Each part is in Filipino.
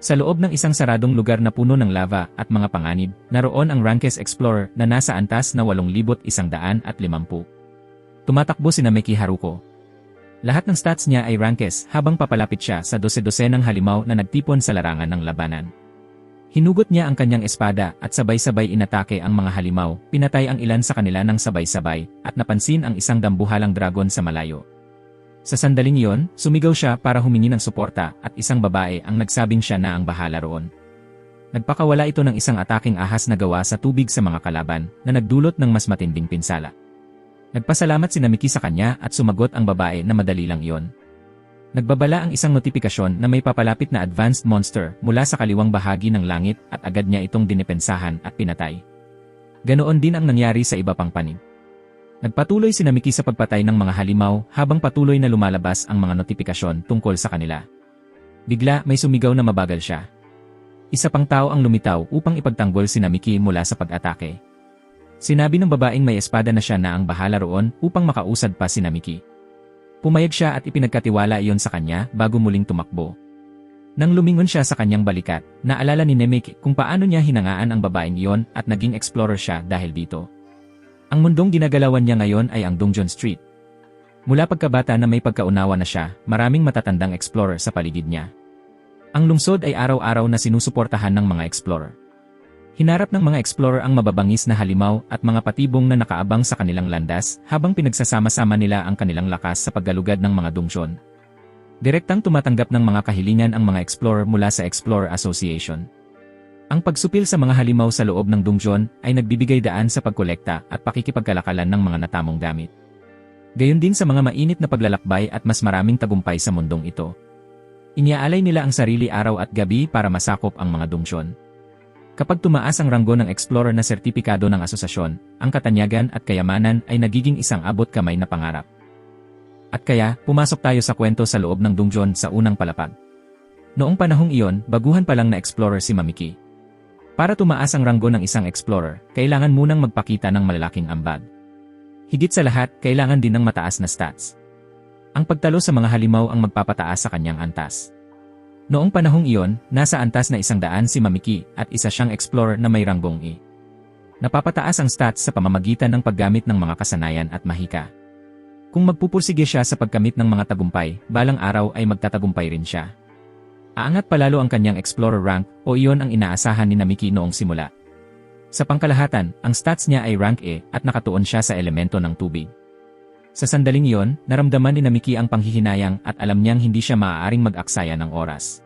Sa loob ng isang saradong lugar na puno ng lava at mga panganib, naroon ang Rankes Explorer na nasa antas na 8,150. Tumatakbo si Nameki Haruko. Lahat ng stats niya ay Rankes habang papalapit siya sa 12-dosenang halimaw na nagtipon sa larangan ng labanan. Hinugot niya ang kanyang espada at sabay-sabay inatake ang mga halimaw, pinatay ang ilan sa kanila ng sabay-sabay, at napansin ang isang dambuhalang dragon sa malayo. Sa sandaling iyon, sumigaw siya para humingi ng suporta at isang babae ang nagsabing siya na ang bahala roon. Nagpakawala ito ng isang ataking ahas na gawa sa tubig sa mga kalaban na nagdulot ng mas matinding pinsala. Nagpasalamat si Nameki sa kanya at sumagot ang babae na madali lang iyon. Nagbabala ang isang notifikasyon na may papalapit na advanced monster mula sa kaliwang bahagi ng langit at agad niya itong dinipensahan at pinatay. Ganoon din ang nangyari sa iba pang panig. Nagpatuloy si Nameki sa pagpatay ng mga halimaw habang patuloy na lumalabas ang mga notifikasyon tungkol sa kanila. Bigla may sumigaw na mabagal siya. Isa pang tao ang lumitaw upang ipagtanggol si Nameki mula sa pag-atake. Sinabi ng babaeng may espada na siya na ang bahala roon upang makausad pa si Nameki. Pumayag siya at ipinagkatiwala iyon sa kanya bago muling tumakbo. Nang lumingon siya sa kanyang balikat, naalala ni Nameki kung paano niya hinangaan ang babaeng iyon at naging explorer siya dahil dito. Ang mundong ginagalawan niya ngayon ay ang Dongjun Street. Mula pagkabata na may pagkaunawa na siya, maraming matatandang explorer sa paligid niya. Ang lungsod ay araw-araw na sinusuportahan ng mga explorer. Hinarap ng mga explorer ang mababangis na halimaw at mga patibong na nakaabang sa kanilang landas habang pinagsasama-sama nila ang kanilang lakas sa paggalugad ng mga dungsyon. Direktang tumatanggap ng mga kahilingan ang mga explorer mula sa Explorer Association. Ang pagsupil sa mga halimaw sa loob ng dungsyon ay nagbibigay daan sa pagkolekta at pakikipagkalakalan ng mga natamong gamit. Gayon din sa mga mainit na paglalakbay at mas maraming tagumpay sa mundong ito. Iniaalay nila ang sarili araw at gabi para masakop ang mga dungsyon. Kapag tumaas ang ranggo ng explorer na sertipikado ng asosasyon, ang katanyagan at kayamanan ay nagiging isang abot kamay na pangarap. At kaya, pumasok tayo sa kwento sa loob ng dungsyon sa unang palapag. Noong panahong iyon, baguhan pa lang na explorer si Nameki. Para tumaas ang ranggo ng isang explorer, kailangan munang magpakita ng malalaking ambag. Higit sa lahat, kailangan din ng mataas na stats. Ang pagtalo sa mga halimaw ang magpapataas sa kanyang antas. Noong panahong iyon, nasa antas na 100 si Nameki at isa siyang explorer na may ranggong E. Napapataas ang stats sa pamamagitan ng paggamit ng mga kasanayan at mahika. Kung magpupursige siya sa pagkamit ng mga tagumpay, balang araw ay magtatagumpay rin siya. Aangat palalo ang kanyang explorer rank o iyon ang inaasahan ni Nameki noong simula. Sa pangkalahatan, ang stats niya ay rank E at nakatuon siya sa elemento ng tubig. Sa sandaling iyon, naramdaman ni Nameki ang panghihinayang at alam niyang hindi siya maaaring mag-aksaya ng oras.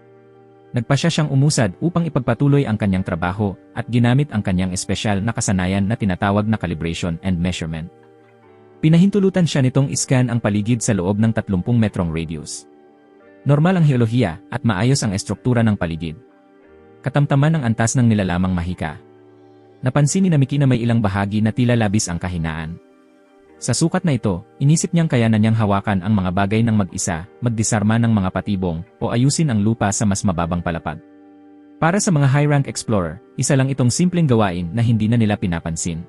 Nagpasya siyang umusad upang ipagpatuloy ang kanyang trabaho at ginamit ang kanyang espesyal na kasanayan na tinatawag na calibration and measurement. Pinahintulutan siya nitong iskan ang paligid sa loob ng 30 metrong radius. Normal ang heolohiya at maayos ang estruktura ng paligid. Katamtaman ang antas ng nilalamang mahika. Napansin ni Nameki na may ilang bahagi na tila labis ang kahinaan. Sa sukat na ito, inisip niyang kaya na niyang hawakan ang mga bagay ng mag-isa, magdisarma ng mga patibong, o ayusin ang lupa sa mas mababang palapag. Para sa mga high-rank explorer, isa lang itong simpleng gawain na hindi na nila pinapansin.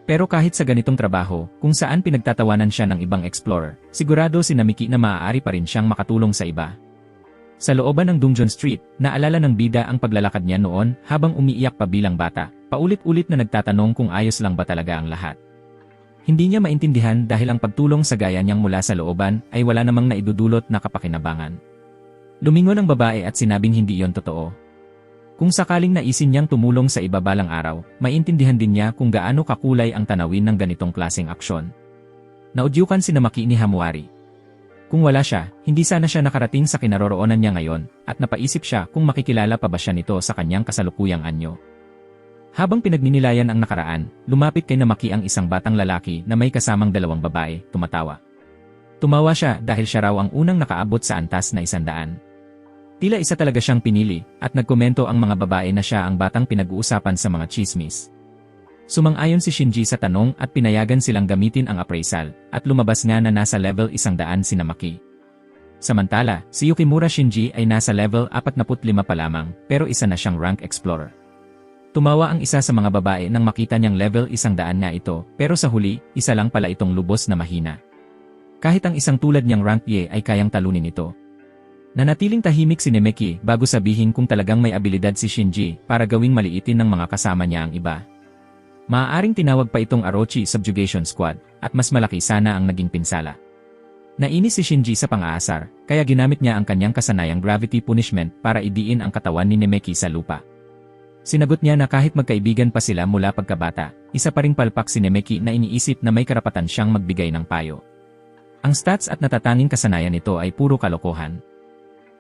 Pero kahit sa ganitong trabaho, kung saan pinagtatawanan siya ng ibang explorer, sigurado si Nameki na maaari pa rin siyang makatulong sa iba. Sa looban ng Dongjun Street, naalala ng bida ang paglalakad niya noon habang umiiyak pa bilang bata, paulit-ulit na nagtatanong kung ayos lang ba talaga ang lahat. Hindi niya maintindihan dahil ang pagtulong sa gaya niyang mula sa looban ay wala namang naidudulot na kapakinabangan. Lumingon ang babae at sinabing hindi iyon totoo. Kung sakaling naisin niyang tumulong sa iba balang araw, maintindihan din niya kung gaano kakulay ang tanawin ng ganitong klaseng aksyon. Naudyukan si Nameki ni Hamuari. Kung wala siya, hindi sana siya nakarating sa kinaroroonan niya ngayon, at napaisip siya kung makikilala pa ba siya nito sa kanyang kasalukuyang anyo. Habang pinagninilayan ang nakaraan, lumapit kay Nameki ang isang batang lalaki na may kasamang 2 babae, tumatawa. Tumawa siya dahil siya raw ang unang nakaabot sa antas na 100. Tila isa talaga siyang pinili, at nagkomento ang mga babae na siya ang batang pinag-uusapan sa mga chismis. Sumang-ayon si Shinji sa tanong at pinayagan silang gamitin ang appraisal, at lumabas nga na nasa level 100 si Nameki. Samantala, si Yukimura Shinji ay nasa level 45 pa lamang, pero isa na siyang rank explorer. Tumawa ang isa sa mga babae nang makita niyang level 100 na ito, pero sa huli, isa lang pala itong lubos na mahina. Kahit ang isang tulad niyang rank Y ay kayang talunin ito. Nanatiling tahimik si Nemeki bago sabihin kung talagang may abilidad si Shinji para gawing maliitin ng mga kasama niya ang iba. Maaaring tinawag pa itong Orochi Subjugation Squad at mas malaki sana ang naging pinsala. Nainis si Shinji sa pang-aasar, kaya ginamit niya ang kanyang kasanayang gravity punishment para idiin ang katawan ni Nemeki sa lupa. Sinagot niya na kahit magkaibigan pa sila mula pagkabata, isa pa ring palpak si Nemeki na iniisip na may karapatan siyang magbigay ng payo. Ang stats at natatanging kasanayan nito ay puro kalokohan.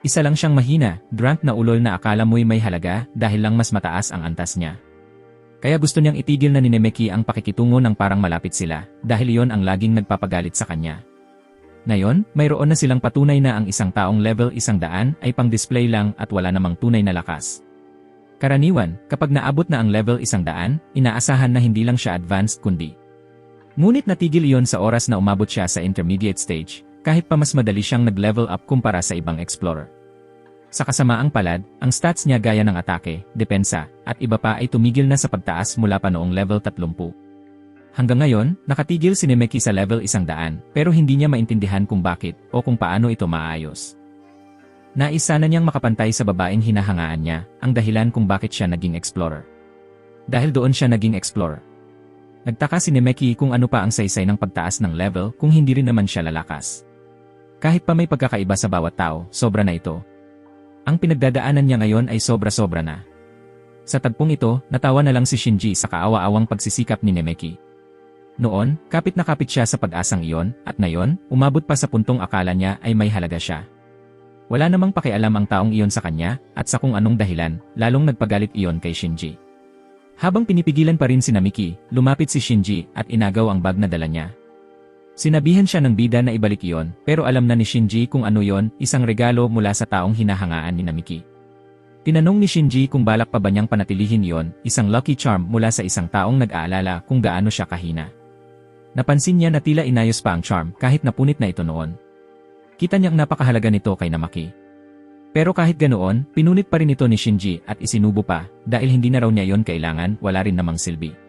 Isa lang siyang mahina, drunk na ulol na akala mo'y may halaga dahil lang mas mataas ang antas niya. Kaya gusto niyang itigil na ni Nemeki ang pakikitungo ng parang malapit sila dahil iyon ang laging nagpapagalit sa kanya. Ngayon, mayroon na silang patunay na ang isang taong level 100 ay pang-display lang at wala namang tunay na lakas. Karaniwan, kapag naabot na ang level 100, inaasahan na hindi lang siya advanced kundi. Ngunit natigil iyon sa oras na umabot siya sa intermediate stage, kahit pa mas madali siyang nag-level up kumpara sa ibang explorer. Sa kasamaang palad, ang stats niya gaya ng atake, depensa, at iba pa ay tumigil na sa pagtaas mula pa noong level 30. Hanggang ngayon, nakatigil si Nemeki sa level 100 pero hindi niya maintindihan kung bakit o kung paano ito maayos. Nais sana niyang makapantay sa babaeng hinahangaan niya, ang dahilan kung bakit siya naging explorer. Dahil doon siya naging explorer. Nagtaka si Nemeki kung ano pa ang saysay ng pagtaas ng level kung hindi rin naman siya lalakas. Kahit pa may pagkakaiba sa bawat tao, sobra na ito. Ang pinagdadaanan niya ngayon ay sobra-sobra na. Sa tagpong ito, natawa na lang si Shinji sa kaawa-awang pagsisikap ni Nemeki. Noon, kapit na kapit siya sa pag-asang iyon, at ngayon, umabot pa sa puntong akala niya ay may halaga siya. Wala namang pakialam ang taong iyon sa kanya, at sa kung anong dahilan, lalong nagpagalit iyon kay Shinji. Habang pinipigilan pa rin si Namiki, lumapit si Shinji at inagaw ang bag na dala niya. Sinabihan siya ng bida na ibalik iyon, pero alam na ni Shinji kung ano yon, isang regalo mula sa taong hinahangaan ni Namiki. Tinanong ni Shinji kung balak pa ba niyang panatilihin iyon, isang lucky charm mula sa isang taong nag-aalala kung gaano siya kahina. Napansin niya na tila inayos pa ang charm kahit napunit na ito noon. Kita niyang napakahalaga nito kay Namaki. Pero kahit ganoon, pinunit pa rin ito ni Shinji at isinubo pa, dahil hindi na raw niya iyon kailangan, wala rin namang silbi.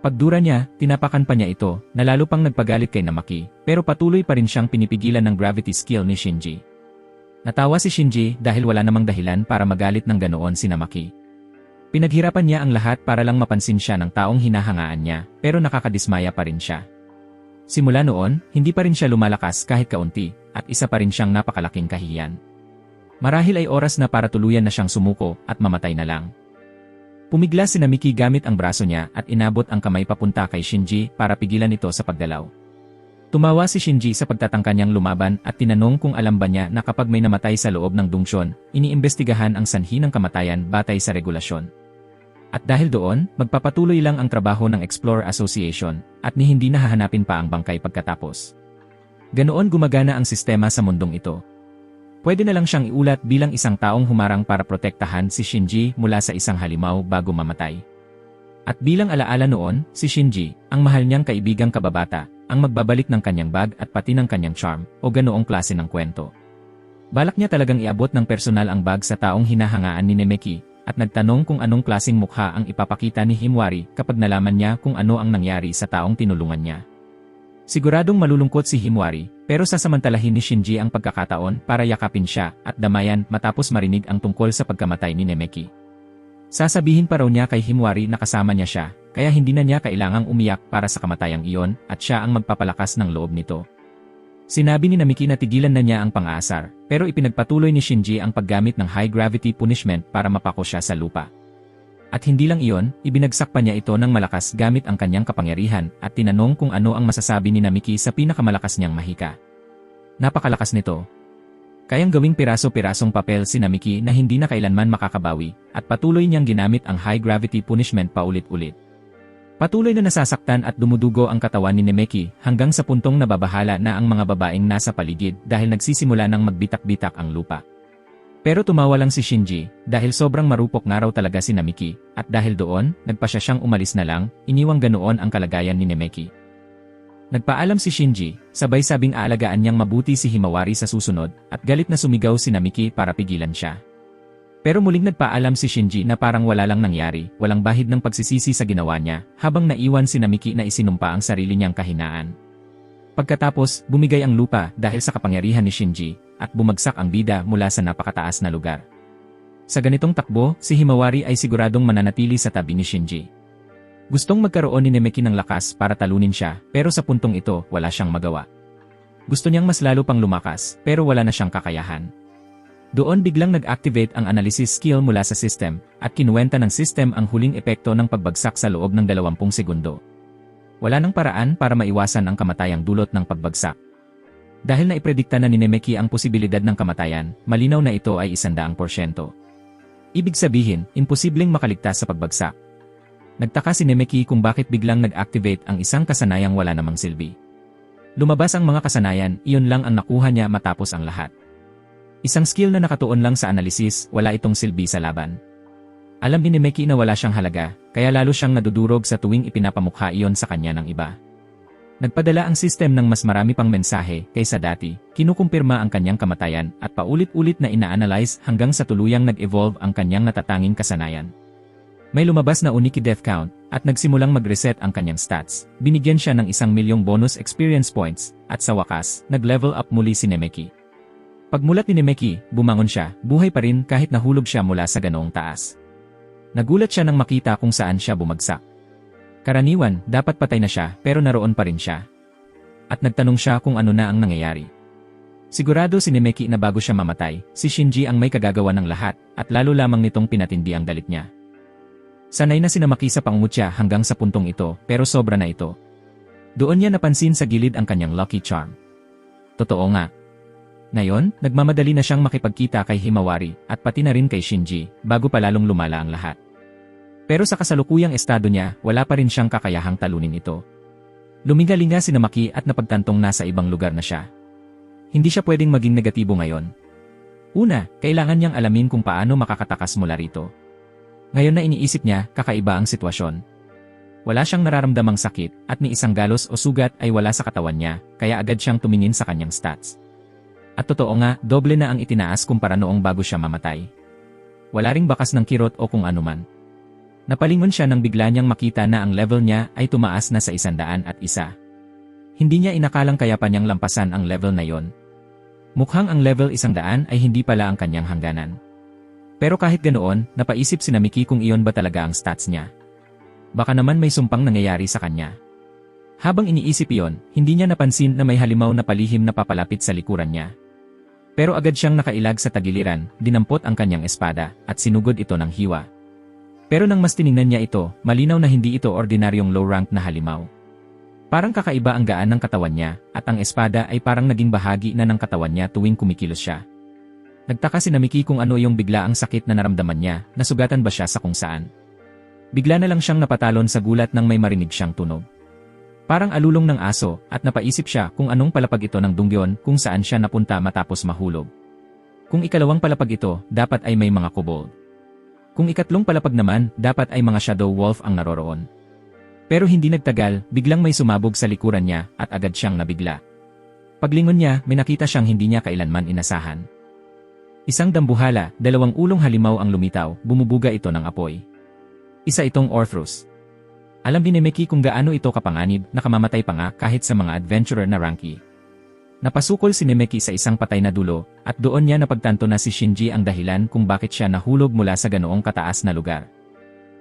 Pagdura niya, tinapakan pa niya ito, na lalo pang nagpagalit kay Namaki, pero patuloy pa rin siyang pinipigilan ng gravity skill ni Shinji. Natawa si Shinji dahil wala namang dahilan para magalit ng ganoon si Namaki. Pinaghirapan niya ang lahat para lang mapansin siya ng taong hinahangaan niya, pero nakakadismaya pa rin siya. Simula noon, hindi pa rin siya lumalakas kahit kaunti, at isa pa rin siyang napakalaking kahihiyan. Marahil ay oras na para tuluyan na siyang sumuko at mamatay na lang. Pumigla si Namiki gamit ang braso niya at inabot ang kamay papunta kay Shinji para pigilan ito sa pagdalaw. Tumawa si Shinji sa pagtatangka niyang lumaban at tinanong kung alam ba niya na kapag may namatay sa loob ng dungsyon, iniimbestigahan ang sanhi ng kamatayan batay sa regulasyon. At dahil doon, magpapatuloy lang ang trabaho ng Explorer Association at ni hindi nahahanapin pa ang bangkay pagkatapos. Ganoon gumagana ang sistema sa mundong ito. Pwede na lang siyang iulat bilang isang taong humarang para protektahan si Shinji mula sa isang halimaw bago mamatay. At bilang alaala noon, si Shinji, ang mahal niyang kaibigang kababata, ang magbabalik ng kanyang bag at pati ng kanyang charm, o ganoong klase ng kwento. Balak niya talagang iabot ng personal ang bag sa taong hinahangaan ni Nemeki, at nagtanong kung anong klaseng mukha ang ipapakita ni Himawari kapag nalaman niya kung ano ang nangyari sa taong tinulungan niya. Siguradong malulungkot si Himawari, pero sasamantalahin ni Shinji ang pagkakataon para yakapin siya at damayan matapos marinig ang tungkol sa pagkamatay ni Nemeki. Sasabihin pa raw niya kay Himawari na kasama niya siya, kaya hindi na niya kailangang umiyak para sa kamatayang iyon at siya ang magpapalakas ng loob nito. Sinabi ni Namiki na tigilan na niya ang pang-aasar, pero ipinagpatuloy ni Shinji ang paggamit ng high gravity punishment para mapako siya sa lupa. At hindi lang iyon, ibinagsak pa niya ito ng malakas gamit ang kanyang kapangyarihan at tinanong kung ano ang masasabi ni Namiki sa pinakamalakas niyang mahika. Napakalakas nito. Kayang gawing piraso-pirasong papel si Namiki na hindi na kailanman makakabawi at patuloy niyang ginamit ang high gravity punishment paulit-ulit. Patuloy na nasasaktan at dumudugo ang katawan ni Nemeki hanggang sa puntong nababahala na ang mga babaeng nasa paligid dahil nagsisimula ng magbitak-bitak ang lupa. Pero tumawa lang si Shinji dahil sobrang marupok nga raw talaga si Namiki at dahil doon, nagpa siya siyang umalis na lang, iniwang ganoon ang kalagayan ni Nemeki. Nagpaalam si Shinji, sabay sabing aalagaan niyang mabuti si Himawari sa susunod at galit na sumigaw si Namiki para pigilan siya. Pero muling nagpaalam si Shinji na parang wala lang nangyari, walang bahid ng pagsisisi sa ginawa niya, habang naiwan si Namiki na isinumpa ang sarili niyang kahinaan. Pagkatapos, bumigay ang lupa dahil sa kapangyarihan ni Shinji, at bumagsak ang bida mula sa napakataas na lugar. Sa ganitong takbo, si Himawari ay siguradong mananatili sa tabi ni Shinji. Gustong magkaroon ni Nemeki ng lakas para talunin siya, pero sa puntong ito, wala siyang magawa. Gusto niyang mas lalo pang lumakas, pero wala na siyang kakayahan. Doon biglang nag-activate ang analysis skill mula sa system, at kinuwenta ng system ang huling epekto ng pagbagsak sa loob ng 20 segundo. Wala nang paraan para maiwasan ang kamatayang dulot ng pagbagsak. Dahil naipredikta na ni Nemeki ang posibilidad ng kamatayan, malinaw na ito ay 100%. Ibig sabihin, imposibleng makaligtas sa pagbagsak. Nagtaka si Nemeki kung bakit biglang nag-activate ang isang kasanayang wala namang silbi. Lumabas ang mga kasanayan, iyon lang ang nakuha niya matapos ang lahat. Isang skill na nakatuon lang sa analysis, wala itong silbi sa laban. Alam ni Nemeki na wala siyang halaga, kaya lalo siyang nadudurog sa tuwing ipinapamukha iyon sa kanya ng iba. Nagpadala ang system ng mas marami pang mensahe kaysa dati, kinukumpirma ang kanyang kamatayan at paulit-ulit na ina-analyze hanggang sa tuluyang nag-evolve ang kanyang natatanging kasanayan. May lumabas na unique death count at nagsimulang mag-reset ang kanyang stats. Binigyan siya ng 1,000,000 bonus experience points at sa wakas, nag-level up muli si Nemeki. Pagmulat ni Nemeki, bumangon siya, buhay pa rin kahit nahulog siya mula sa ganoong taas. Nagulat siya nang makita kung saan siya bumagsak. Karaniwan, dapat patay na siya pero naroon pa rin siya. At nagtanong siya kung ano na ang nangyayari. Sigurado si Nemeki na bago siya mamatay, si Shinji ang may kagagawa ng lahat at lalo lamang nitong pinatindi ang galit niya. Sanay na si Nemeki sa pangungutya hanggang sa puntong ito pero sobra na ito. Doon niya napansin sa gilid ang kanyang lucky charm. Totoo nga. Ngayon, nagmamadali na siyang makipagkita kay Himawari at pati na rin kay Shinji bago pa lalong lumala ang lahat. Pero sa kasalukuyang estado niya, wala pa rin siyang kakayahang talunin ito. Luminga-linga si Nemeki at napagtantong nasa ibang lugar na siya. Hindi siya pwedeng maging negatibo ngayon. Una, kailangan niyang alamin kung paano makakatakas mula rito. Ngayon na iniisip niya, kakaiba ang sitwasyon. Wala siyang nararamdamang sakit at ni isang galos o sugat ay wala sa katawan niya, kaya agad siyang tumingin sa kanyang stats. At totoo nga, doble na ang itinaas kumpara noong bago siya mamatay. Wala ring bakas ng kirot o kung anuman. Napalingon siya nang bigla niyang makita na ang level niya ay tumaas na sa 101. Hindi niya inakalang kaya pa niyang lampasan ang level na yon. Mukhang ang level 100 ay hindi pala ang kanyang hangganan. Pero kahit ganoon, napaisip si Nemeki kung iyon ba talaga ang stats niya. Baka naman may sumpang nangyayari sa kanya. Habang iniisip iyon, hindi niya napansin na may halimaw na palihim na papalapit sa likuran niya. Pero agad siyang nakailag sa tagiliran, dinampot ang kanyang espada, at sinugod ito ng hiwa. Pero nang mas tiningnan niya ito, malinaw na hindi ito ordinaryong low-rank na halimaw. Parang kakaiba ang gaan ng katawan niya, at ang espada ay parang naging bahagi na ng katawan niya tuwing kumikilos siya. Nagtaka si Nemeki kung ano yung bigla ang sakit na naramdaman niya, nasugatan ba siya sa kung saan. Bigla na lang siyang napatalon sa gulat nang may marinig siyang tunog. Parang alulong ng aso, at napaisip siya kung anong palapag ito ng dungyon kung saan siya napunta matapos mahulog. Kung ikalawang palapag ito, dapat ay may mga kobold. Kung ikatlong palapag naman, dapat ay mga shadow wolf ang naroroon. Pero hindi nagtagal, biglang may sumabog sa likuran niya at agad siyang nabigla. Paglingon niya, may nakita siyang hindi niya kailanman inasahan. Isang dambuhala, 2 ulong halimaw ang lumitaw, bumubuga ito ng apoy. Isa itong Orthrus. Alam ni Nemeki kung gaano ito kapanganib, nakamamatay pa nga kahit sa mga adventurer na ranky. Napasukol si Nemeki sa isang patay na dulo, at doon niya napagtanto na si Shinji ang dahilan kung bakit siya nahulog mula sa ganoong kataas na lugar.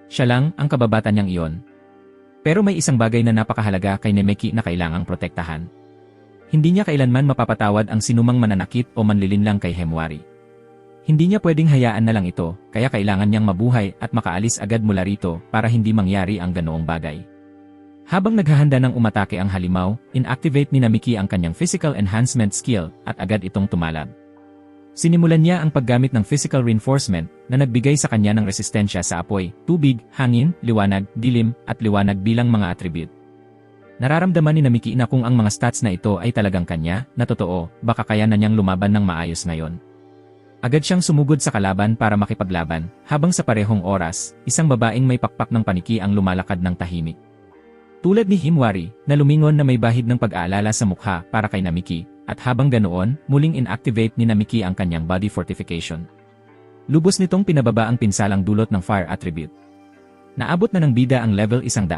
Siya lang ang kababata niyang iyon. Pero may isang bagay na napakahalaga kay Nemeki na kailangang protektahan. Hindi niya kailanman mapapatawad ang sinumang mananakit o manlilinlang kay Himawari. Hindi niya pwedeng hayaan na lang ito, kaya kailangan niyang mabuhay at makaalis agad mula rito para hindi mangyari ang ganoong bagay. Habang naghahanda ng umatake ang halimaw, inactivate ni Nemeki ang kanyang physical enhancement skill at agad itong tumalab. Sinimulan niya ang paggamit ng physical reinforcement na nagbigay sa kanya ng resistensya sa apoy, tubig, hangin, liwanag, dilim, at liwanag bilang mga attribute. Nararamdaman ni Nemeki na kung ang mga stats na ito ay talagang kanya, na totoo, baka kaya na niyang lumaban ng maayos ngayon. Agad siyang sumugod sa kalaban para makipaglaban, habang sa parehong oras, isang babaeng may pakpak ng paniki ang lumalakad ng tahimik. Tulad ni Himawari, na lumingon na may bahid ng pag-aalala sa mukha para kay Nemeki, at habang ganoon, muling inactivate ni Nemeki ang kanyang body fortification. Lubos nitong pinababa ang pinsalang dulot ng fire attribute. Naabot na ng bida ang level 101.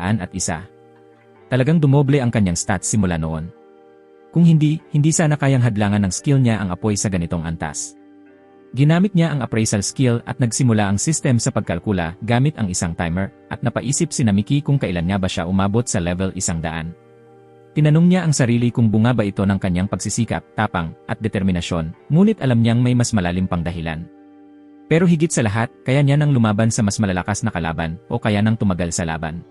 Talagang dumoble ang kanyang stats simula noon. Kung hindi sana kayang hadlangan ng skill niya ang apoy sa ganitong antas. Ginamit niya ang appraisal skill at nagsimula ang system sa pagkalkula gamit ang isang timer at napaisip si Miki kung kailan nga ba siya umabot sa level 100. Tinanong niya ang sarili kung bunga ba ito ng kanyang pagsisikap, tapang, at determinasyon, ngunit alam niyang may mas malalim pang dahilan. Pero higit sa lahat, kaya niya nang lumaban sa mas malalakas na kalaban o kaya nang tumagal sa laban.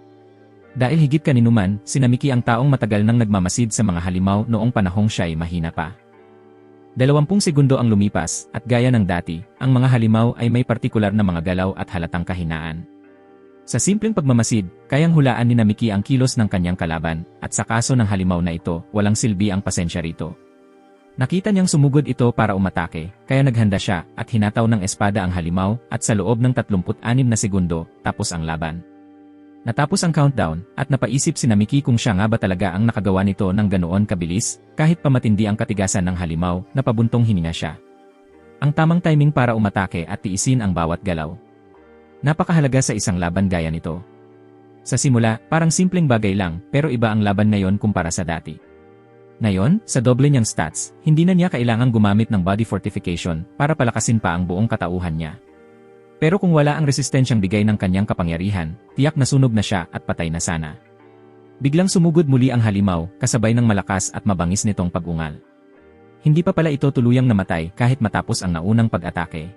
Dahil higit kaninuman, si Miki ang taong matagal nang nagmamasid sa mga halimaw noong panahong siya ay mahina pa. 20 segundo ang lumipas, at gaya ng dati, ang mga halimaw ay may partikular na mga galaw at halatang kahinaan. Sa simpleng pagmamasid, kayang hulaan ni Miki ang kilos ng kanyang kalaban, at sa kaso ng halimaw na ito, walang silbi ang pasensya rito. Nakita niyang sumugod ito para umatake, kaya naghanda siya, at hinataw ng espada ang halimaw, at sa loob ng 36 na segundo, tapos ang laban. Natapos ang countdown, at napaisip si Miki kung siya nga ba talaga ang nakagawa nito ng ganoon kabilis, kahit pamatindi ang katigasan ng halimaw, napabuntong hininga siya. Ang tamang timing para umatake at tiisin ang bawat galaw. Napakahalaga sa isang laban gaya nito. Sa simula, parang simpleng bagay lang, pero iba ang laban ngayon kumpara sa dati. Ngayon, sa doble niyang stats, hindi na niya kailangang gumamit ng body fortification para palakasin pa ang buong katauhan niya. Pero kung wala ang resistensyang bigay ng kanyang kapangyarihan, tiyak na sunog na siya at patay na sana. Biglang sumugod muli ang halimaw, kasabay ng malakas at mabangis nitong pag-ungal. Hindi pa pala ito tuluyang namatay kahit matapos ang naunang pag-atake.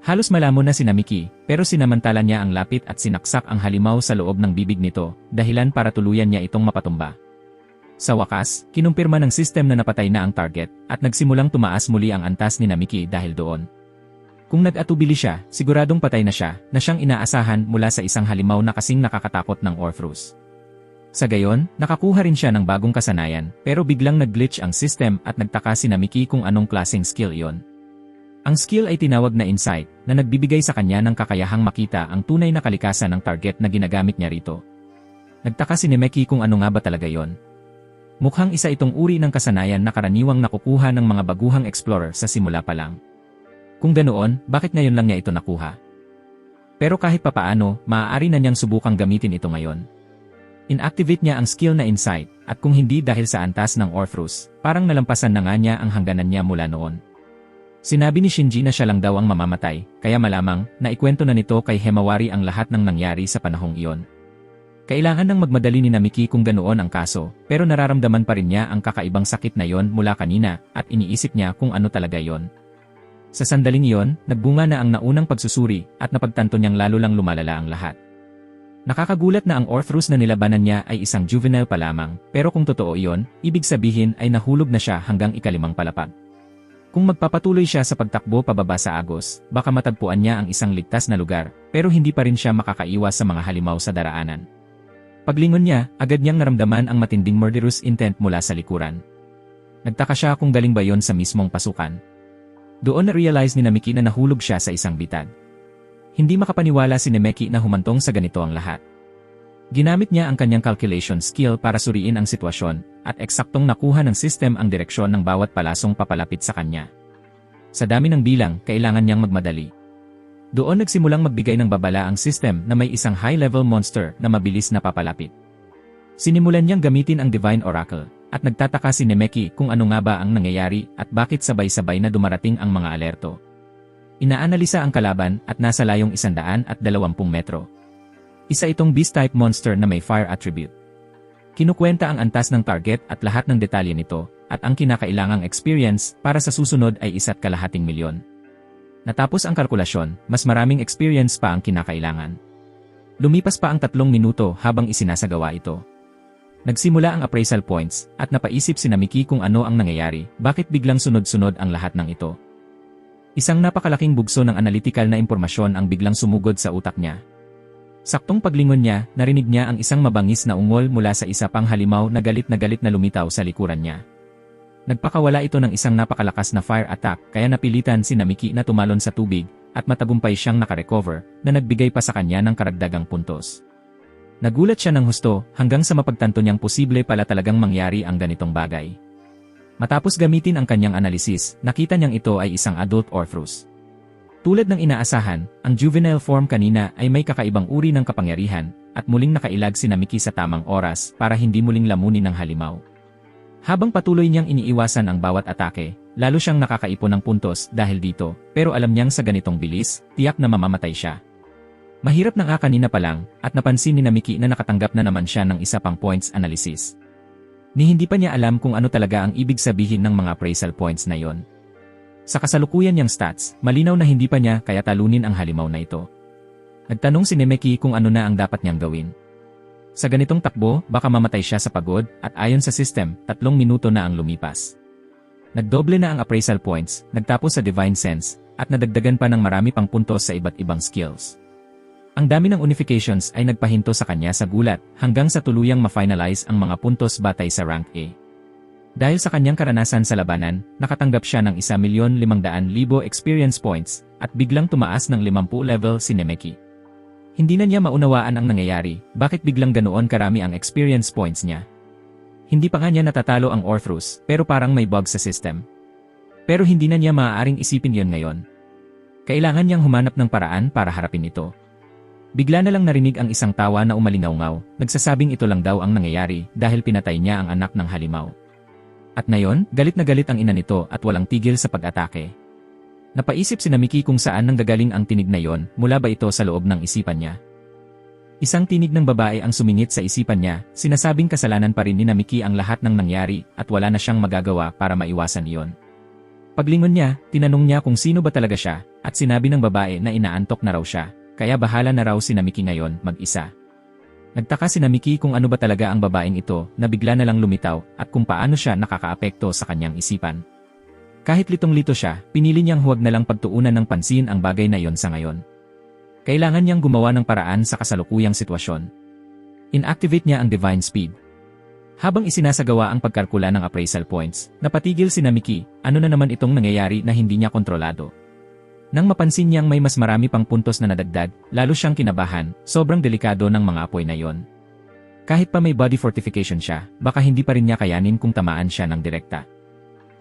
Halos malamon na si Miki, pero sinamantala niya ang lapit at sinaksak ang halimaw sa loob ng bibig nito, dahilan para tuluyan niya itong mapatumba. Sa wakas, kinumpirma ng system na napatay na ang target, at nagsimulang tumaas muli ang antas ni Miki dahil doon. Kung nag-atubili siya, siguradong patay na siya, na siyang inaasahan mula sa isang halimaw na kasing nakakatakot ng Orthrus. Sa gayon, nakakuha rin siya ng bagong kasanayan, pero biglang nag-glitch ang system at nagtaka si Miki kung anong klaseng skill iyon. Ang skill ay tinawag na insight, na nagbibigay sa kanya ng kakayahang makita ang tunay na kalikasan ng target na ginagamit niya rito. Nagtaka si Miki kung ano nga ba talaga yon. Mukhang isa itong uri ng kasanayan na karaniwang nakukuha ng mga baguhang explorer sa simula pa lang. Kung ganoon, bakit ngayon lang niya ito nakuha? Pero kahit papaano, maaari na niyang subukang gamitin ito ngayon. Inactivate niya ang skill na insight, at kung hindi dahil sa antas ng Orthrus, parang nalampasan na nga niya ang hangganan niya mula noon. Sinabi ni Shinji na siya lang daw ang mamamatay, kaya malamang, naikwento na nito kay Himawari ang lahat ng nangyari sa panahong iyon. Kailangan nang magmadali ni Miki kung ganoon ang kaso, pero nararamdaman pa rin niya ang kakaibang sakit na yon mula kanina, at iniisip niya kung ano talaga yon. Sa sandaling iyon, nagbunga na ang naunang pagsusuri at napagtanto niyang lalo lang lumalala ang lahat. Nakakagulat na ang Orthrus na nilabanan niya ay isang juvenile pa lamang, pero kung totoo iyon, ibig sabihin ay nahulog na siya hanggang ikalimang palapag. Kung magpapatuloy siya sa pagtakbo pababa sa Agos, baka matagpuan niya ang isang ligtas na lugar, pero hindi pa rin siya makakaiwas sa mga halimaw sa daraanan. Paglingon niya, agad niyang naramdaman ang matinding murderous intent mula sa likuran. Nagtaka siya kung galing ba yon sa mismong pasukan. Doon na-realize ni Miki na nahulog siya sa isang bitad. Hindi makapaniwala si Miki na humantong sa ganito ang lahat. Ginamit niya ang kanyang calculation skill para suriin ang sitwasyon, at eksaktong nakuha ng system ang direksyon ng bawat palasong papalapit sa kanya. Sa dami ng bilang, kailangan niyang magmadali. Doon nagsimulang magbigay ng babala ang system na may isang high-level monster na mabilis na papalapit. Sinimulan niyang gamitin ang Divine Oracle, at nagtataka si Miki kung ano nga ba ang nangyayari at bakit sabay-sabay na dumarating ang mga alerto. Inaanalisa ang kalaban at nasa layong 120 metro. Isa itong beast-type monster na may fire attribute. Kinukwenta ang antas ng target at lahat ng detalye nito, at ang kinakailangang experience para sa susunod ay 1.2 milyon. Natapos ang kalkulasyon, mas maraming experience pa ang kinakailangan. Lumipas pa ang 3 minuto habang isinasagawa ito. Nagsimula ang appraisal points, at napaisip si Miki kung ano ang nangyayari, bakit biglang sunod-sunod ang lahat ng ito. Isang napakalaking bugso ng analytical na impormasyon ang biglang sumugod sa utak niya. Saktong paglingon niya, narinig niya ang isang mabangis na ungol mula sa isa pang halimaw na galit na lumitaw sa likuran niya. Nagpakawala ito ng isang napakalakas na fire attack, kaya napilitan si Miki na tumalon sa tubig, at matagumpay siyang nakarecover, na nagbigay pa sa kanya ng karagdagang puntos. Nagulat siya ng husto hanggang sa mapagtanto niyang posible pala talagang mangyari ang ganitong bagay. Matapos gamitin ang kanyang analisis, nakita niyang ito ay isang adult Orthrus. Tulad ng inaasahan, ang juvenile form kanina ay may kakaibang uri ng kapangyarihan, at muling nakailag si Miki sa tamang oras para hindi muling lamunin ng halimaw. Habang patuloy niyang iniiwasan ang bawat atake, lalo siyang nakakaipon ng puntos dahil dito, pero alam niyang sa ganitong bilis, tiyak na mamamatay siya. Mahirap na nga kanina pa lang, at napansin ni Miki na nakatanggap na naman siya ng isa pang points analysis. Ni hindi pa niya alam kung ano talaga ang ibig sabihin ng mga appraisal points na yon. Sa kasalukuyan niyang stats, malinaw na hindi pa niya kaya talunin ang halimaw na ito. Nagtanong si Nemeki kung ano na ang dapat niyang gawin. Sa ganitong takbo, baka mamatay siya sa pagod, at ayon sa system, 3 minuto na ang lumipas. Nagdoble na ang appraisal points, nagtapos sa Divine Sense, at nadagdagan pa ng marami pang puntos sa iba't ibang skills. Ang dami ng unifications ay nagpahinto sa kanya sa gulat, hanggang sa tuluyang ma-finalize ang mga puntos batay sa rank A. Dahil sa kanyang karanasan sa labanan, nakatanggap siya ng 1,500,000 experience points, at biglang tumaas ng 50 level si Nemeki. Hindi na niya maunawaan ang nangyayari, bakit biglang ganoon karami ang experience points niya. Hindi pa nga niya natatalo ang Orthrus, pero parang may bug sa system. Pero hindi na niya maaaring isipin yon ngayon. Kailangan niyang humanap ng paraan para harapin ito. Bigla na lang narinig ang isang tawa na umalingaw-ngaw, nagsasabing ito lang daw ang nangyayari dahil pinatay niya ang anak ng halimaw. At ngayon, galit na galit ang ina nito at walang tigil sa pag-atake. Napaisip si Miki kung saan nanggagaling ang tinig na yon, mula ba ito sa loob ng isipan niya. Isang tinig ng babae ang sumingit sa isipan niya, sinasabing kasalanan pa rin ni Miki ang lahat ng nangyari at wala na siyang magagawa para maiwasan iyon. Paglingon niya, tinanong niya kung sino ba talaga siya, at sinabi ng babae na inaantok na raw siya, kaya bahala na raw si Miki ngayon mag-isa. Nagtaka si Miki kung ano ba talaga ang babaeng ito na bigla na lang lumitaw at kung paano siya nakakaapekto sa kanyang isipan. Kahit litong-lito siya, pinili niyang huwag na lang pagtuunan ng pansin ang bagay na yon sa ngayon. Kailangan niyang gumawa ng paraan sa kasalukuyang sitwasyon. Inactivate niya ang Divine Speed. Habang isinasagawa ang pagkalkula ng appraisal points, napatigil si Miki, ano na naman itong nangyayari na hindi niya kontrolado. Nang mapansin niyang may mas marami pang puntos na nadagdag, lalo siyang kinabahan, sobrang delikado ng mga apoy na yon. Kahit pa may body fortification siya, baka hindi pa rin niya kayanin kung tamaan siya ng direkta.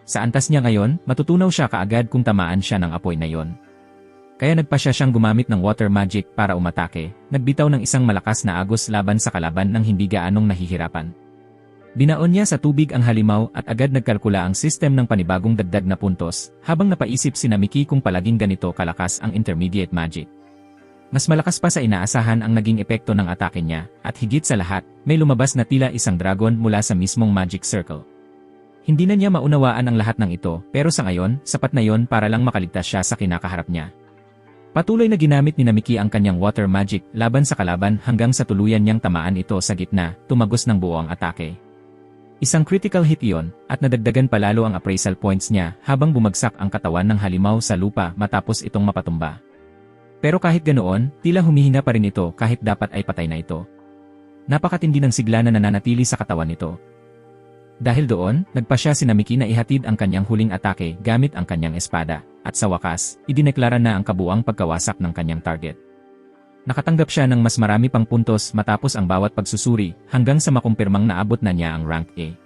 Sa antas niya ngayon, matutunaw siya kaagad kung tamaan siya ng apoy na yon. Kaya nagpasya siyang gumamit ng water magic para umatake, nagbitaw ng isang malakas na agos laban sa kalaban nang hindi gaanong nahihirapan. Binaon niya sa tubig ang halimaw at agad nagkalkula ang sistem ng panibagong dagdag na puntos, habang napaisip si Miki kung palaging ganito kalakas ang intermediate magic. Mas malakas pa sa inaasahan ang naging epekto ng atake niya, at higit sa lahat, may lumabas na tila isang dragon mula sa mismong magic circle. Hindi na niya maunawaan ang lahat ng ito, pero sa ngayon, sapat na yon para lang makaligtas siya sa kinakaharap niya. Patuloy na ginamit ni Miki ang kanyang water magic laban sa kalaban hanggang sa tuluyan niyang tamaan ito sa gitna, tumagos ng buo ang atake. Isang critical hit iyon, at nadagdagan palalo ang appraisal points niya habang bumagsak ang katawan ng halimaw sa lupa matapos itong mapatumba. Pero kahit ganoon, tila humihina pa rin ito kahit dapat ay patay na ito. Napakatindi ng sigla na nananatili sa katawan nito. Dahil doon, nagpasya si Miki na ihatid ang kanyang huling atake gamit ang kanyang espada, at sa wakas, idineklara na ang kabuang pagkawasak ng kanyang target. Nakatanggap siya ng mas marami pang puntos matapos ang bawat pagsusuri hanggang sa makumpirmang naabot na niya ang rank A.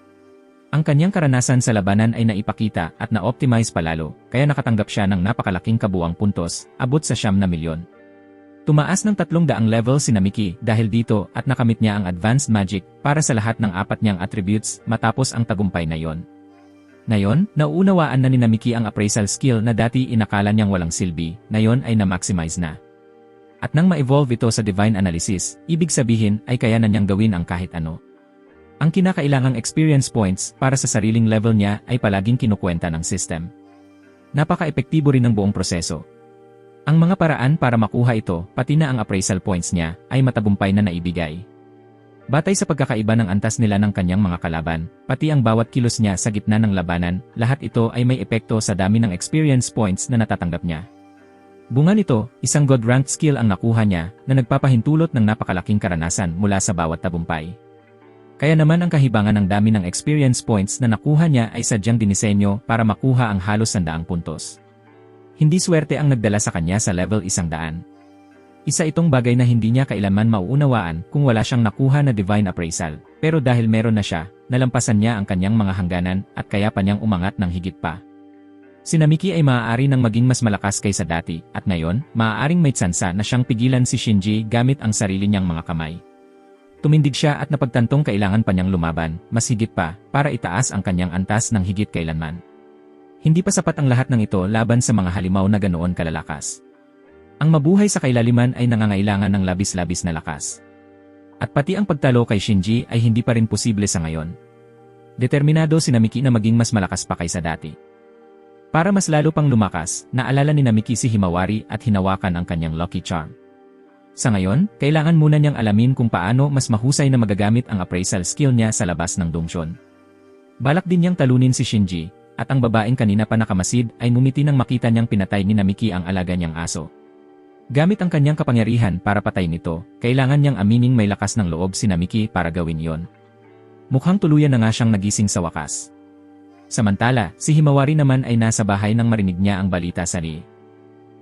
Ang kanyang karanasan sa labanan ay naipakita at na-optimize palalo, kaya nakatanggap siya ng napakalaking kabuang puntos, abot sa 9,000,000. Tumaas ng 300 level si Miki dahil dito at nakamit niya ang advanced magic para sa lahat ng 4 niyang attributes matapos ang tagumpay na yon. Ngayon, nauunawaan na ni Miki ang appraisal skill na dati inakala niyang walang silbi, ngayon ay na-maximize na. At nang ma-evolve ito sa Divine Analysis, ibig sabihin ay kaya na niyang gawin ang kahit ano. Ang kinakailangang experience points para sa sariling level niya ay palaging kinukwenta ng system. Napaka-epektibo rin ng buong proseso. Ang mga paraan para makuha ito, pati na ang appraisal points niya, ay matagumpay na naibigay. Batay sa pagkakaiba ng antas nila ng kanyang mga kalaban, pati ang bawat kilos niya sa gitna ng labanan, lahat ito ay may epekto sa dami ng experience points na natatanggap niya. Bunga nito, isang God-ranked skill ang nakuha niya na nagpapahintulot ng napakalaking karanasan mula sa bawat tagumpay. Kaya naman ang kahibangan ng dami ng experience points na nakuha niya ay sadyang dinisenyo para makuha ang halos 100 puntos. Hindi swerte ang nagdala sa kanya sa level 100. Isa itong bagay na hindi niya kailanman mauunawaan kung wala siyang nakuha na divine appraisal, pero dahil meron na siya, nalampasan niya ang kanyang mga hangganan at kaya pa niyang umangat ng higit pa. Si Miki ay maaari nang maging mas malakas kaysa dati, at ngayon, maaaring may tsansa na siyang pigilan si Shinji gamit ang sarili niyang mga kamay. Tumindig siya at napagtantong kailangan pa niyang lumaban, mas higit pa, para itaas ang kanyang antas ng higit kailanman. Hindi pa sapat ang lahat ng ito laban sa mga halimaw na ganoon kalalakas. Ang mabuhay sa kailaliman ay nangangailangan ng labis-labis na lakas. At pati ang pagtalo kay Shinji ay hindi pa rin posible sa ngayon. Determinado si Namiki na maging mas malakas pa kaysa dati. Para mas lalo pang lumakas, naalala ni Namiki si Himawari at hinawakan ang kanyang lucky charm. Sa ngayon, kailangan muna niyang alamin kung paano mas mahusay na magagamit ang appraisal skill niya sa labas ng Dongshon. Balak din niyang talunin si Shinji, at ang babaeng kanina pa nakamasid ay ngumiti nang makita niyang pinatay ni Namiki ang alaga niyang aso. Gamit ang kanyang kapangyarihan para patayin ito, kailangan niyang amining may lakas ng loob si Namiki para gawin yon. Mukhang tuluyan na nga siyang nagising sa wakas. Samantala, si Himawari naman ay nasa bahay nang marinig niya ang balita sa Rie.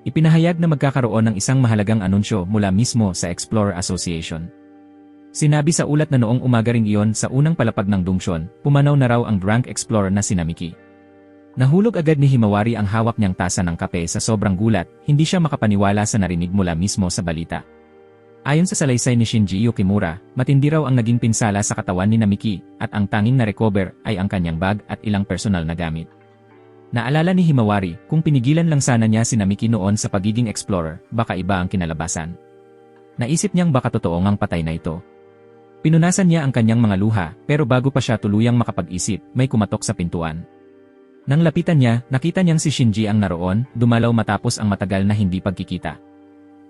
Ipinahayag na magkakaroon ng isang mahalagang anunsyo mula mismo sa Explorer Association. Sinabi sa ulat na noong umaga ring iyon sa unang palapag ng Dongshon, pumanaw na raw ang Rank Explorer na si Namiki. Nahulog agad ni Himawari ang hawak niyang tasa ng kape sa sobrang gulat, hindi siya makapaniwala sa narinig mula mismo sa balita. Ayon sa salaysay ni Shinji Yukimura, matindi raw ang naging pinsala sa katawan ni Namiki, at ang tanging na-recover ay ang kanyang bag at ilang personal na gamit. Naalala ni Himawari, kung pinigilan lang sana niya si Namiki noon sa pagiging explorer, baka iba ang kinalabasan. Naisip niyang baka totoo ngang patay na ito. Pinunasan niya ang kanyang mga luha, pero bago pa siya tuluyang makapag-isip, may kumatok sa pintuan. Nang lapitan niya, nakita niyang si Shinji ang naroon, dumalaw matapos ang matagal na hindi pagkikita.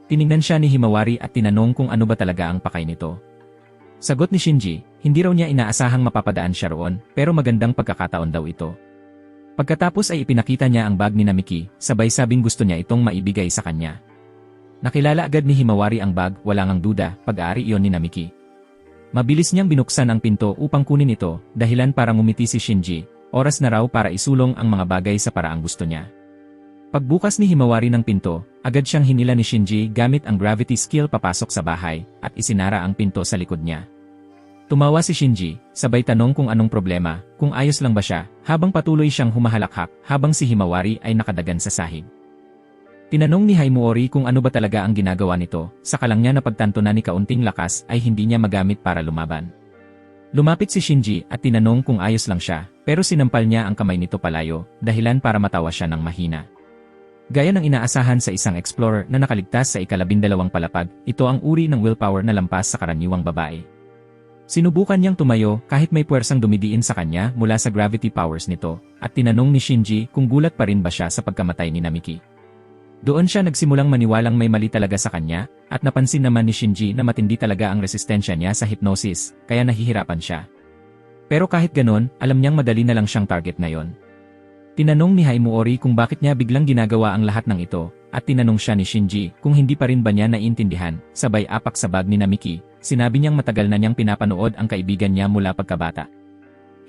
Tiningnan siya ni Himawari at tinanong kung ano ba talaga ang pakay nito. Sagot ni Shinji, hindi raw niya inaasahang mapapadaan siya roon, pero magandang pagkakataon daw ito. Pagkatapos ay ipinakita niya ang bag ni Namiki, sabay sabing gusto niya itong maibigay sa kanya. Nakilala agad ni Himawari ang bag, wala ngang duda, pag-aari iyon ni Namiki. Mabilis niyang binuksan ang pinto upang kunin ito, dahilan para ngumiti si Shinji, oras na raw para isulong ang mga bagay sa paraang gusto niya. Pagbukas ni Himawari ng pinto, agad siyang hinila ni Shinji gamit ang gravity skill papasok sa bahay, at isinara ang pinto sa likod niya. Tumawa si Shinji, sabay tanong kung anong problema, kung ayos lang ba siya, habang patuloy siyang humahalakhak habang si Himawari ay nakadagan sa sahig. Tinanong ni Himawari kung ano ba talaga ang ginagawa nito, saka lang niya napagtanto na ni kaunting lakas ay hindi niya magamit para lumaban. Lumapit si Shinji at tinanong kung ayos lang siya, pero sinampal niya ang kamay nito palayo, dahilan para matawa siya ng mahina. Gaya ng inaasahan sa isang explorer na nakaligtas sa ika-12 palapag, ito ang uri ng willpower na lampas sa karaniwang babae. Sinubukan niyang tumayo kahit may puwersang dumidiin sa kanya mula sa gravity powers nito, at tinanong ni Shinji kung gulat pa rin ba siya sa pagkamatay ni Namiki. Doon siya nagsimulang maniwalang may mali talaga sa kanya, at napansin naman ni Shinji na matindi talaga ang resistensya niya sa hypnosis, kaya nahihirapan siya. Pero kahit ganon, alam niyang madali na lang siyang target na yon. Tinanong ni Himawari kung bakit niya biglang ginagawa ang lahat ng ito, at tinanong siya ni Shinji kung hindi pa rin ba niya naiintindihan, sabay apak sa bag ni Namiki. Sinabi niyang matagal na niyang pinapanood ang kaibigan niya mula pagkabata.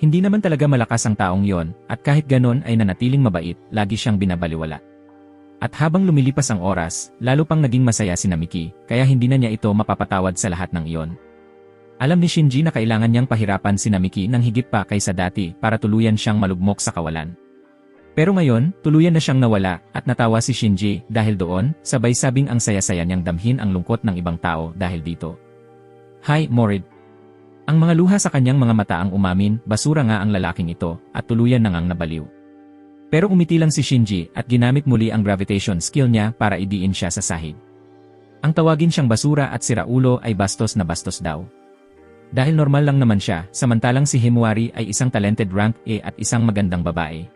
Hindi naman talaga malakas ang taong yon, at kahit ganon ay nanatiling mabait, lagi siyang binabaliwala. At habang lumilipas ang oras, lalo pang naging masaya si Namiki, kaya hindi na niya ito mapapatawad sa lahat ng iyon. Alam ni Shinji na kailangan niyang pahirapan si Namiki ng higit pa kaysa dati para tuluyan siyang malugmok sa kawalan. Pero ngayon, tuluyan na siyang nawala, at natawa si Shinji dahil doon, sabay sabing ang saya-saya niyang damhin ang lungkot ng ibang tao dahil dito. Hi, Morid. Ang mga luha sa kanyang mga mata ang umamin, basura nga ang lalaking ito, at tuluyan na ngang nabaliw. Pero umiti lang si Shinji at ginamit muli ang gravitation skill niya para idiin siya sa sahig. Ang tawagin siyang basura at siraulo ay bastos na bastos daw. Dahil normal lang naman siya, samantalang si Himawari ay isang talented rank A at isang magandang babae.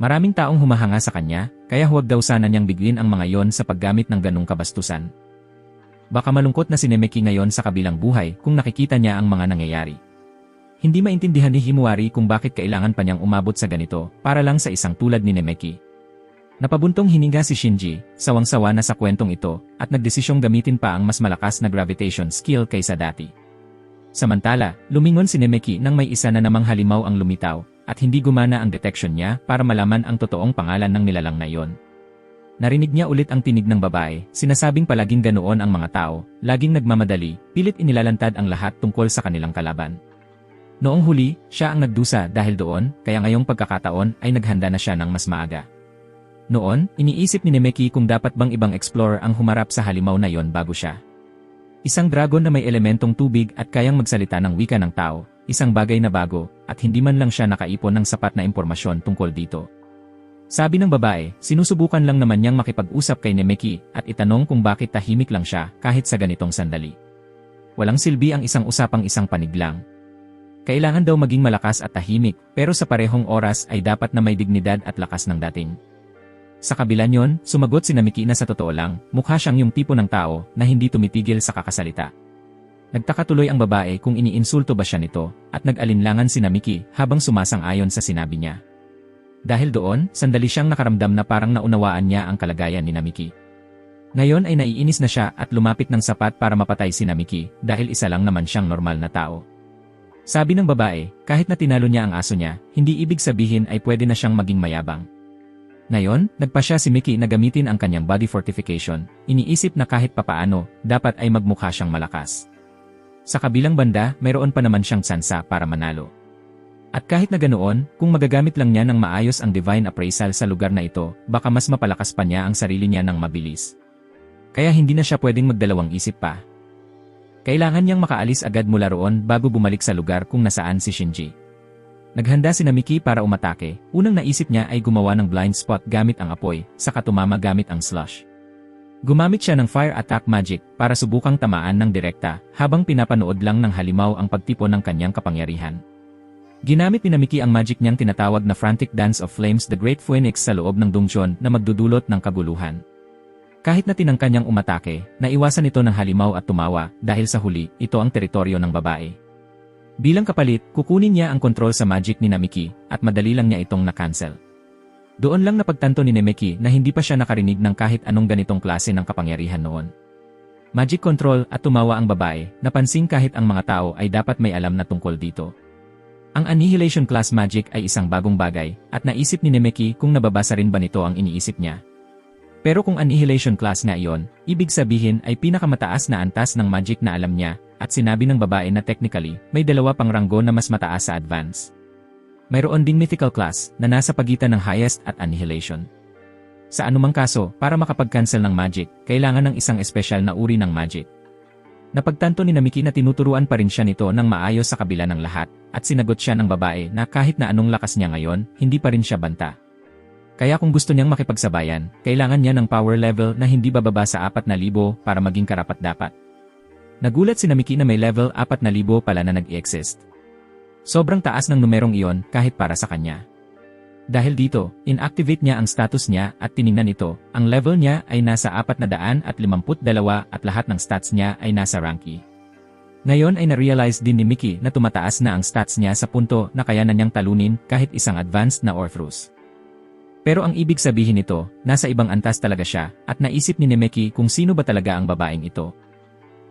Maraming taong humahanga sa kanya, kaya huwag daw sana niyang bigwin ang mga yon sa paggamit ng ganung kabastusan. Baka malungkot na si Namiki ngayon sa kabilang buhay kung nakikita niya ang mga nangyayari. Hindi maintindihan ni Himawari kung bakit kailangan pa niyang umabot sa ganito para lang sa isang tulad ni Namiki. Napabuntong hininga si Shinji, sawang-sawa na sa kwentong ito, at nagdesisyong gamitin pa ang mas malakas na gravitation skill kaysa dati. Samantala, lumingon si Namiki nang may isa na namang halimaw ang lumitaw, at hindi gumana ang detection niya para malaman ang totoong pangalan ng nilalang na iyon. Narinig niya ulit ang tinig ng babae, sinasabing palaging ganoon ang mga tao, laging nagmamadali, pilit inilalantad ang lahat tungkol sa kanilang kalaban. Noong huli, siya ang nagdusa dahil doon, kaya ngayong pagkakataon ay naghanda na siya ng mas maaga. Noon, iniisip ni Namiki kung dapat bang ibang explorer ang humarap sa halimaw na yon bago siya. Isang dragon na may elementong tubig at kayang magsalita ng wika ng tao, isang bagay na bago, at hindi man lang siya nakaipon ng sapat na impormasyon tungkol dito. Sabi ng babae, sinusubukan lang naman niyang makipag-usap kay Nemeki at itanong kung bakit tahimik lang siya kahit sa ganitong sandali. Walang silbi ang isang usapang isang panig lang. Kailangan daw maging malakas at tahimik, pero sa parehong oras ay dapat na may dignidad at lakas ng dating. Sa kabila niyon, sumagot si Nemeki na sa totoo lang, mukha siyang yung tipo ng tao na hindi tumitigil sa kakasalita. Nagtaka tuloy ang babae kung iniinsulto ba siya nito, at nag-alinlangan si Nemeki habang sumasang-ayon sa sinabi niya. Dahil doon, sandali siyang nakaramdam na parang naunawaan niya ang kalagayan ni Nemeki. Ngayon ay naiinis na siya at lumapit ng sapat para mapatay si Nemeki dahil isa lang naman siyang normal na tao. Sabi ng babae, kahit na tinalo niya ang aso niya, hindi ibig sabihin ay pwede na siyang maging mayabang. Ngayon, nagpa siya si Mickey na gamitin ang kanyang body fortification, iniisip na kahit papaano, dapat ay magmukha siyang malakas. Sa kabilang banda, mayroon pa naman siyang tsansa para manalo. At kahit na ganoon, kung magagamit lang niya ng maayos ang divine appraisal sa lugar na ito, baka mas mapalakas pa niya ang sarili niya ng mabilis. Kaya hindi na siya pwedeng magdalawang isip pa. Kailangan niyang makaalis agad mula roon bago bumalik sa lugar kung nasaan si Shinji. Naghanda si Nemeki para umatake, unang naisip niya ay gumawa ng blind spot gamit ang apoy, saka tumama gamit ang slush. Gumamit siya ng fire attack magic para subukang tamaan ng direkta habang pinapanood lang ng halimaw ang pagtipon ng kanyang kapangyarihan. Ginamit ni Nemeki ang magic niyang tinatawag na Frantic Dance of Flames the Great Phoenix sa loob ng dungeon na magdudulot ng kaguluhan. Kahit na tinangka niyang umatake, naiwasan ito ng halimaw at tumawa dahil sa huli, ito ang teritoryo ng babae. Bilang kapalit, kukunin niya ang kontrol sa magic ni Nemeki at madali lang niya itong na-cancel. Doon lang napagtanto ni Nemeki na hindi pa siya nakarinig ng kahit anong ganitong klase ng kapangyarihan noon. Magic control at tumawa ang babae, napansin kahit ang mga tao ay dapat may alam na tungkol dito. Ang Annihilation Class Magic ay isang bagong bagay, at naisip ni Nemeki kung nababasa rin ba nito ang iniisip niya. Pero kung Annihilation Class nga iyon, ibig sabihin ay pinakamataas na antas ng magic na alam niya, at sinabi ng babae na technically, may dalawa pang ranggo na mas mataas sa Advance. Mayroon ding Mythical Class na nasa pagitan ng Highest at Annihilation. Sa anumang kaso, para makapag-cancel ng magic, kailangan ng isang espesyal na uri ng magic. Napagtanto ni Nemeki na tinuturuan pa rin siya nito ng maayos sa kabila ng lahat, at sinagot siya ng babae na kahit na anong lakas niya ngayon, hindi pa rin siya banta. Kaya kung gusto niyang makipagsabayan, kailangan niya ng power level na hindi bababa sa 4,000 para maging karapat-dapat. Nagulat si Nemeki na may level 4,000 pala na nag-exist. Sobrang taas ng numerong iyon kahit para sa kanya. Dahil dito, inactivate niya ang status niya at tiningnan ito, ang level niya ay nasa 452 at lahat ng stats niya ay nasa rank E. Ngayon ay na-realize din ni Mickey na tumataas na ang stats niya sa punto na kaya na niyang talunin kahit isang advanced na Orthrus. Pero ang ibig sabihin nito, nasa ibang antas talaga siya at naisip ni Nemeki kung sino ba talaga ang babaeng ito.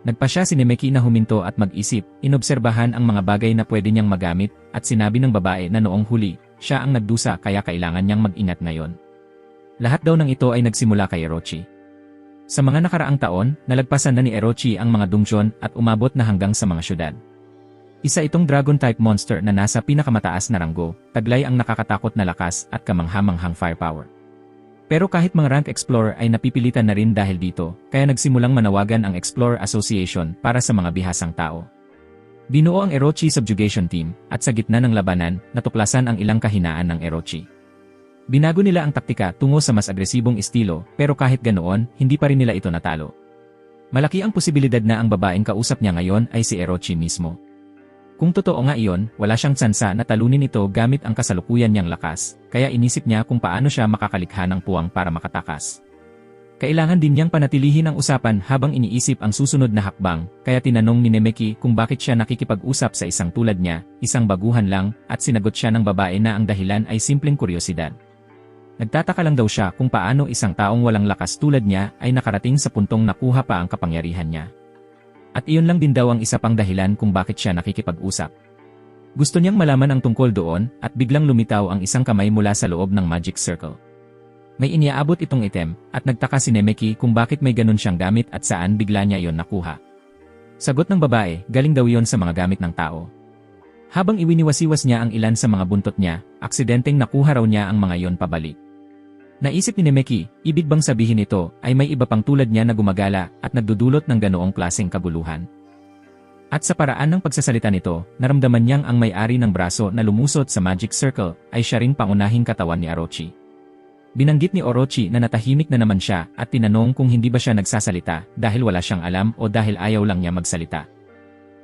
Nagpa siya si Nemeki na huminto at mag-isip, inobserbahan ang mga bagay na pwede niyang magamit at sinabi ng babae na noong huli, siya ang nagdusa kaya kailangan niyang mag-ingat ngayon. Lahat daw ng ito ay nagsimula kay Orochi. Sa mga nakaraang taon, nalagpasan na ni Orochi ang mga dungeon at umabot na hanggang sa mga syudad. Isa itong dragon-type monster na nasa pinakamataas na ranggo, taglay ang nakakatakot na lakas at kamangha-manghang firepower. Pero kahit mga rank explorer ay napipilitan na rin dahil dito, kaya nagsimulang manawagan ang Explorer Association para sa mga bihasang tao. Binuo ang Orochi Subjugation Team, at sa gitna ng labanan, natuklasan ang ilang kahinaan ng Orochi. Binago nila ang taktika tungo sa mas agresibong estilo, pero kahit ganoon, hindi pa rin nila ito natalo. Malaki ang posibilidad na ang babaeng kausap niya ngayon ay si Orochi mismo. Kung totoo nga iyon, wala siyang tsansa na talunin ito gamit ang kasalukuyan niyang lakas, kaya inisip niya kung paano siya makakalikha ng puwang para makatakas. Kailangan din niyang panatilihin ang usapan habang iniisip ang susunod na hakbang, kaya tinanong ni Nemeki kung bakit siya nakikipag-usap sa isang tulad niya, isang baguhan lang, at sinagot siya ng babae na ang dahilan ay simpleng kuryosidad. Nagtataka lang daw siya kung paano isang taong walang lakas tulad niya ay nakarating sa puntong nakuha pa ang kapangyarihan niya. At iyon lang din daw ang isa pang dahilan kung bakit siya nakikipag-usap. Gusto niyang malaman ang tungkol doon, at biglang lumitaw ang isang kamay mula sa loob ng magic circle. May iniaabot itong item, at nagtaka si Nemeki kung bakit may ganun siyang gamit at saan bigla niya iyon nakuha. Sagot ng babae, galing daw iyon sa mga gamit ng tao. Habang iwiniwasiwas niya ang ilan sa mga buntot niya, aksidenteng nakuha raw niya ang mga iyon pabalik. Naisip ni Nemeki, ibig bang sabihin ito ay may iba pang tulad niya na gumagala at nagdudulot ng ganoong klaseng kaguluhan. At sa paraan ng pagsasalita nito, naramdaman niyang ang may-ari ng braso na lumusot sa Magic Circle ay siya ring pangunahing katawan ni Orochi. Binanggit ni Orochi na natahimik na naman siya at tinanong kung hindi ba siya nagsasalita dahil wala siyang alam o dahil ayaw lang niya magsalita.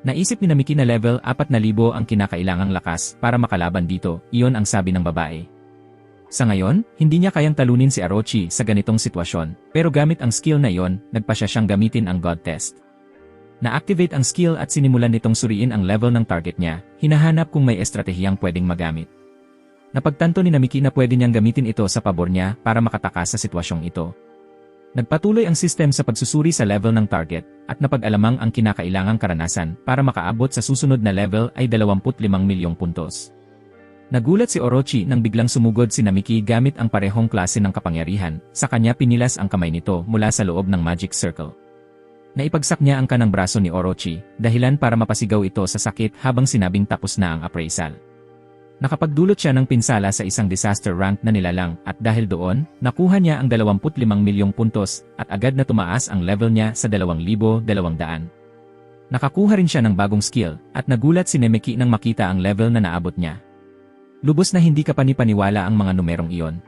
Naisip ni Namiki na level 4,000 ang kinakailangang lakas para makalaban dito, iyon ang sabi ng babae. Sa ngayon, hindi niya kayang talunin si Orochi sa ganitong sitwasyon, pero gamit ang skill na iyon, nagpasya siyang gamitin ang God Test. Na-activate ang skill at sinimulan nitong suriin ang level ng target niya, hinahanap kung may estratehiyang pwedeng magamit. Napagtanto ni Namiki na pwede niyang gamitin ito sa pabor niya para makatakas sa sitwasyong ito. Nagpatuloy ang system sa pagsusuri sa level ng target at napag-alamang ang kinakailangang karanasan para makaabot sa susunod na level ay 25 milyong puntos. Nagulat si Orochi nang biglang sumugod si Namiki gamit ang parehong klase ng kapangyarihan, sa kanya pinilas ang kamay nito mula sa loob ng Magic Circle. Naipagsak niya ang kanang braso ni Orochi, dahilan para mapasigaw ito sa sakit habang sinabing tapos na ang appraisal. Nakapagdulot siya ng pinsala sa isang disaster rank na nilalang at dahil doon, nakuha niya ang 25 milyong puntos at agad na tumaas ang level niya sa 2,200. Nakakuha rin siya ng bagong skill at nagulat si Nemeki nang makita ang level na naabot niya. Lubos na hindi kapanipaniwala ang mga numerong iyon.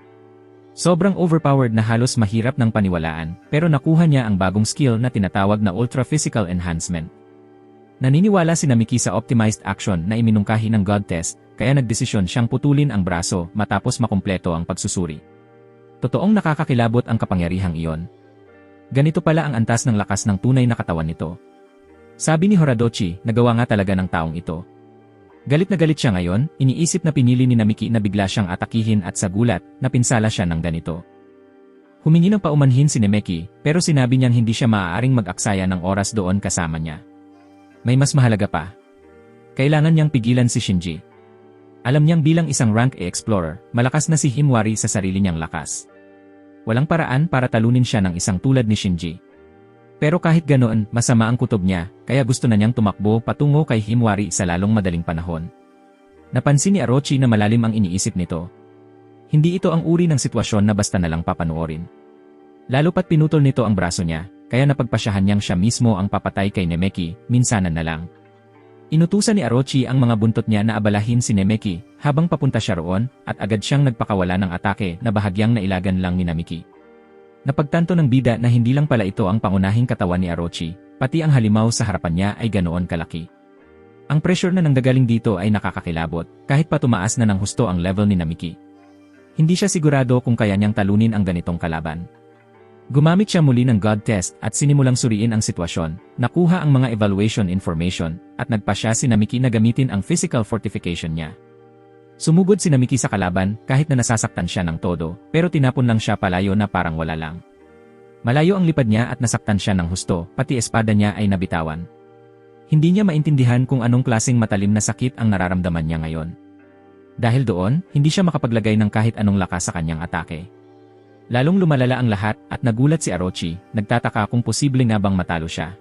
Sobrang overpowered na halos mahirap ng paniwalaan, pero nakuha niya ang bagong skill na tinatawag na Ultra Physical Enhancement. Naniniwala si Namiki sa optimized action na iminungkahi ng God Test, kaya nagdesisyon siyang putulin ang braso matapos makumpleto ang pagsusuri. Totoong nakakakilabot ang kapangyarihang iyon. Ganito pala ang antas ng lakas ng tunay na katawan nito. Sabi ni Horadochi, nagawa nga talaga ng taong ito. Galit na galit siya ngayon, iniisip na pinili ni Namiki na bigla siyang atakihin at sa gulat, napinsala siya ng ganito. Humingi ng paumanhin si Nemeki, pero sinabi niyang hindi siya maaaring mag-aksaya ng oras doon kasama niya. May mas mahalaga pa. Kailangan niyang pigilan si Shinji. Alam niyang bilang isang rank A explorer, malakas na si Himawari sa sarili niyang lakas. Walang paraan para talunin siya ng isang tulad ni Shinji. Pero kahit ganoon, masama ang kutob niya, kaya gusto na niyang tumakbo patungo kay Himawari sa lalong madaling panahon. Napansin ni Orochi na malalim ang iniisip nito. Hindi ito ang uri ng sitwasyon na basta nalang papanoorin. Lalo pat pinutol nito ang braso niya, kaya napagpasyahan niyang siya mismo ang papatay kay Nemeki, minsanan na lang. Inutusan ni Orochi ang mga buntot niya na abalahin si Nemeki, habang papunta siya roon, at agad siyang nagpakawala ng atake na bahagyang nailagan lang ni Namiki. Napagtanto ng bida na hindi lang pala ito ang pangunahing katawan ni Orochi, pati ang halimaw sa harapan niya ay ganoon kalaki. Ang pressure na nanggagaling dito ay nakakakilabot, kahit pa tumaas na ng husto ang level ni Namiki. Hindi siya sigurado kung kaya niyang talunin ang ganitong kalaban. Gumamit siya muli ng God Test at sinimulang suriin ang sitwasyon, nakuha ang mga evaluation information, at nagpasya si Namiki na gamitin ang physical fortification niya. Sumugod si Namiki sa kalaban kahit na nasasaktan siya ng todo, pero tinapon lang siya palayo na parang wala lang. Malayo ang lipad niya at nasaktan siya ng husto, pati espada niya ay nabitawan. Hindi niya maintindihan kung anong klaseng matalim na sakit ang nararamdaman niya ngayon. Dahil doon, hindi siya makapaglagay ng kahit anong lakas sa kanyang atake. Lalong lumalala ang lahat at nagulat si Orochi, nagtataka kung posible nga bang matalo siya.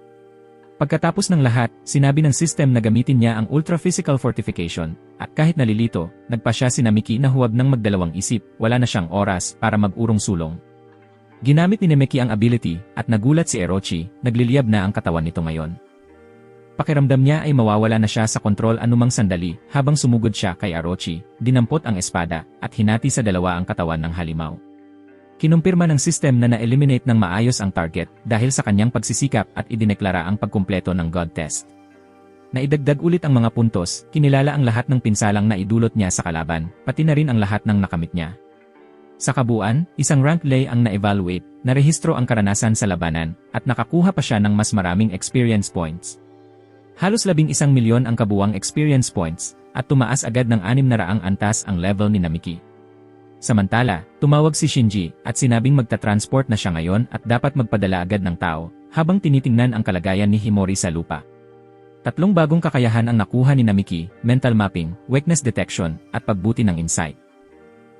Pagkatapos ng lahat, sinabi ng system na gamitin niya ang Ultra Physical Fortification, at kahit nalilito, nagpasya si Namiki na huwag nang magdalawang isip, wala na siyang oras para mag-urong sulong. Ginamit ni Nemeki ang ability, at nagulat si Orochi, nagliliyab na ang katawan nito ngayon. Pakiramdam niya ay mawawala na siya sa kontrol anumang sandali, habang sumugod siya kay Orochi, dinampot ang espada, at hinati sa dalawa ang katawan ng halimaw. Kinumpirma ng system na na-eliminate ng maayos ang target dahil sa kanyang pagsisikap at idineklara ang pagkumpleto ng God Test. Naidagdag ulit ang mga puntos, kinilala ang lahat ng pinsalang na idulot niya sa kalaban, pati na rin ang lahat ng nakamit niya. Sa kabuuan, isang rank lay ang na-evaluate, narehistro ang karanasan sa labanan, at nakakuha pa siya ng mas maraming experience points. Halos 11 milyon ang kabuwang experience points, at tumaas agad ng 600 antas ang level ni Namiki. Samantala, tumawag si Shinji at sinabing magta-transport na siya ngayon at dapat magpadala agad ng tao, habang tinitingnan ang kalagayan ni Himawari sa lupa. 3 bagong kakayahan ang nakuha ni Namiki, mental mapping, weakness detection, at pagbuti ng insight.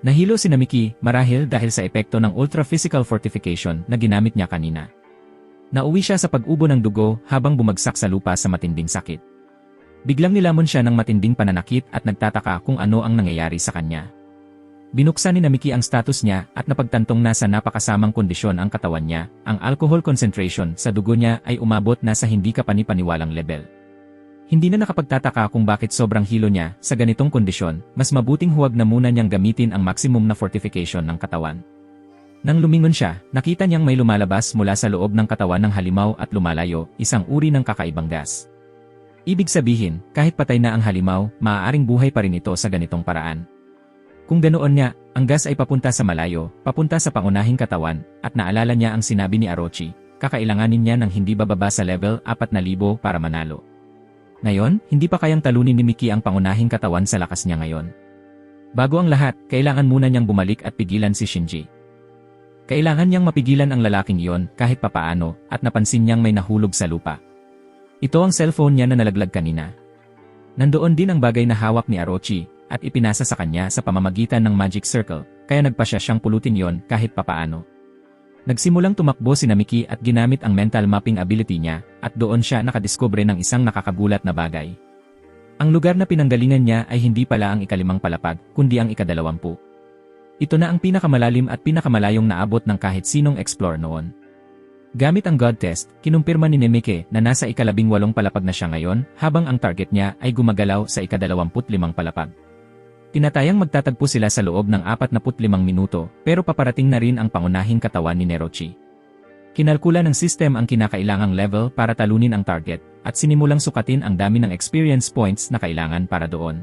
Nahilo si Namiki marahil dahil sa epekto ng Ultra Physical Fortification na ginamit niya kanina. Nauwi siya sa pag-ubo ng dugo habang bumagsak sa lupa sa matinding sakit. Biglang nilamon siya ng matinding pananakit at nagtataka kung ano ang nangyayari sa kanya. Binuksan ni Namiki ang status niya at napagtantong nasa napakasamang kondisyon ang katawan niya. Ang alcohol concentration sa dugo niya ay umabot na sa hindi kapani-paniwalang level. Hindi na nakapagtataka kung bakit sobrang hilo niya sa ganitong kondisyon, mas mabuting huwag na muna niyang gamitin ang maximum na fortification ng katawan. Nang lumingon siya, nakita niyang may lumalabas mula sa loob ng katawan ng halimaw at lumalayo, isang uri ng kakaibang gas. Ibig sabihin, kahit patay na ang halimaw, maaaring buhay pa rin ito sa ganitong paraan. Kung ganoon nga, ang gas ay papunta sa malayo, papunta sa pangunahing katawan, at naalala niya ang sinabi ni Orochi, kakailanganin niya ng hindi bababa sa level 4,000 para manalo. Ngayon, hindi pa kayang talunin ni Miki ang pangunahing katawan sa lakas niya ngayon. Bago ang lahat, kailangan muna niyang bumalik at pigilan si Shinji. Kailangan niyang mapigilan ang lalaking iyon kahit papaano at napansin niyang may nahulog sa lupa. Ito ang cellphone niya na nalaglag kanina. Nandoon din ang bagay na hawak ni Orochi at ipinasa sa kanya sa pamamagitan ng magic circle, kaya nagpasya siyang pulutin yon kahit papaano. Nagsimulang tumakbo si Namiki at ginamit ang mental mapping ability niya at doon siya nakadiskubre ng isang nakakagulat na bagay. Ang lugar na pinanggalingan niya ay hindi pala ang ika-5 palapag, kundi ang ika-20. Ito na ang pinakamalalim at pinakamalayong naabot ng kahit sinong explore noon. Gamit ang God Test, kinumpirma ni Namiki na nasa ika-18 palapag na siya ngayon habang ang target niya ay gumagalaw sa ika-25 palapag. Tinatayang magtatagpo sila sa loob ng 45 minuto pero paparating na rin ang pangunahing katawan ni Nerochi. Kinalkula ng system ang kinakailangang level para talunin ang target at sinimulang sukatin ang dami ng experience points na kailangan para doon.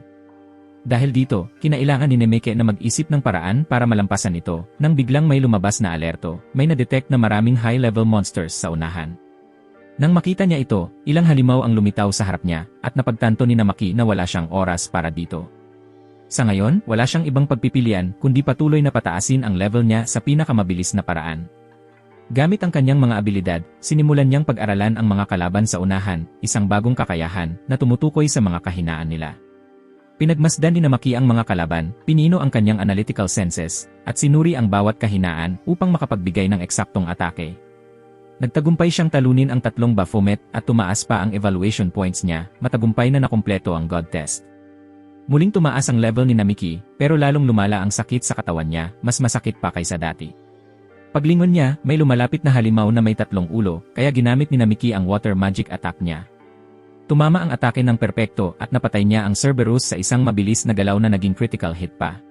Dahil dito, kinailangan ni Namiki na mag-isip ng paraan para malampasan ito nang biglang may lumabas na alerto, may na-detect na maraming high-level monsters sa unahan. Nang makita niya ito, ilang halimaw ang lumitaw sa harap niya at napagtanto ni Namiki na wala siyang oras para dito. Sa ngayon, wala siyang ibang pagpipilian kundi patuloy na pataasin ang level niya sa pinakamabilis na paraan. Gamit ang kanyang mga abilidad, sinimulan niyang pag-aralan ang mga kalaban sa unahan, isang bagong kakayahan na tumutukoy sa mga kahinaan nila. Pinagmasdan ni Namiki ang mga kalaban, pinino ang kanyang analytical senses, at sinuri ang bawat kahinaan upang makapagbigay ng eksaktong atake. Nagtagumpay siyang talunin ang 3 Baphomet at tumaas pa ang evaluation points niya, matagumpay na nakumpleto ang God Test. Muling tumaas ang level ni Namiki, pero lalong lumala ang sakit sa katawan niya, mas masakit pa kaysa dati. Paglingon niya, may lumalapit na halimaw na may 3 ulo, kaya ginamit ni Namiki ang water magic attack niya. Tumama ang atake ng perpekto at napatay niya ang Cerberus sa isang mabilis na galaw na naging critical hit pa.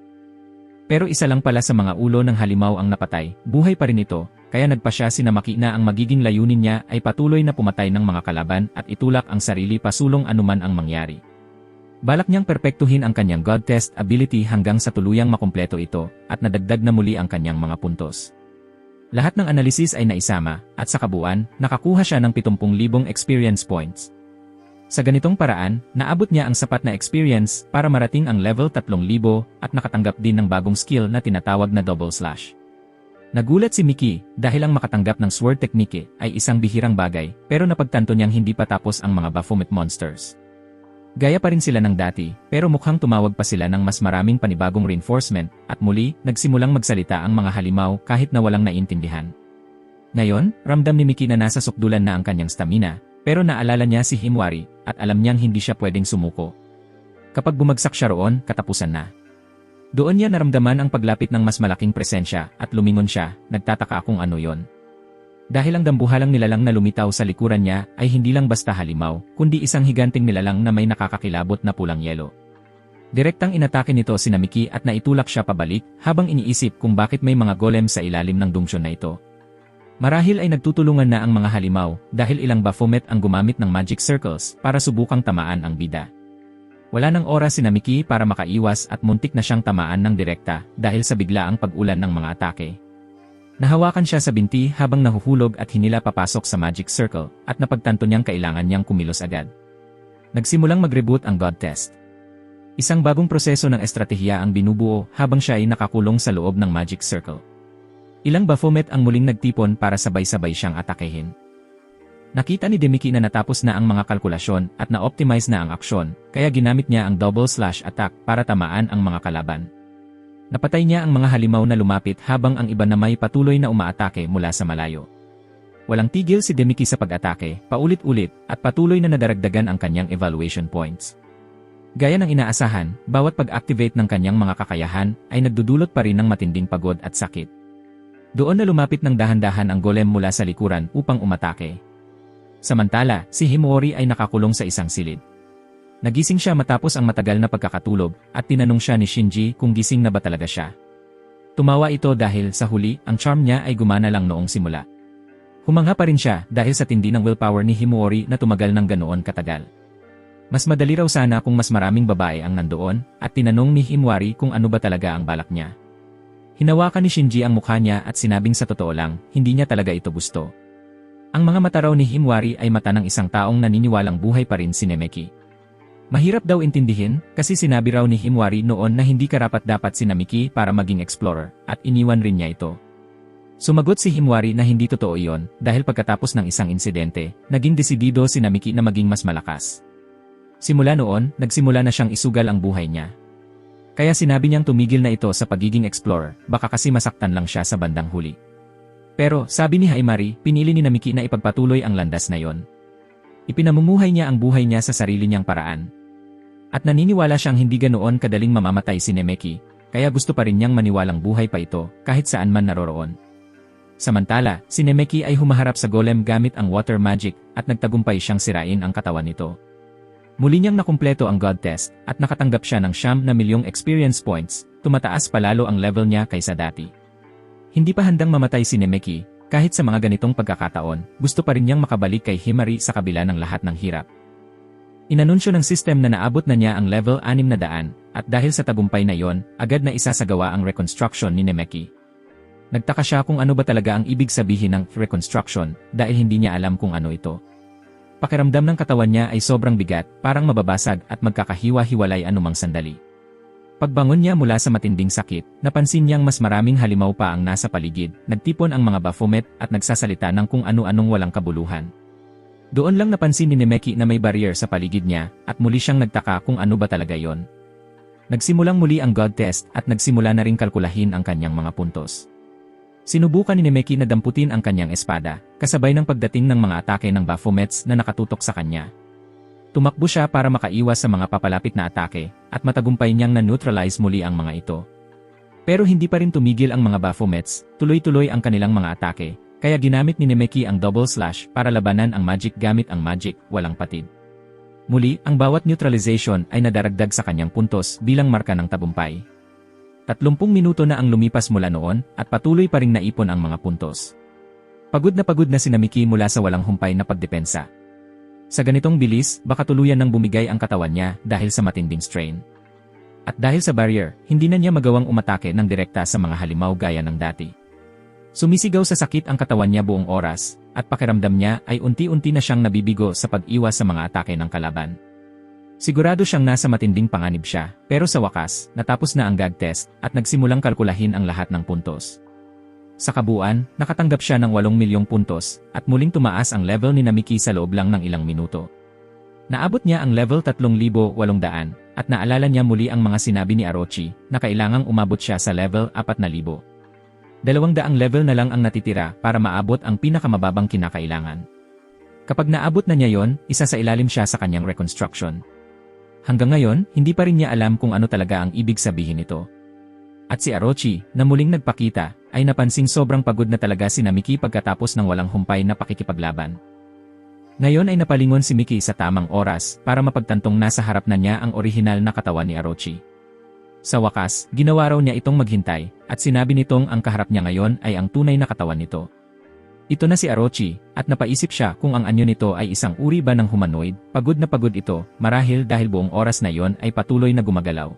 Pero isa lang pala sa mga ulo ng halimaw ang napatay, buhay pa rin ito, kaya nagpasya si Namiki na ang magiging layunin niya ay patuloy na pumatay ng mga kalaban at itulak ang sarili pasulong anuman ang mangyari. Balak niyang perpektuhin ang kanyang God Test ability hanggang sa tuluyang makumpleto ito at nadagdag na muli ang kanyang mga puntos. Lahat ng analysis ay naisama at sa kabuuan, nakakuha siya ng 70,000 experience points. Sa ganitong paraan, naabot niya ang sapat na experience para marating ang level 3,000 at nakatanggap din ng bagong skill na tinatawag na double slash. Nagulat si Miki dahil ang makatanggap ng sword technique ay isang bihirang bagay pero napagtanto niyang hindi pa tapos ang mga Baphomet monsters. Gaya pa rin sila ng dati, pero mukhang tumawag pa sila ng mas maraming panibagong reinforcement, at muli, nagsimulang magsalita ang mga halimaw kahit na walang naintindihan. Ngayon, ramdam ni Miki na nasa sukdulan na ang kanyang stamina, pero naalala niya si Himwari, at alam niyang hindi siya pwedeng sumuko. Kapag bumagsak siya roon, katapusan na. Doon niya naramdaman ang paglapit ng mas malaking presensya, at lumingon siya, nagtataka kung ano yon. Dahil ang dambuhalang nilalang na lumitaw sa likuran niya ay hindi lang basta halimaw, kundi isang higanting nilalang na may nakakakilabot na pulang yelo. Direktang inatake nito si Namiki at naitulak siya pabalik habang iniisip kung bakit may mga golem sa ilalim ng dungeon na ito. Marahil ay nagtutulungan na ang mga halimaw dahil ilang Baphomet ang gumamit ng magic circles para subukang tamaan ang bida. Wala nang oras si Namiki para makaiwas at muntik na siyang tamaan ng direkta dahil sa biglaang pag-ulan ng mga atake. Nahawakan siya sa binti habang nahuhulog at hinila papasok sa magic circle at napagtanto niyang kailangan niyang kumilos agad. Nagsimulang mag-reboot ang God Test. Isang bagong proseso ng estratehiya ang binubuo habang siya ay nakakulong sa loob ng magic circle. Ilang Baphomet ang muling nagtipon para sabay-sabay siyang atakehin. Nakita ni Demiki na natapos na ang mga kalkulasyon at na-optimize na ang aksyon, kaya ginamit niya ang double slash attack para tamaan ang mga kalaban. Napatay niya ang mga halimaw na lumapit habang ang iba na may patuloy na umaatake mula sa malayo. Walang tigil si Demiki sa pag-atake, paulit-ulit, at patuloy na nadaragdagan ang kanyang evaluation points. Gaya ng inaasahan, bawat pag-activate ng kanyang mga kakayahan ay nagdudulot pa rin ng matinding pagod at sakit. Doon na lumapit ng dahan-dahan ang golem mula sa likuran upang umatake. Samantala, si Himawari ay nakakulong sa isang silid. Nagising siya matapos ang matagal na pagkakatulog at tinanong siya ni Shinji kung gising na ba talaga siya. Tumawa ito dahil sa huli, ang charm niya ay gumana lang noong simula. Humanga pa rin siya dahil sa tindi ng willpower ni Himawari na tumagal ng ganoon katagal. Mas madali raw sana kung mas maraming babae ang nandoon at tinanong ni Himawari kung ano ba talaga ang balak niya. Hinawakan ni Shinji ang mukha niya at sinabing sa totoo lang, hindi niya talaga ito gusto. Ang mga mata raw ni Himawari ay mata ng isang taong naniniwalang buhay pa rin si Nameki. Mahirap daw intindihin kasi sinabi raw ni Himawari noon na hindi karapat-dapat si Nameki para maging explorer at iniwan rin niya ito. Sumagot si Himawari na hindi totoo iyon dahil pagkatapos ng isang insidente, naging desidido si Nameki na maging mas malakas. Simula noon, nagsimula na siyang isugal ang buhay niya. Kaya sinabi niyang tumigil na ito sa pagiging explorer, baka kasi masaktan lang siya sa bandang huli. Pero, sabi ni Himawari, pinili ni Nameki na ipagpatuloy ang landas na yon. Ipinamumuhay niya ang buhay niya sa sarili niyang paraan. At naniniwala siyang hindi ganoon kadaling mamamatay si Nameki, kaya gusto pa rin niyang maniwalang buhay pa ito kahit saan man naroroon. Samantala, si Nameki ay humaharap sa golem gamit ang water magic at nagtagumpay siyang sirain ang katawan nito. Muli niyang nakumpleto ang God Test at nakatanggap siya ng 9,000,000 experience points, tumataas palalo ang level niya kaysa dati. Hindi pa handang mamatay si Nameki, kahit sa mga ganitong pagkakataon, gusto pa rin niyang makabalik kay Himawari sa kabila ng lahat ng hirap. Inanunsyo ng system na naabot na niya ang level 600 at dahil sa tagumpay na yon, agad na isasagawa ang reconstruction ni Nameki. Nagtaka siya kung ano ba talaga ang ibig sabihin ng reconstruction dahil hindi niya alam kung ano ito. Pakiramdam ng katawan niya ay sobrang bigat, parang mababasag at magkakahiwa-hiwalay anumang sandali. Pagbangon niya mula sa matinding sakit, napansin niyang mas maraming halimaw pa ang nasa paligid, nagtipon ang mga Baphomet at nagsasalita ng kung ano-anong walang kabuluhan. Doon lang napansin ni Nameki na may barrier sa paligid niya at muli siyang nagtaka kung ano ba talaga yon. Nagsimulang muli ang God Test at nagsimula na ring kalkulahin ang kanyang mga puntos. Sinubukan ni Nameki na damputin ang kanyang espada, kasabay ng pagdating ng mga atake ng Baphomets na nakatutok sa kanya. Tumakbo siya para makaiwas sa mga papalapit na atake, at matagumpay niyang na-neutralize muli ang mga ito. Pero hindi pa rin tumigil ang mga Baphomets, tuloy-tuloy ang kanilang mga atake, kaya ginamit ni Nameki ang double slash para labanan ang magic gamit ang magic, walang patid. Muli, ang bawat neutralization ay nadaragdag sa kanyang puntos bilang marka ng tagumpay. 30 minuto na ang lumipas mula noon at patuloy pa ring naipon ang mga puntos. Pagod na si Nameki mula sa walang humpay na pagdepensa. Sa ganitong bilis, baka tuluyan nang bumigay ang katawan niya dahil sa matinding strain. At dahil sa barrier, hindi na niya magawang umatake ng direkta sa mga halimaw gaya ng dati. Sumisigaw sa sakit ang katawan niya buong oras, at pakiramdam niya ay unti-unti na siyang nabibigo sa pag-iwas sa mga atake ng kalaban. Sigurado siyang nasa matinding panganib siya, pero sa wakas, natapos na ang God Test at nagsimulang kalkulahin ang lahat ng puntos. Sa kabuuan, nakatanggap siya ng 8,000,000 puntos at muling tumaas ang level ni Nameki sa loob lang ng ilang minuto. Naabot niya ang level 3,800 at naalala niya muli ang mga sinabi ni Orochi na kailangang umabot siya sa level 4,000. 200 level na lang ang natitira para maabot ang pinakamababang kinakailangan. Kapag naabot na niya yon, isa sa ilalim siya sa kanyang reconstruction. Hanggang ngayon, hindi pa rin niya alam kung ano talaga ang ibig sabihin nito. At si Orochi, na muling nagpakita, ay napansing sobrang pagod na talaga si Nameki pagkatapos ng walang humpay na pakikipaglaban. Ngayon ay napalingon si Miki sa tamang oras para mapagtantong nasa harap na niya ang orihinal na katawan ni Orochi. Sa wakas, ginawa raw niya itong maghintay, at sinabi nitong ang kaharap niya ngayon ay ang tunay na katawan nito. Ito na si Orochi, at napaisip siya kung ang anyo nito ay isang uri ba ng humanoid. Pagod na pagod ito, marahil dahil buong oras na yon ay patuloy na gumagalaw.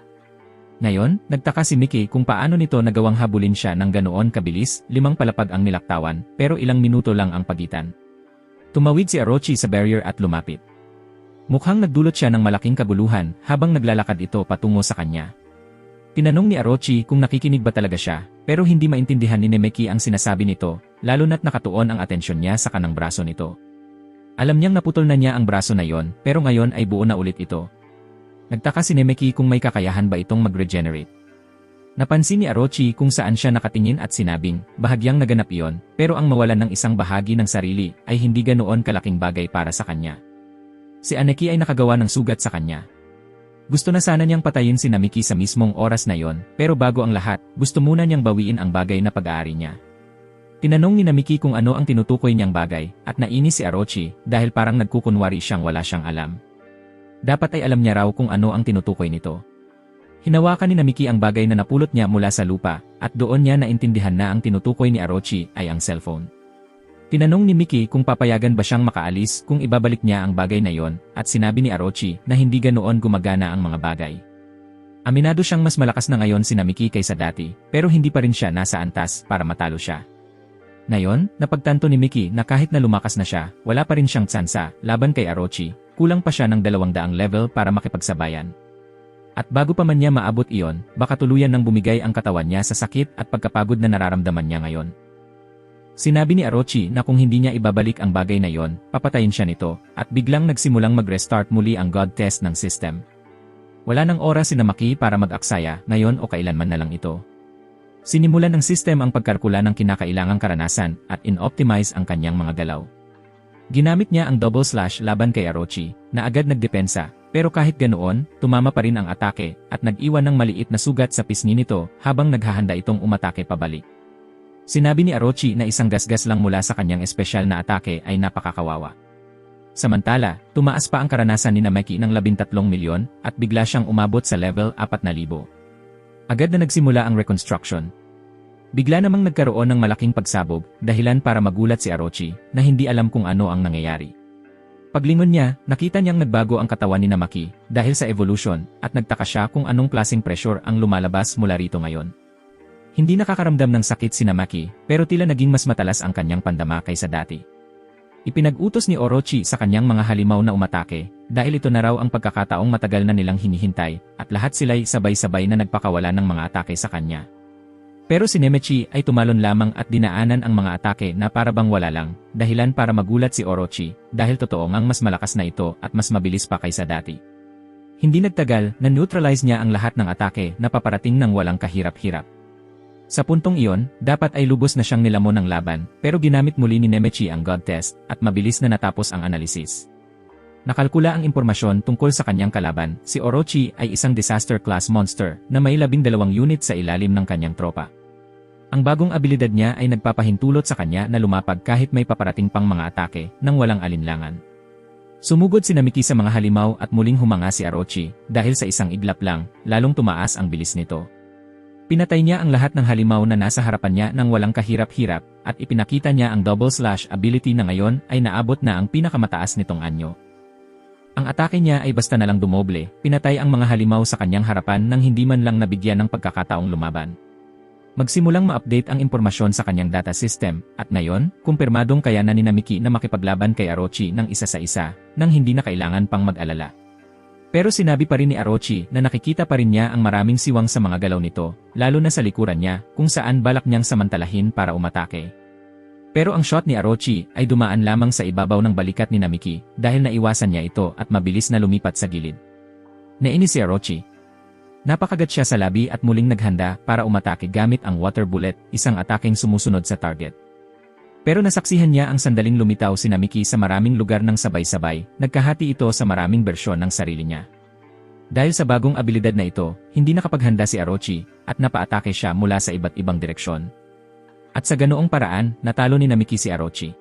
Ngayon, nagtaka si Miki kung paano nito nagawang habulin siya ng ganoon kabilis, 5 palapag ang nilaktawan, pero ilang minuto lang ang pagitan. Tumawid si Orochi sa barrier at lumapit. Mukhang nagdulot siya ng malaking kaguluhan habang naglalakad ito patungo sa kanya. Tinanong ni Orochi kung nakikinig ba talaga siya, pero hindi maintindihan ni Nameki ang sinasabi nito, lalo na't nakatuon ang atensyon niya sa kanang braso nito. Alam niyang naputol na niya ang braso na yon, pero ngayon ay buo na ulit ito. Nagtaka si Nameki kung may kakayahan ba itong mag-regenerate. Napansin ni Orochi kung saan siya nakatingin at sinabing, bahagyang naganap iyon, pero ang mawalan ng isang bahagi ng sarili ay hindi ganoon kalaking bagay para sa kanya. Si Aneki ay nakagawa ng sugat sa kanya. Gusto na sana niyang patayin si Namiki sa mismong oras na yon, pero bago ang lahat, gusto muna niyang bawiin ang bagay na pag-aari niya. Tinanong ni Namiki kung ano ang tinutukoy niyang bagay, at nainis si Orochi dahil parang nagkukunwari siyang wala siyang alam. Dapat ay alam niya raw kung ano ang tinutukoy nito. Hinawakan ni Namiki ang bagay na napulot niya mula sa lupa, at doon niya naintindihan na ang tinutukoy ni Orochi ay ang cellphone. Tinanong ni Miki kung papayagan ba siyang makaalis kung ibabalik niya ang bagay na yon, at sinabi ni Orochi na hindi ganoon gumagana ang mga bagay. Aminado siyang mas malakas na ngayon si Namiki kaysa dati, pero hindi pa rin siya nasa antas para matalo siya. Ngayon, napagtanto ni Miki na kahit na lumakas na siya, wala pa rin siyang tsansa laban kay Orochi, kulang pa siya ng 200 level para makipagsabayan. At bago pa man niya maabot iyon, baka tuluyan nang bumigay ang katawan niya sa sakit at pagkapagod na nararamdaman niya ngayon. Sinabi ni Orochi na kung hindi niya ibabalik ang bagay na yon, papatayin siya nito, at biglang nagsimulang mag-restart muli ang God test ng system. Wala nang oras si Namaki para mag-aksaya, ngayon o kailanman na lang ito. Sinimulan ng system ang pagkalkula ng kinakailangang karanasan at in-optimize ang kanyang mga galaw. Ginamit niya ang double slash laban kay Orochi, na agad nagdepensa, pero kahit ganoon, tumama pa rin ang atake, at nag-iwan ng maliit na sugat sa pisngi nito habang naghahanda itong umatake pabalik. Sinabi ni Orochi na isang gasgas lang mula sa kanyang espesyal na atake ay napakakawawa. Samantala, tumaas pa ang karanasan ni Namaki ng 13 milyon at bigla siyang umabot sa level 4,000. Agad na nagsimula ang reconstruction. Bigla namang nagkaroon ng malaking pagsabog, dahilan para magulat si Orochi na hindi alam kung ano ang nangyayari. Paglingon niya, nakita niyang nagbago ang katawan ni Namaki dahil sa evolution at nagtaka siya kung anong klaseng pressure ang lumalabas mula rito ngayon. Hindi nakakaramdam ng sakit si Namaki, pero tila naging mas matalas ang kanyang pandama kaysa dati. Ipinag-utos ni Orochi sa kanyang mga halimaw na umatake, dahil ito na raw ang pagkakataong matagal na nilang hinihintay, at lahat sila'y sabay-sabay na nagpakawala ng mga atake sa kanya. Pero si Nemechi ay tumalon lamang at dinaanan ang mga atake na para bang wala lang, dahilan para magulat si Orochi, dahil totoo ngang mas malakas na ito at mas mabilis pa kaysa dati. Hindi nagtagal, na-neutralize niya ang lahat ng atake na paparating ng walang kahirap-hirap. Sa puntong iyon, dapat ay lubos na siyang nilamon ng laban, pero ginamit muli ni Nemechi ang God test, at mabilis na natapos ang analisis. Nakalkula ang impormasyon tungkol sa kanyang kalaban, si Orochi ay isang disaster class monster na may 12 unit sa ilalim ng kanyang tropa. Ang bagong abilidad niya ay nagpapahintulot sa kanya na lumapag kahit may paparating pang mga atake, nang walang alinlangan. Sumugod si Namiki sa mga halimaw at muling humanga si Orochi, dahil sa isang iglap lang, lalong tumaas ang bilis nito. Pinatay niya ang lahat ng halimaw na nasa harapan niya nang walang kahirap-hirap, at ipinakita niya ang double slash ability na ngayon ay naabot na ang pinakamataas nitong anyo. Ang atake niya ay basta na lang dumoble, pinatay ang mga halimaw sa kanyang harapan nang hindi man lang nabigyan ng pagkakataong lumaban. Magsimulang ma-update ang impormasyon sa kanyang data system, at ngayon, kumpirmadong kaya na ni Namiki na makipaglaban kay Orochi ng isa sa isa, nang hindi na kailangan pang mag-alala. Pero sinabi pa rin ni Orochi na nakikita pa rin niya ang maraming siwang sa mga galaw nito, lalo na sa likuran niya, kung saan balak niyang samantalahin para umatake. Pero ang shot ni Orochi ay dumaan lamang sa ibabaw ng balikat ni Namiki, dahil naiwasan niya ito at mabilis na lumipat sa gilid. Nainis si Orochi. Napakagat siya sa labi at muling naghanda para umatake gamit ang water bullet, isang ataking sumusunod sa target. Pero nasaksihan niya ang sandaling lumitaw si Namiki sa maraming lugar ng sabay-sabay, nagkahati ito sa maraming bersyon ng sarili niya. Dahil sa bagong abilidad na ito, hindi nakapaghanda si Orochi, at napaatake siya mula sa iba't ibang direksyon. At sa ganoong paraan, natalo ni Namiki si Orochi.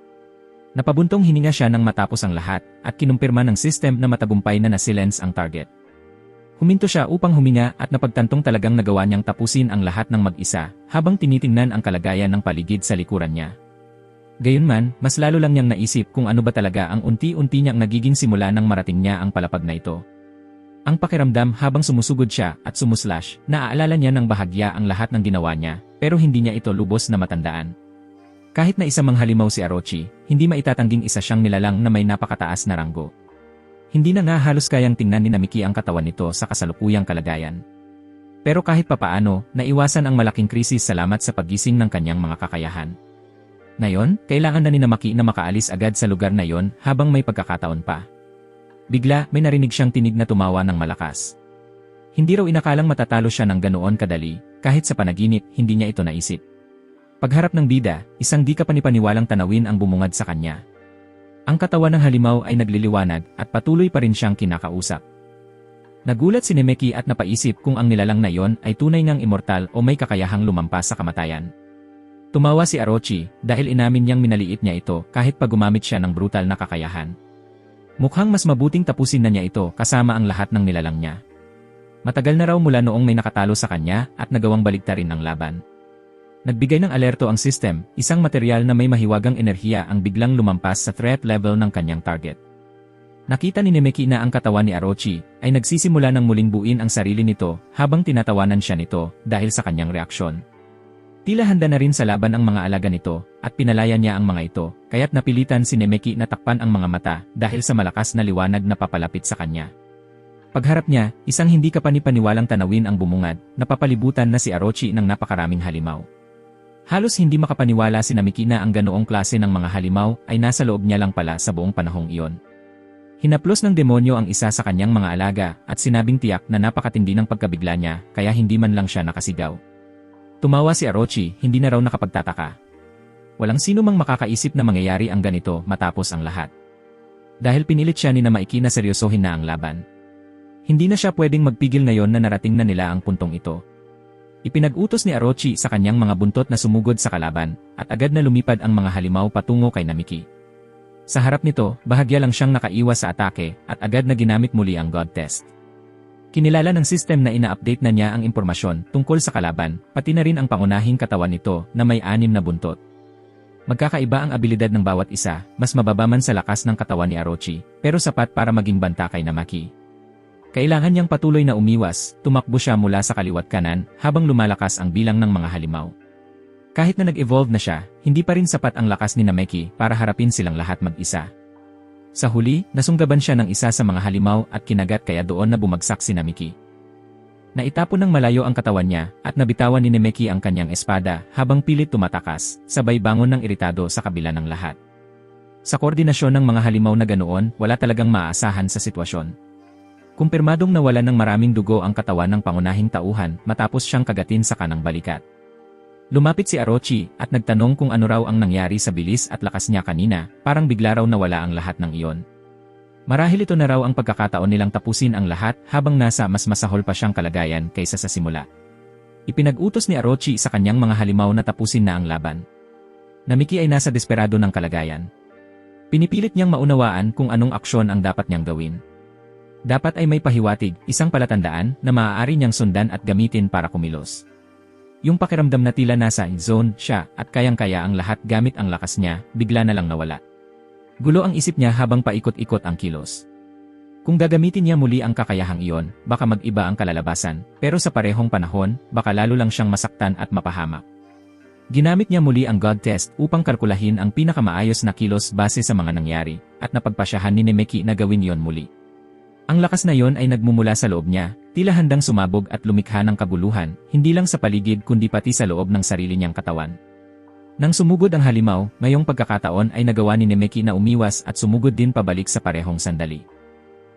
Napabuntong hininga siya nang matapos ang lahat, at kinumpirma ng system na matagumpay na nasilence ang target. Huminto siya upang huminga at napagtantong talagang nagawa niyang tapusin ang lahat ng mag-isa, habang tinitingnan ang kalagayan ng paligid sa likuran niya. Gayunman, mas lalo lang niyang naisip kung ano ba talaga ang unti-unti niyang nagiging simula nang marating niya ang palapag na ito. Ang pakiramdam habang sumusugod siya at sumuslash, naaalala niya ng bahagya ang lahat ng ginawa niya, pero hindi niya ito lubos na matandaan. Kahit na isa mang halimaw si Orochi, hindi maitatangging isa siyang nilalang na may napakataas na ranggo. Hindi na nga halos kayang tingnan ni Namiki ang katawan nito sa kasalukuyang kalagayan. Pero kahit papaano, naiwasan ang malaking krisis salamat sa paggising ng kanyang mga kakayahan. Ngayon, kailangan na ni Namaki na makaalis agad sa lugar na yon habang may pagkakataon pa. Bigla, may narinig siyang tinig na tumawa ng malakas. Hindi raw inakalang matatalo siya ng ganoon kadali, kahit sa panaginip, hindi niya ito naisip. Pagharap ng bida, isang di kapanipaniwalang tanawin ang bumungad sa kanya. Ang katawan ng halimaw ay nagliliwanag at patuloy pa rin siyang kinakausap. Nagulat si Nemeki at napaisip kung ang nilalang na yon ay tunay ngang immortal o may kakayahang lumampas sa kamatayan. Tumawa si Orochi dahil inamin niyang minaliit niya ito kahit pa gumamit siya ng brutal na kakayahan. Mukhang mas mabuting tapusin na niya ito kasama ang lahat ng nilalang niya. Matagal na raw mula noong may nakatalo sa kanya at nagawang baligtarin ang laban. Nagbigay ng alerto ang system, isang material na may mahiwagang enerhiya ang biglang lumampas sa threat level ng kanyang target. Nakita ni Nemeki na ang katawan ni Orochi ay nagsisimula ng muling buuin ang sarili nito habang tinatawanan siya nito dahil sa kanyang reaksyon. Tila handa na rin sa laban ang mga alaga nito at pinalaya niya ang mga ito kaya't napilitan si Nemeki na takpan ang mga mata dahil sa malakas na liwanag na papalapit sa kanya. Pagharap niya, isang hindi kapanipaniwalang tanawin ang bumungad, napapalibutan na si Orochi ng napakaraming halimaw. Halos hindi makapaniwala si Nemeki na ang ganoong klase ng mga halimaw ay nasa loob niya lang pala sa buong panahong iyon. Hinaplos ng demonyo ang isa sa kanyang mga alaga at sinabing tiyak na napakatindi ng pagkabigla niya kaya hindi man lang siya nakasigaw. Tumawa si Orochi, hindi na raw nakapagtataka. Walang sino mang makakaisip na mangyayari ang ganito matapos ang lahat. Dahil pinilit siya ni Nemeki na seryosohin na ang laban. Hindi na siya pwedeng magpigil ngayon na narating na nila ang puntong ito. Ipinag-utos ni Orochi sa kanyang mga buntot na sumugod sa kalaban at agad na lumipad ang mga halimaw patungo kay Nemeki. Sa harap nito, bahagya lang siyang nakaiwas sa atake at agad na ginamit muli ang God Test. Kinilala ng system na ina-update na niya ang impormasyon tungkol sa kalaban, pati na rin ang pangunahing katawan nito na may 6 na buntot. Magkakaiba ang abilidad ng bawat isa, mas mababa man sa lakas ng katawan ni Orochi, pero sapat para maging banta kay Nemeki. Kailangan niyang patuloy na umiwas, tumakbo siya mula sa kaliwat kanan habang lumalakas ang bilang ng mga halimaw. Kahit na nag-evolve na siya, hindi pa rin sapat ang lakas ni Nemeki para harapin silang lahat mag-isa. Sa huli, nasunggaban siya ng isa sa mga halimaw at kinagat kaya doon na bumagsak si Nemeki. Naitapon ng malayo ang katawan niya at nabitawan ni Nemeki ang kanyang espada habang pilit tumatakas, sabay bangon ng iritado sa kabila ng lahat. Sa koordinasyon ng mga halimaw na ganoon, wala talagang maaasahan sa sitwasyon. Kumpirmadong nawalan ng maraming dugo ang katawan ng pangunahing tauhan matapos siyang kagatin sa kanang balikat. Lumapit si Orochi at nagtanong kung ano raw ang nangyari sa bilis at lakas niya kanina, parang bigla raw nawala ang lahat ng iyon. Marahil ito na raw ang pagkakataon nilang tapusin ang lahat habang nasa mas masahol pa siyang kalagayan kaysa sa simula. Ipinag-utos ni Orochi sa kanyang mga halimaw na tapusin na ang laban. Nemeki ay nasa desperado ng kalagayan. Pinipilit niyang maunawaan kung anong aksyon ang dapat niyang gawin. Dapat ay may pahiwatig, isang palatandaan na maaari niyang sundan at gamitin para kumilos. Yung pakiramdam na tila nasa zone siya at kayang-kaya ang lahat gamit ang lakas niya, bigla na lang nawala. Gulo ang isip niya habang paikot-ikot ang kilos. Kung gagamitin niya muli ang kakayahang iyon, baka mag-iba ang kalalabasan, pero sa parehong panahon, baka lalo lang siyang masaktan at mapahamak. Ginamit niya muli ang God Test upang kalkulahin ang pinakamaayos na kilos base sa mga nangyari, at napagpasyahan ni Nemeki na gawin yon muli. Ang lakas na yon ay nagmumula sa loob niya, tila handang sumabog at lumikha ng kabuluhan, hindi lang sa paligid kundi pati sa loob ng sarili niyang katawan. Nang sumugod ang halimaw, ngayong pagkakataon ay nagawa ni Nemeki na umiwas at sumugod din pabalik sa parehong sandali.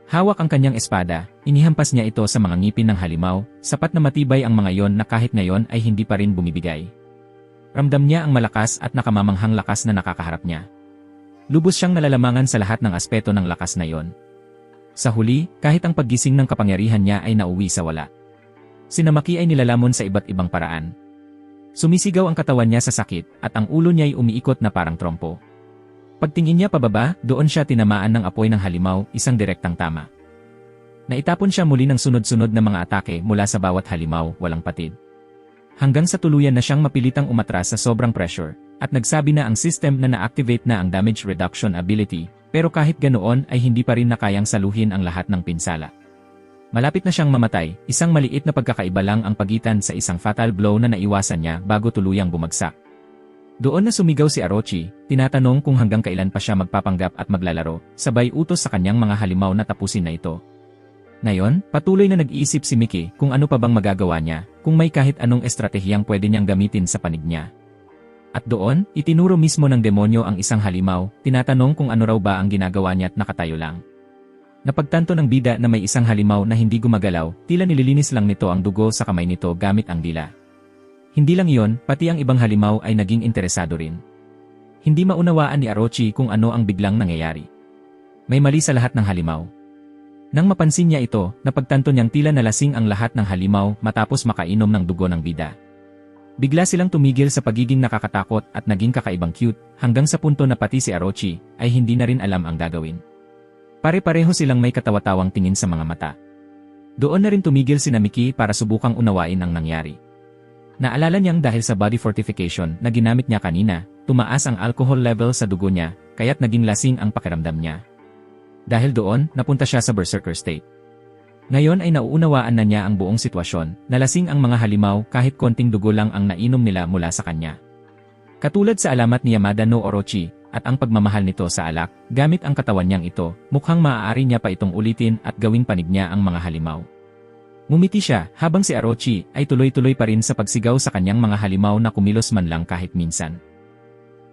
Hawak ang kanyang espada, inihampas niya ito sa mga ngipin ng halimaw, sapat na matibay ang mga yon na kahit ngayon ay hindi pa rin bumibigay. Ramdam niya ang malakas at nakamamanghang lakas na nakakaharap niya. Lubos siyang nalalamangan sa lahat ng aspeto ng lakas na yon. Sa huli, kahit ang paggising ng kapangyarihan niya ay nauwi sa wala. Si Nemeki ay nilalamon sa iba't ibang paraan. Sumisigaw ang katawan niya sa sakit at ang ulo niya ay umiikot na parang trompo. Pagtingin niya pababa, doon siya tinamaan ng apoy ng halimaw, isang direktang tama. Naitapon siya muli ng sunod-sunod na mga atake mula sa bawat halimaw, walang patid. Hanggang sa tuluyan na siyang mapilitang umatras sa sobrang pressure, at nagsabi na ang system na na-activate na ang damage reduction ability, pero kahit ganoon ay hindi pa rin nakayang saluhin ang lahat ng pinsala. Malapit na siyang mamatay, isang maliit na pagkakaiba lang ang pagitan sa isang fatal blow na naiwasan niya bago tuluyang bumagsak. Doon na sumigaw si Orochi, tinatanong kung hanggang kailan pa siya magpapanggap at maglalaro, sabay utos sa kanyang mga halimaw na tapusin na ito. Ngayon, patuloy na nag-iisip si Miki kung ano pa bang magagawa niya, kung may kahit anong estratehiyang pwede niyang gamitin sa panig niya. At doon, itinuro mismo ng demonyo ang isang halimaw, tinatanong kung ano raw ba ang ginagawa niya at nakatayo lang. Napagtanto ng bida na may isang halimaw na hindi gumagalaw, tila nililinis lang nito ang dugo sa kamay nito gamit ang dila. Hindi lang iyon, pati ang ibang halimaw ay naging interesado rin. Hindi maunawaan ni Orochi kung ano ang biglang nangyayari. May mali sa lahat ng halimaw. Nang mapansin niya ito, napagtanto niyang tila nalasing ang lahat ng halimaw matapos makainom ng dugo ng bida. Bigla silang tumigil sa pagiging nakakatakot at naging kakaibang cute, hanggang sa punto na pati si Orochi ay hindi na rin alam ang gagawin. Pare-pareho silang may katawa-tawang tingin sa mga mata. Doon na rin tumigil si Miki para subukang unawain ang nangyari. Naalala niyang dahil sa body fortification na ginamit niya kanina, tumaas ang alcohol level sa dugo niya, kaya't naging lasing ang pakiramdam niya. Dahil doon, napunta siya sa berserker state. Ngayon ay nauunawaan na niya ang buong sitwasyon, nalasing ang mga halimaw kahit konting dugo lang ang nainom nila mula sa kanya. Katulad sa alamat ni Yamada no Orochi, at ang pagmamahal nito sa alak, gamit ang katawan niyang ito, mukhang maaari niya pa itong ulitin at gawing panig niya ang mga halimaw. Ngumiti siya, habang si Orochi ay tuloy-tuloy pa rin sa pagsigaw sa kanyang mga halimaw na kumilos man lang kahit minsan.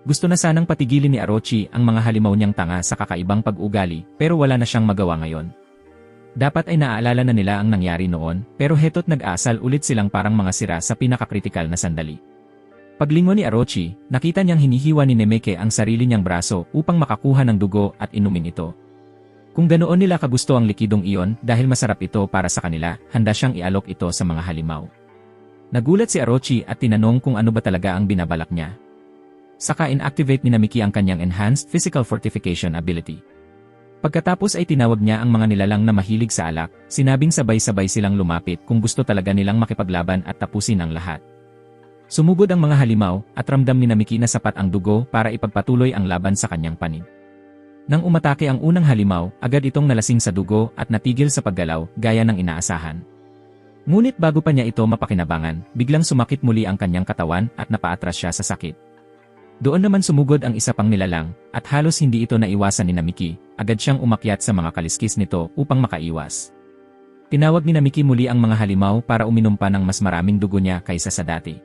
Gusto na sanang patigilin ni Orochi ang mga halimaw niyang tanga sa kakaibang pag-ugali, pero wala na siyang magawa ngayon. Dapat ay naaalala na nila ang nangyari noon, pero heto't nag-asal ulit silang parang mga sira sa pinakakritikal na sandali. Paglingon ni Orochi, nakita niyang hinihiwa ni Nemeke ang sarili niyang braso upang makakuha ng dugo at inumin ito. Kung ganoon nila kagusto ang likidong iyon dahil masarap ito para sa kanila, handa siyang ialok ito sa mga halimaw. Nagulat si Orochi at tinanong kung ano ba talaga ang binabalak niya. Saka inactivate ni Miki ang kanyang enhanced physical fortification ability. Pagkatapos ay tinawag niya ang mga nilalang na mahilig sa alak, sinabing sabay-sabay silang lumapit kung gusto talaga nilang makipaglaban at tapusin ang lahat. Sumugod ang mga halimaw at ramdam ni Miki na sapat ang dugo para ipagpatuloy ang laban sa kanyang panig. Nang umatake ang unang halimaw, agad itong nalasing sa dugo at natigil sa paggalaw gaya ng inaasahan. Ngunit bago pa niya ito mapakinabangan, biglang sumakit muli ang kanyang katawan at napaatras siya sa sakit. Doon naman sumugod ang isa pang nilalang, at halos hindi ito naiwasan ni Miki, agad siyang umakyat sa mga kaliskis nito upang makaiwas. Tinawag ni Miki muli ang mga halimaw para uminom pa ng mas maraming dugo niya kaysa sa dati.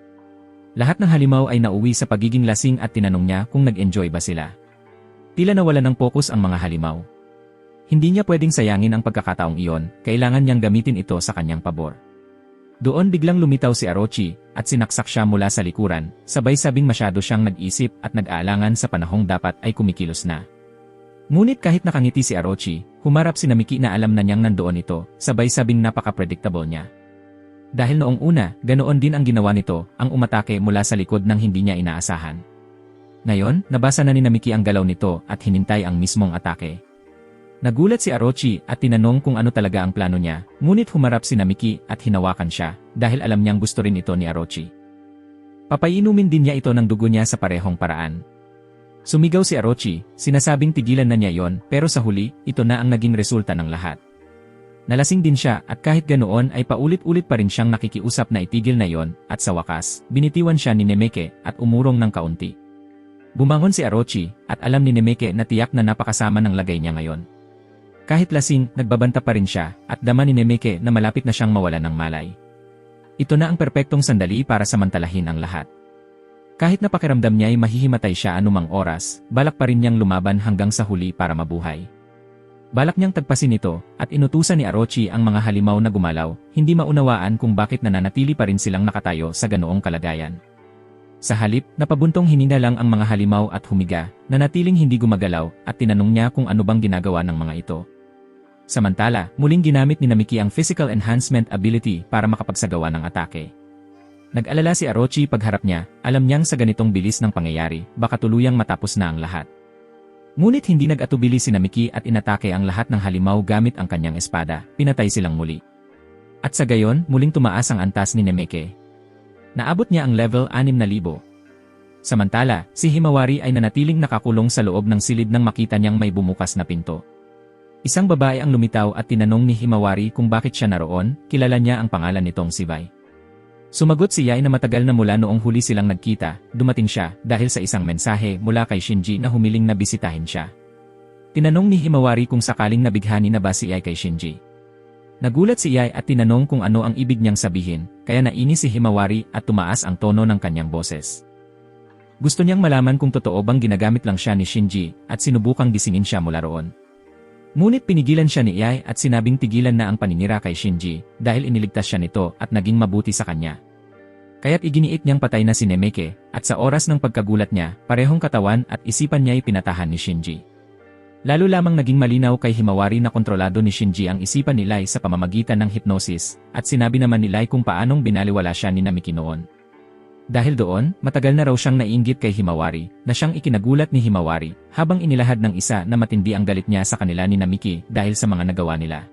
Lahat ng halimaw ay nauwi sa pagiging lasing at tinanong niya kung nag-enjoy ba sila. Tila nawala ng focus ang mga halimaw. Hindi niya pwedeng sayangin ang pagkakataong iyon, kailangan niyang gamitin ito sa kanyang pabor. Doon biglang lumitaw si Orochi at sinaksak siya mula sa likuran, sabay sabing masyado siyang nag-isip at nag-aalangan sa panahong dapat ay kumikilos na. Ngunit kahit nakangiti si Orochi, humarap si Miki na alam na niyang nandoon ito, sabay sabing napaka-predictable niya. Dahil noong una, ganoon din ang ginawa nito, ang umatake mula sa likod ng hindi niya inaasahan. Ngayon, nabasa na ni Miki ang galaw nito at hinintay ang mismong atake. Nagulat si Orochi at tinanong kung ano talaga ang plano niya, ngunit humarap si Miki at hinawakan siya dahil alam niyang gusto rin ito ni Orochi. Papainumin din niya ito ng dugo niya sa parehong paraan. Sumigaw si Orochi, sinasabing tigilan na niya yon, pero sa huli, ito na ang naging resulta ng lahat. Nalasing din siya at kahit ganoon ay paulit-ulit pa rin siyang nakikiusap na itigil na yon at sa wakas, binitiwan siya ni Nemeke at umurong ng kaunti. Bumangon si Orochi at alam ni Nemeke na tiyak na napakasama ng lagay niya ngayon. Kahit lasing, nagbabanta pa rin siya at dama ni Nemeke na malapit na siyang mawala ng malay. Ito na ang perpektong sandali para samantalahin ang lahat. Kahit napakiramdam niya ay mahihimatay siya anumang oras, balak pa rin niyang lumaban hanggang sa huli para mabuhay. Balak niyang tagpasin ito at inutusan ni Orochi ang mga halimaw na gumalaw, hindi maunawaan kung bakit nananatili pa rin silang nakatayo sa ganoong kalagayan. Sa halip, napabuntong hinina lang ang mga halimaw at humiga, nanatiling hindi gumagalaw at tinanong niya kung ano bang ginagawa ng mga ito. Samantala, muling ginamit ni Miki ang physical enhancement ability para makapagsagawa ng atake. Nag-alala si Orochi pagharap niya, alam niyang sa ganitong bilis ng pangyayari, baka tuluyang matapos na ang lahat. Ngunit hindi nag-atubili si Miki at inatake ang lahat ng halimaw gamit ang kanyang espada, pinatay silang muli. At sa gayon, muling tumaas ang antas ni Nemeke. Naabot niya ang level 6,000. Samantala, si Himawari ay nanatiling nakakulong sa loob ng silid nang makita niyang may bumukas na pinto. Isang babae ang lumitaw at tinanong ni Himawari kung bakit siya naroon, kilala niya ang pangalan nitong si Bai. Sumagot si Yai na matagal na mula noong huli silang nagkita, dumating siya dahil sa isang mensahe mula kay Shinji na humiling na bisitahin siya. Tinanong ni Himawari kung sakaling nabighani na ba si Yai kay Shinji. Nagulat si Yai at tinanong kung ano ang ibig niyang sabihin, kaya nainis si Himawari at tumaas ang tono ng kanyang boses. Gusto niyang malaman kung totoo bang ginagamit lang siya ni Shinji at sinubukang gisingin siya mula roon. Ngunit pinigilan siya ni Yai at sinabing tigilan na ang paninira kay Shinji dahil iniligtas siya nito at naging mabuti sa kanya. Kaya't iginiit niyang patay na si Nemeke at sa oras ng pagkagulat niya, parehong katawan at isipan niya ay pinatahan ni Shinji. Lalo lamang naging malinaw kay Himawari na kontrolado ni Shinji ang isipan ni Lai sa pamamagitan ng hypnosis, at sinabi naman ni Lai kung paanong binaliwala siya ni Namiki noon. Dahil doon, matagal na raw siyang naiinggit kay Himawari, na siyang ikinagulat ni Himawari, habang inilahad ng isa na matindi ang galit niya sa kanila ni Namiki dahil sa mga nagawa nila.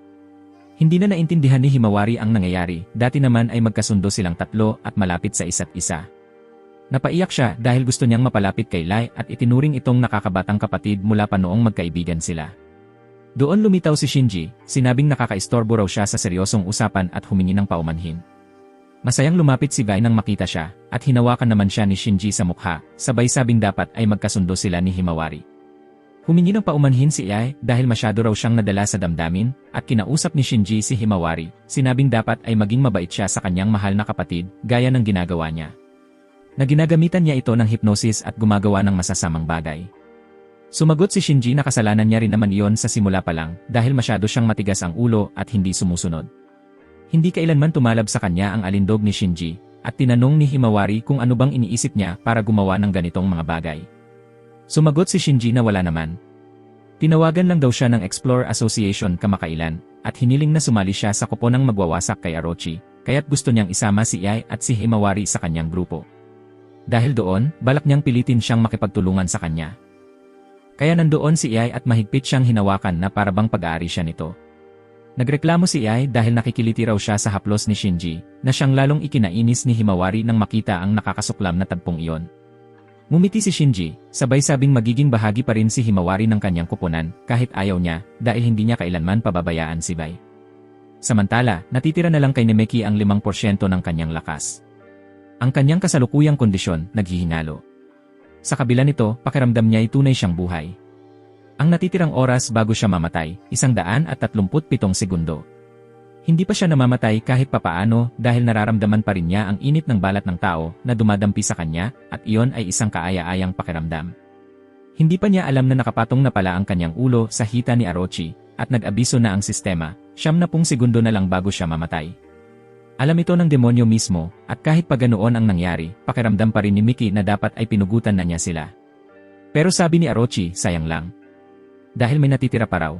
Hindi na naintindihan ni Himawari ang nangyayari, dati naman ay magkasundo silang tatlo at malapit sa isa't isa. Napaiyak siya dahil gusto niyang mapalapit kay Lai at itinuring itong nakakabatang kapatid mula pa noong magkaibigan sila. Doon lumitaw si Shinji, sinabing nakakaistorbo raw siya sa seryosong usapan at humingi ng paumanhin. Masayang lumapit si Gai nang makita siya, at hinawakan naman siya ni Shinji sa mukha, sabay sabing dapat ay magkasundo sila ni Himawari. Humingi ng paumanhin si Ai dahil masyado raw siyang nadala sa damdamin, at kinausap ni Shinji si Himawari, sinabing dapat ay maging mabait siya sa kanyang mahal na kapatid, gaya ng ginagawa niya. Na ginagamitan niya ito ng hypnosis at gumagawa ng masasamang bagay. Sumagot si Shinji na kasalanan niya rin naman iyon sa simula pa lang dahil masyado siyang matigas ang ulo at hindi sumusunod. Hindi kailanman tumalab sa kanya ang alindog ni Shinji at tinanong ni Himawari kung ano bang iniisip niya para gumawa ng ganitong mga bagay. Sumagot si Shinji na wala naman. Tinawagan lang daw siya ng Explore Association kamakailan at hiniling na sumali siya sa koponang magwawasak kay Orochi, kaya't gusto niyang isama si Ai at si Himawari sa kanyang grupo. Dahil doon, balak niyang pilitin siyang makipagtulungan sa kanya. Kaya nandoon si Ai at mahigpit siyang hinawakan na parabang pag-aari siya nito. Nagreklamo si Ai dahil nakikiliti raw siya sa haplos ni Shinji, na siyang lalong ikinainis ni Himawari nang makita ang nakakasuklam na tagpong iyon. Ngumiti si Shinji, sabay sabing magiging bahagi pa rin si Himawari ng kanyang kuponan kahit ayaw niya dahil hindi niya kailanman pababayaan si Bai. Samantala, natitira na lang kay Nemeki ang 5% ng kanyang lakas. Ang kanyang kasalukuyang kondisyon, naghihinalo. Sa kabila nito, pakiramdam niya ay tunay siyang buhay. Ang natitirang oras bago siya mamatay, 137 segundo. Hindi pa siya namamatay kahit papaano dahil nararamdaman pa rin niya ang init ng balat ng tao na dumadampi sa kanya at iyon ay isang kaaya-ayang pakiramdam. Hindi pa niya alam na nakapatong na pala ang kanyang ulo sa hita ni Orochi at nag-abiso na ang sistema, 90 segundo na lang bago siya mamatay. Alam ito ng demonyo mismo, at kahit pa ganoon ang nangyari, pakiramdam pa rin ni Miki na dapat ay pinugutan na niya sila. Pero sabi ni Orochi, sayang lang. Dahil may natitira pa raw.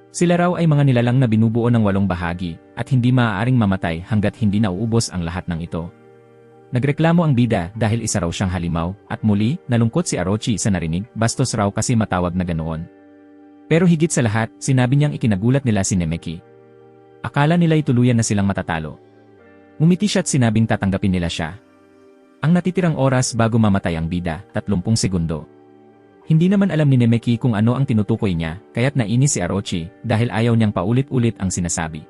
Sila raw ay mga nilalang na binubuo ng 8 bahagi, at hindi maaaring mamatay hanggat hindi nauubos ang lahat ng ito. Nagreklamo ang bida dahil isa raw siyang halimaw, at muli, nalungkot si Orochi sa narinig, bastos raw kasi matawag na ganoon. Pero higit sa lahat, sinabi niyang ikinagulat nila si Nemeki. Akala nila tuluyan na silang matatalo. Ngumiti siya at sinabing tatanggapin nila siya. Ang natitirang oras bago mamatay ang bida, 30 segundo. Hindi naman alam ni Nemeki kung ano ang tinutukoy niya, kaya't nainis si Orochi dahil ayaw niyang paulit-ulit ang sinasabi.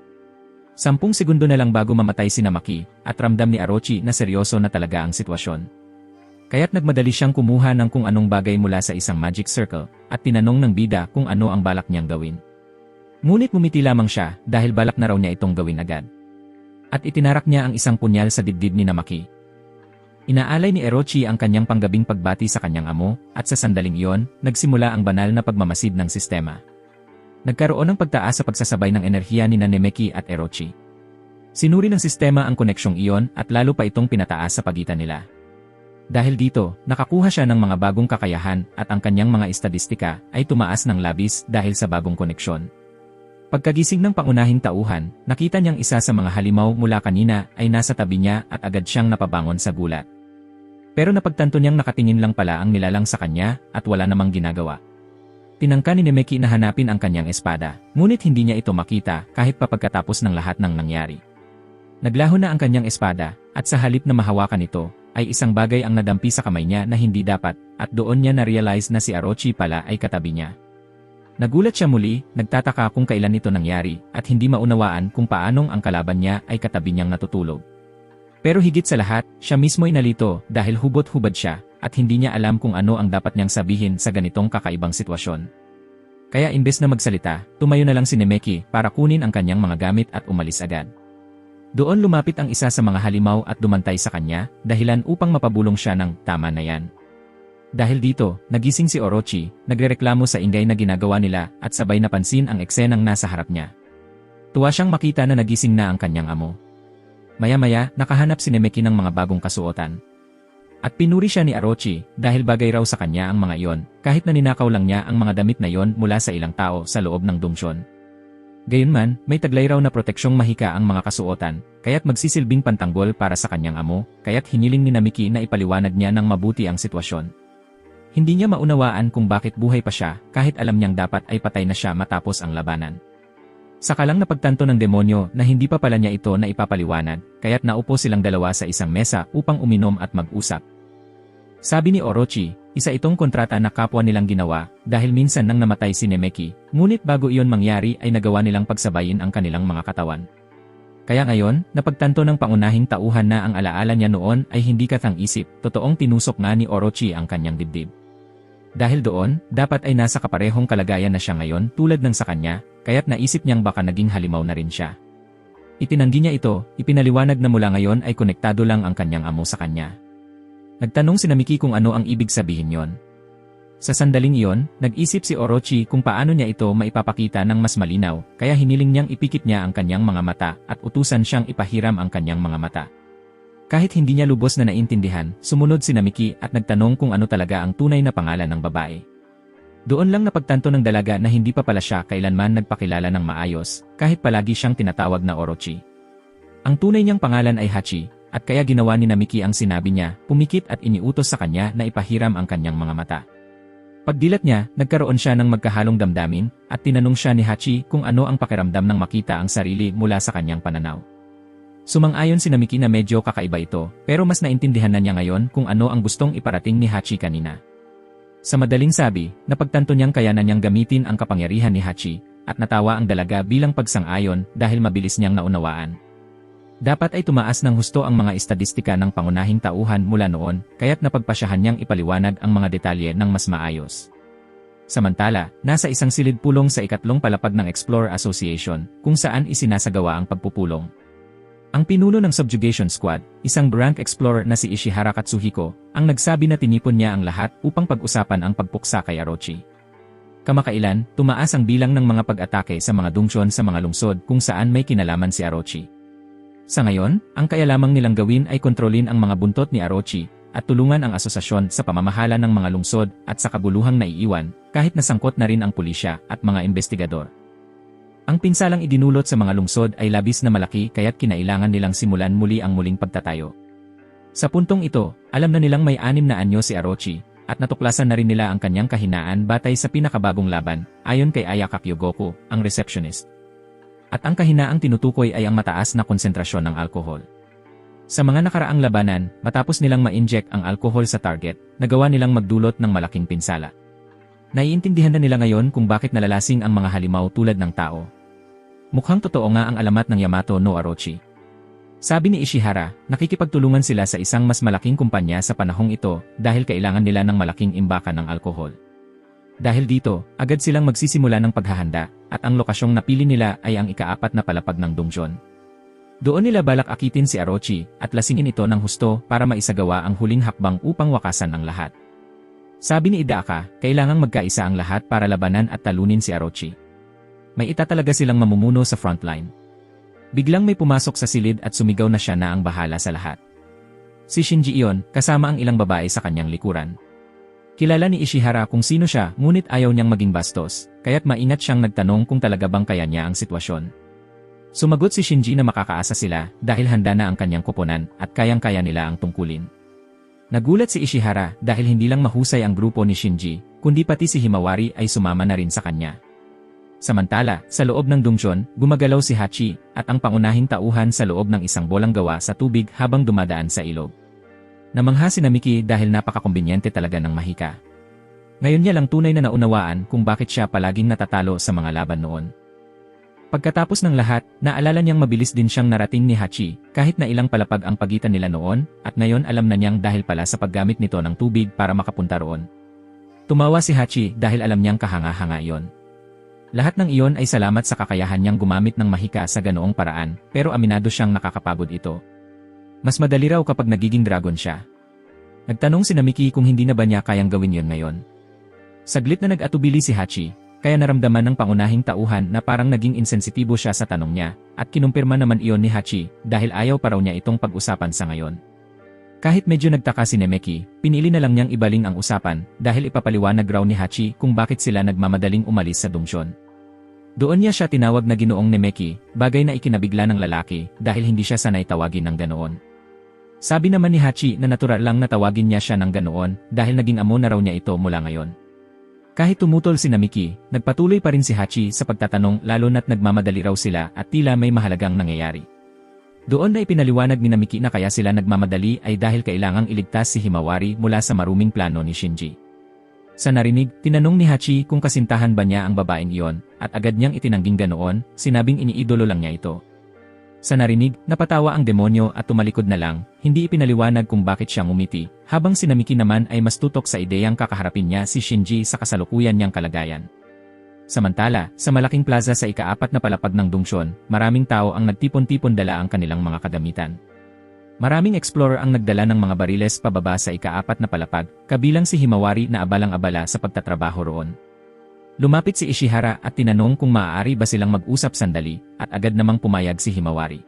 10 segundo na lang bago mamatay si Namaki, at ramdam ni Orochi na seryoso na talaga ang sitwasyon. Kaya't nagmadali siyang kumuha ng kung anong bagay mula sa isang magic circle, at tinanong ng bida kung ano ang balak niyang gawin. Ngunit ngumiti lamang siya dahil balak na raw niya itong gawin agad. At itinarak niya ang isang punyal sa dibdib ni Namaki. Inaalay ni Orochi ang kanyang panggabing pagbati sa kanyang amo, at sa sandaling iyon, nagsimula ang banal na pagmamasid ng sistema. Nagkaroon ng pagtaas sa pagsasabay ng enerhiya ni Nemeki at Orochi. Sinuri ng sistema ang koneksyong iyon at lalo pa itong pinataas sa pagitan nila. Dahil dito, nakakuha siya ng mga bagong kakayahan at ang kanyang mga estadistika ay tumaas ng labis dahil sa bagong koneksyon. Pagkagising ng pangunahing tauhan, nakita niyang isa sa mga halimaw mula kanina ay nasa tabi niya at agad siyang napabangon sa gulat. Pero napagtanto niyang nakatingin lang pala ang nilalang sa kanya at wala namang ginagawa. Tinangka ni Nemeki na hanapin ang kanyang espada, ngunit hindi niya ito makita kahit pa pagkatapos ng lahat ng nangyari. Naglaho na ang kanyang espada at sa halip na mahawakan ito, ay isang bagay ang nadampi sa kamay niya na hindi dapat at doon niya na-realize na si Orochi pala ay katabi niya. Nagulat siya muli, nagtataka kung kailan ito nangyari at hindi maunawaan kung paanong ang kalaban niya ay katabi niyang natutulog. Pero higit sa lahat, siya mismo ay nalito dahil hubot-hubad siya at hindi niya alam kung ano ang dapat niyang sabihin sa ganitong kakaibang sitwasyon. Kaya imbes na magsalita, tumayo na lang si Nemeki para kunin ang kanyang mga gamit at umalis agad. Doon lumapit ang isa sa mga halimaw at dumantay sa kanya, dahilan upang mapabulong siya ng tama na yan. Dahil dito, nagising si Orochi, nagrereklamo sa ingay na ginagawa nila at sabay napansin ang eksenang nasa harap niya. Tuwa siyang makita na nagising na ang kanyang amo. Maya-maya, nakahanap si Nemeki ng mga bagong kasuotan. At pinuri siya ni Orochi dahil bagay raw sa kanya ang mga iyon, kahit na ninakaw lang niya ang mga damit na iyon mula sa ilang tao sa loob ng dumsyon. Gayunman, may taglay raw na proteksyong mahika ang mga kasuotan, kaya't magsisilbing pantanggol para sa kanyang amo, kaya't hiniling ni Namiki na ipaliwanag niya ng mabuti ang sitwasyon. Hindi niya maunawaan kung bakit buhay pa siya, kahit alam niyang dapat ay patay na siya matapos ang labanan. Saka lang napagtanto ng demonyo na hindi pa pala niya ito na ipapaliwanag, kaya't naupo silang dalawa sa isang mesa upang uminom at mag-usap. Sabi ni Orochi, isa itong kontrata na kapwa nilang ginawa dahil minsan nang namatay si Nemeki, ngunit bago iyon mangyari ay nagawa nilang pagsabayin ang kanilang mga katawan. Kaya ngayon, napagtanto ng pangunahing tauhan na ang alaala niya noon ay hindi katang-isip, totoong tinusok nga ni Orochi ang kanyang dibdib. Dahil doon, dapat ay nasa kaparehong kalagayan na siya ngayon tulad ng sa kanya, kaya't naisip niyang baka naging halimaw na rin siya. Itinanggi niya ito, ipinaliwanag na mula ngayon ay konektado lang ang kanyang amo sa kanya. Nagtanong si Namiki kung ano ang ibig sabihin yon. Sa sandaling iyon, nag-isip si Orochi kung paano niya ito maipapakita ng mas malinaw, kaya hiniling niyang ipikit niya ang kanyang mga mata at utusan siyang ipahiram ang kanyang mga mata. Kahit hindi niya lubos na naintindihan, sumunod si Namiki at nagtanong kung ano talaga ang tunay na pangalan ng babae. Doon lang napagtanto ng dalaga na hindi pa pala siya kailanman nagpakilala ng maayos, kahit palagi siyang tinatawag na Orochi. Ang tunay niyang pangalan ay Hachi, at kaya ginawa ni Namiki ang sinabi niya, pumikit at iniutos sa kanya na ipahiram ang kanyang mga mata. Pagdilat niya, nagkaroon siya ng magkahalong damdamin, at tinanong siya ni Hachi kung ano ang pakiramdam ng makita ang sarili mula sa kanyang pananaw. Sumang-ayon si Namiki na medyo kakaiba ito, pero mas naintindihan na niya ngayon kung ano ang gustong iparating ni Hachi kanina. Sa madaling sabi, napagtanto niyang kayanan niyang gamitin ang kapangyarihan ni Hachi, at natawa ang dalaga bilang pagsang-ayon dahil mabilis niyang naunawaan. Dapat ay tumaas ng husto ang mga estadistika ng pangunahing tauhan mula noon, kaya't napagpasyahan niyang ipaliwanag ang mga detalye ng mas maayos. Samantala, nasa isang silid pulong sa ikatlong palapag ng Explorer Association, kung saan isinasagawa ang pagpupulong. Ang pinuno ng Subjugation Squad, isang rank explorer na si Ishihara Katsuhiko, ang nagsabi na tinipon niya ang lahat upang pag-usapan ang pagpuksa kay Orochi. Kamakailan, tumaas ang bilang ng mga pag-atake sa mga dungsyon sa mga lungsod kung saan may kinalaman si Orochi. Sa ngayon, ang kaya lamang nilang gawin ay kontrolin ang mga buntot ni Orochi at tulungan ang asosasyon sa pamamahala ng mga lungsod at sa kabuluhang naiiwan, kahit nasangkot na rin ang pulisya at mga investigador. Ang pinsalang idinulot sa mga lungsod ay labis na malaki kaya't kinailangan nilang simulan muli ang muling pagtatayo. Sa puntong ito, alam na nilang may 6 na anyo si Orochi, at natuklasan na rin nila ang kanyang kahinaan batay sa pinakabagong laban, ayon kay Ayaka Kyogoku, ang receptionist. At ang kahinaang tinutukoy ay ang mataas na konsentrasyon ng alkohol. Sa mga nakaraang labanan, matapos nilang ma-inject ang alkohol sa target, nagawa nilang magdulot ng malaking pinsala. Naiintindihan na nila ngayon kung bakit nalalasing ang mga halimaw tulad ng tao. Mukhang totoo nga ang alamat ng Yamato no Orochi. Sabi ni Ishihara, nakikipagtulungan sila sa isang mas malaking kumpanya sa panahong ito dahil kailangan nila ng malaking imbakan ng alkohol. Dahil dito, agad silang magsisimula ng paghahanda, at ang lokasyong napili nila ay ang ika-4 na palapag ng dungsyon. Doon nila balak akitin si Orochi at lasingin ito ng husto para maisagawa ang huling hakbang upang wakasan ang lahat. Sabi ni Hidaka, kailangang magkaisa ang lahat para labanan at talunin si Orochi. May itatalaga silang mamumuno sa frontline. Biglang may pumasok sa silid at sumigaw na siya na ang bahala sa lahat. Si Shinji iyon, kasama ang ilang babae sa kanyang likuran. Kilala ni Ishihara kung sino siya, ngunit ayaw niyang maging bastos, kaya't maingat siyang nagtanong kung talaga bang kaya niya ang sitwasyon. Sumagot si Shinji na makakaasa sila dahil handa na ang kanyang koponan at kayang-kaya nila ang tungkulin. Nagulat si Ishihara dahil hindi lang mahusay ang grupo ni Shinji, kundi pati si Himawari ay sumama na rin sa kanya. Samantala, sa loob ng dungsyon, gumagalaw si Hachi at ang pangunahing tauhan sa loob ng isang bolang gawa sa tubig habang dumadaan sa ilog. Namangha si Namiki dahil napakakombinyente talaga ng mahika. Ngayon niya lang tunay na naunawaan kung bakit siya palaging natatalo sa mga laban noon. Pagkatapos ng lahat, naalala niyang mabilis din siyang narating ni Hachi kahit na ilang palapag ang pagitan nila noon at ngayon alam na niyang dahil pala sa paggamit nito ng tubig para makapunta roon. Tumawa si Hachi dahil alam niyang kahanga-hanga iyon. Lahat ng iyon ay salamat sa kakayahan niyang gumamit ng mahika sa ganoong paraan, pero aminado siyang nakakapagod ito. Mas madali raw kapag nagiging dragon siya. Nagtanong si Namiki kung hindi na ba niya kayang gawin yon ngayon. Saglit na nag-atubili si Hachi, kaya naramdaman ng pangunahing tauhan na parang naging insensitibo siya sa tanong niya, at kinumpirma naman iyon ni Hachi dahil ayaw pa raw niya itong pag-usapan sa ngayon. Kahit medyo nagtaka si Nemeki, pinili na lang niyang ibaling ang usapan dahil ipapaliwanag raw ni Hachi kung bakit sila nagmamadaling umalis sa dungsyon. Doon niya siya tinawag na Ginoong Nemeki, bagay na ikinabigla ng lalaki dahil hindi siya sanay tawagin ng ganoon. Sabi naman ni Hachi na natural lang na tawagin niya siya ng ganoon dahil naging amo na raw niya ito mula ngayon. Kahit tumutol si Namiki, nagpatuloy pa rin si Hachi sa pagtatanong lalo na't nagmamadali raw sila at tila may mahalagang nangyayari. Doon na ipinaliwanag ni Namiki na kaya sila nagmamadali ay dahil kailangang iligtas si Himawari mula sa maruming plano ni Shinji. Sa narinig, tinanong ni Hachi kung kasintahan ba niya ang babaeng iyon, at agad niyang itinangging ganoon, sinabing iniidolo lang niya ito. Sa narinig, napatawa ang demonyo at tumalikod na lang, hindi ipinaliwanag kung bakit siya ngumiti, habang si Namiki naman ay mas tutok sa ideyang kakaharapin niya si Shinji sa kasalukuyan niyang kalagayan. Samantala, sa malaking plaza sa ika-4 na palapag ng dungsyon, maraming tao ang nagtipon-tipon dala ang kanilang mga kagamitan. Maraming explorer ang nagdala ng mga bariles pababa sa ika-4 na palapag, kabilang si Himawari na abalang-abala sa pagtatrabaho roon. Lumapit si Ishihara at tinanong kung maaari ba silang mag-usap sandali, at agad namang pumayag si Himawari.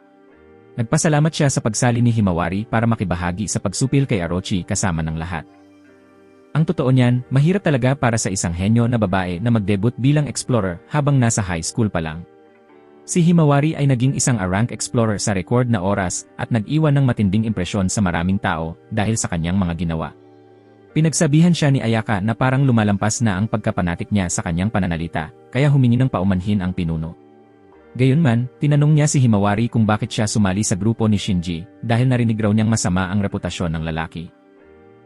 Nagpasalamat siya sa pagsali ni Himawari para makibahagi sa pagsupil kay Orochi kasama ng lahat. Ang totoo niyan, mahirap talaga para sa isang henyo na babae na mag-debut bilang explorer habang nasa high school pa lang. Si Himawari ay naging isang A-rank explorer sa record na oras at nag-iwan ng matinding impresyon sa maraming tao dahil sa kanyang mga ginawa. Pinagsabihan siya ni Ayaka na parang lumalampas na ang pagkapanatik niya sa kanyang pananalita, kaya humingi ng paumanhin ang pinuno. Gayunman, tinanong niya si Himawari kung bakit siya sumali sa grupo ni Shinji dahil narinig raw niyang masama ang reputasyon ng lalaki.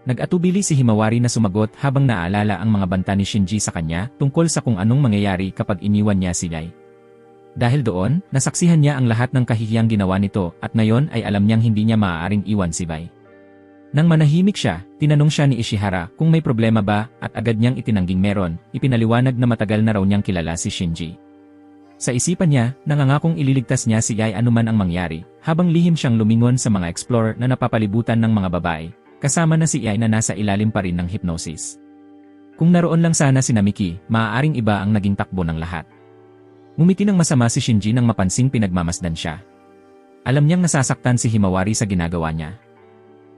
Nag-atubili si Himawari na sumagot habang naaalala ang mga banta ni Shinji sa kanya tungkol sa kung anong mangyayari kapag iniwan niya si Gai. Dahil doon, nasaksihan niya ang lahat ng kahihiyang ginawa nito at ngayon ay alam niyang hindi niya maaaring iwan si Gai. Nang manahimik siya, tinanong siya ni Ishihara kung may problema ba at agad niyang itinangging meron, ipinaliwanag na matagal na raw niyang kilala si Shinji. Sa isipan niya, nangangakong ililigtas niya si Gai anuman ang mangyari, habang lihim siyang lumingon sa mga explorer na napapalibutan ng mga babae, kasama na si Gai na nasa ilalim pa rin ng hypnosis. Kung naroon lang sana si Namiki, maaaring iba ang naging takbo ng lahat. Ngumiti ng masama si Shinji nang mapansing pinagmamasdan siya. Alam niyang nasasaktan si Himawari sa ginagawa niya.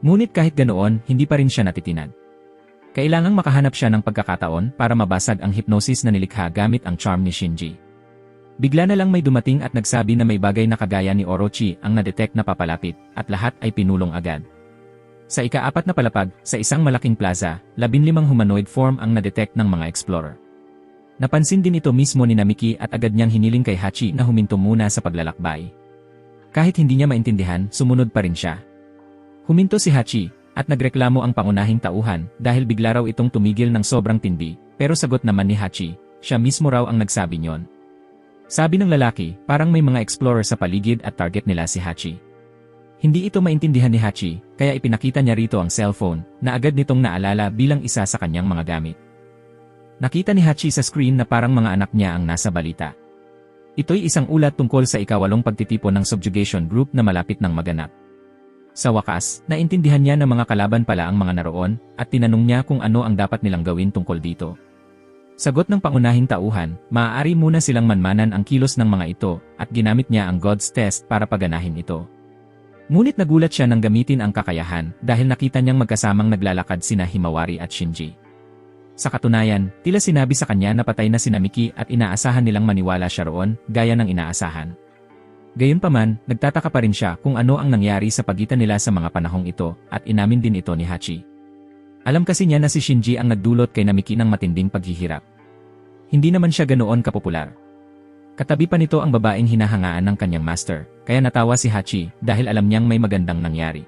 Ngunit kahit ganoon, hindi pa rin siya natitinag. Kailangang makahanap siya ng pagkakataon para mabasag ang hypnosis na nilikha gamit ang charm ni Shinji. Bigla na lang may dumating at nagsabi na may bagay na kagaya ni Orochi ang na-detect na papalapit, at lahat ay pinulong agad. Sa ika-4 na palapag, sa isang malaking plaza, 15 humanoid form ang na-detect ng mga explorer. Napansin din ito mismo ni Namiki at agad niyang hiniling kay Hachi na huminto muna sa paglalakbay. Kahit hindi niya maintindihan, sumunod pa rin siya. Huminto si Hachi, at nagreklamo ang pangunahing tauhan dahil bigla raw itong tumigil ng sobrang tindi, pero sagot naman ni Hachi, siya mismo raw ang nagsabi niyon. Sabi ng lalaki, parang may mga explorer sa paligid at target nila si Hachi. Hindi ito maintindihan ni Hachi, kaya ipinakita niya rito ang cellphone, na agad nitong naalala bilang isa sa kanyang mga gamit. Nakita ni Hachi sa screen na parang mga anak niya ang nasa balita. Ito'y isang ulat tungkol sa ika-8 pagtitipon ng subjugation group na malapit ng maganap. Sa wakas, naintindihan niya na mga kalaban pala ang mga naroon, at tinanong niya kung ano ang dapat nilang gawin tungkol dito. Sagot ng pangunahing tauhan, maaari muna silang manmanan ang kilos ng mga ito, at ginamit niya ang God's Test para paganahin ito. Ngunit nagulat siya nang gamitin ang kakayahan dahil nakita niyang magkasamang naglalakad sina Himawari at Shinji. Sa katunayan, tila sinabi sa kanya na patay na si Namiki at inaasahan nilang maniwala siya roon, gaya ng inaasahan. Gayunpaman, nagtataka pa rin siya kung ano ang nangyari sa pagitan nila sa mga panahong ito, at inamin din ito ni Hachi. Alam kasi niya na si Shinji ang nagdulot kay Namiki ng matinding paghihirap. Hindi naman siya ganoon kapopular. Katabi pa nito ang babaeng hinahangaan ng kanyang master, kaya natawa si Hachi dahil alam niyang may magandang nangyari.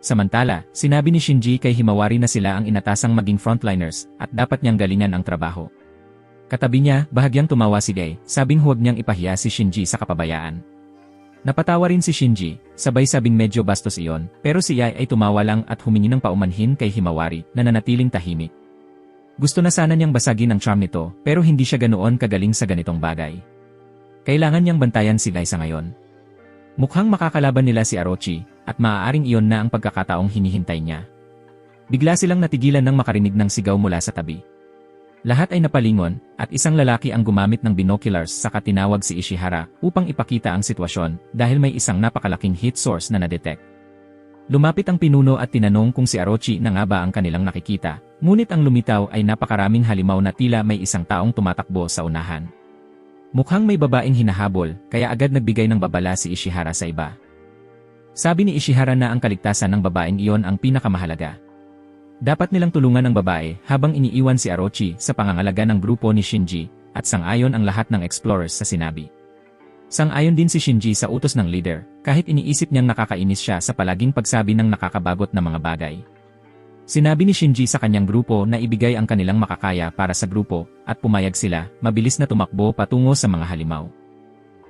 Samantala, sinabi ni Shinji kay Himawari na sila ang inatasang maging frontliners at dapat niyang galingan ang trabaho. Katabi niya, bahagyang tumawa si Gai, sabing huwag niyang ipahiya si Shinji sa kapabayaan. Napatawa rin si Shinji, sabay sabing medyo bastos iyon, pero si Gai ay tumawa lang at humingi ng paumanhin kay Himawari na nanatiling tahimik. Gusto na sana niyang basagin ang charm nito, pero hindi siya ganoon kagaling sa ganitong bagay. Kailangan niyang bantayan si Gai sa ngayon. Mukhang makakalaban nila si Orochi, at maaaring iyon na ang pagkakataong hinihintay niya. Bigla silang natigilan nang makarinig ng sigaw mula sa tabi. Lahat ay napalingon, at isang lalaki ang gumamit ng binoculars saka tinawag si Ishihara upang ipakita ang sitwasyon dahil may isang napakalaking heat source na na-detect. Lumapit ang pinuno at tinanong kung si Orochi na nga ba ang kanilang nakikita, ngunit ang lumitaw ay napakaraming halimaw na tila may isang taong tumatakbo sa unahan. Mukhang may babaeng hinahabol, kaya agad nagbigay ng babala si Ishihara sa iba. Sabi ni Ishihara na ang kaligtasan ng babaeng iyon ang pinakamahalaga. Dapat nilang tulungan ang babae habang iniiwan si Orochi sa pangangalaga ng grupo ni Shinji, at sang-ayon ang lahat ng explorers sa sinabi. Sang-ayon din si Shinji sa utos ng leader, kahit iniisip niyang nakakainis siya sa palaging pagsabi ng nakakabagot na mga bagay. Sinabi ni Shinji sa kanyang grupo na ibigay ang kanilang makakaya para sa grupo, at pumayag sila, mabilis na tumakbo patungo sa mga halimaw.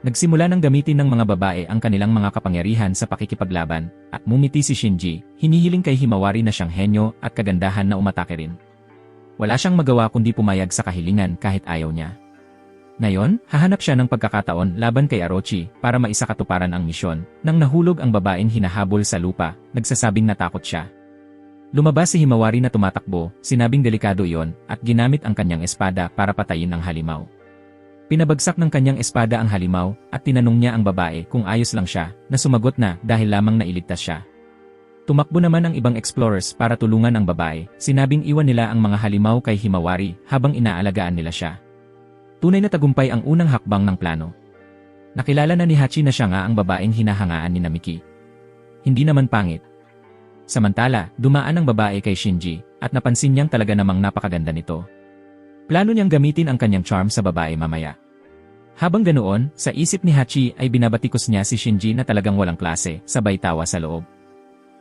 Nagsimula ng gamitin ng mga babae ang kanilang mga kapangyarihan sa pakikipaglaban, at mumiti si Shinji, hinihiling kay Himawari na siyang henyo at kagandahan na umatake rin. Wala siyang magawa kundi pumayag sa kahilingan kahit ayaw niya. Ngayon, hahanap siya ng pagkakataon laban kay Orochi para maisakatuparan ang misyon, nang nahulog ang babaeng hinahabol sa lupa, nagsasabing natakot siya. Lumabas si Himawari na tumatakbo, sinabing delikado iyon, at ginamit ang kanyang espada para patayin ang halimaw. Pinabagsak ng kanyang espada ang halimaw, at tinanong niya ang babae kung ayos lang siya, na sumagot na dahil lamang nailigtas siya. Tumakbo naman ang ibang explorers para tulungan ang babae, sinabing iwan nila ang mga halimaw kay Himawari habang inaalagaan nila siya. Tunay na tagumpay ang unang hakbang ng plano. Nakilala na ni Hachi na siya nga ang babaeng hinahangaan ni Namiki. Hindi naman pangit. Samantala, dumaan ang babae kay Shinji, at napansin niyang talaga namang napakaganda nito. Plano niyang gamitin ang kanyang charm sa babae mamaya. Habang ganoon, sa isip ni Hachi ay binabatikos niya si Shinji na talagang walang klase, sabay tawa sa loob.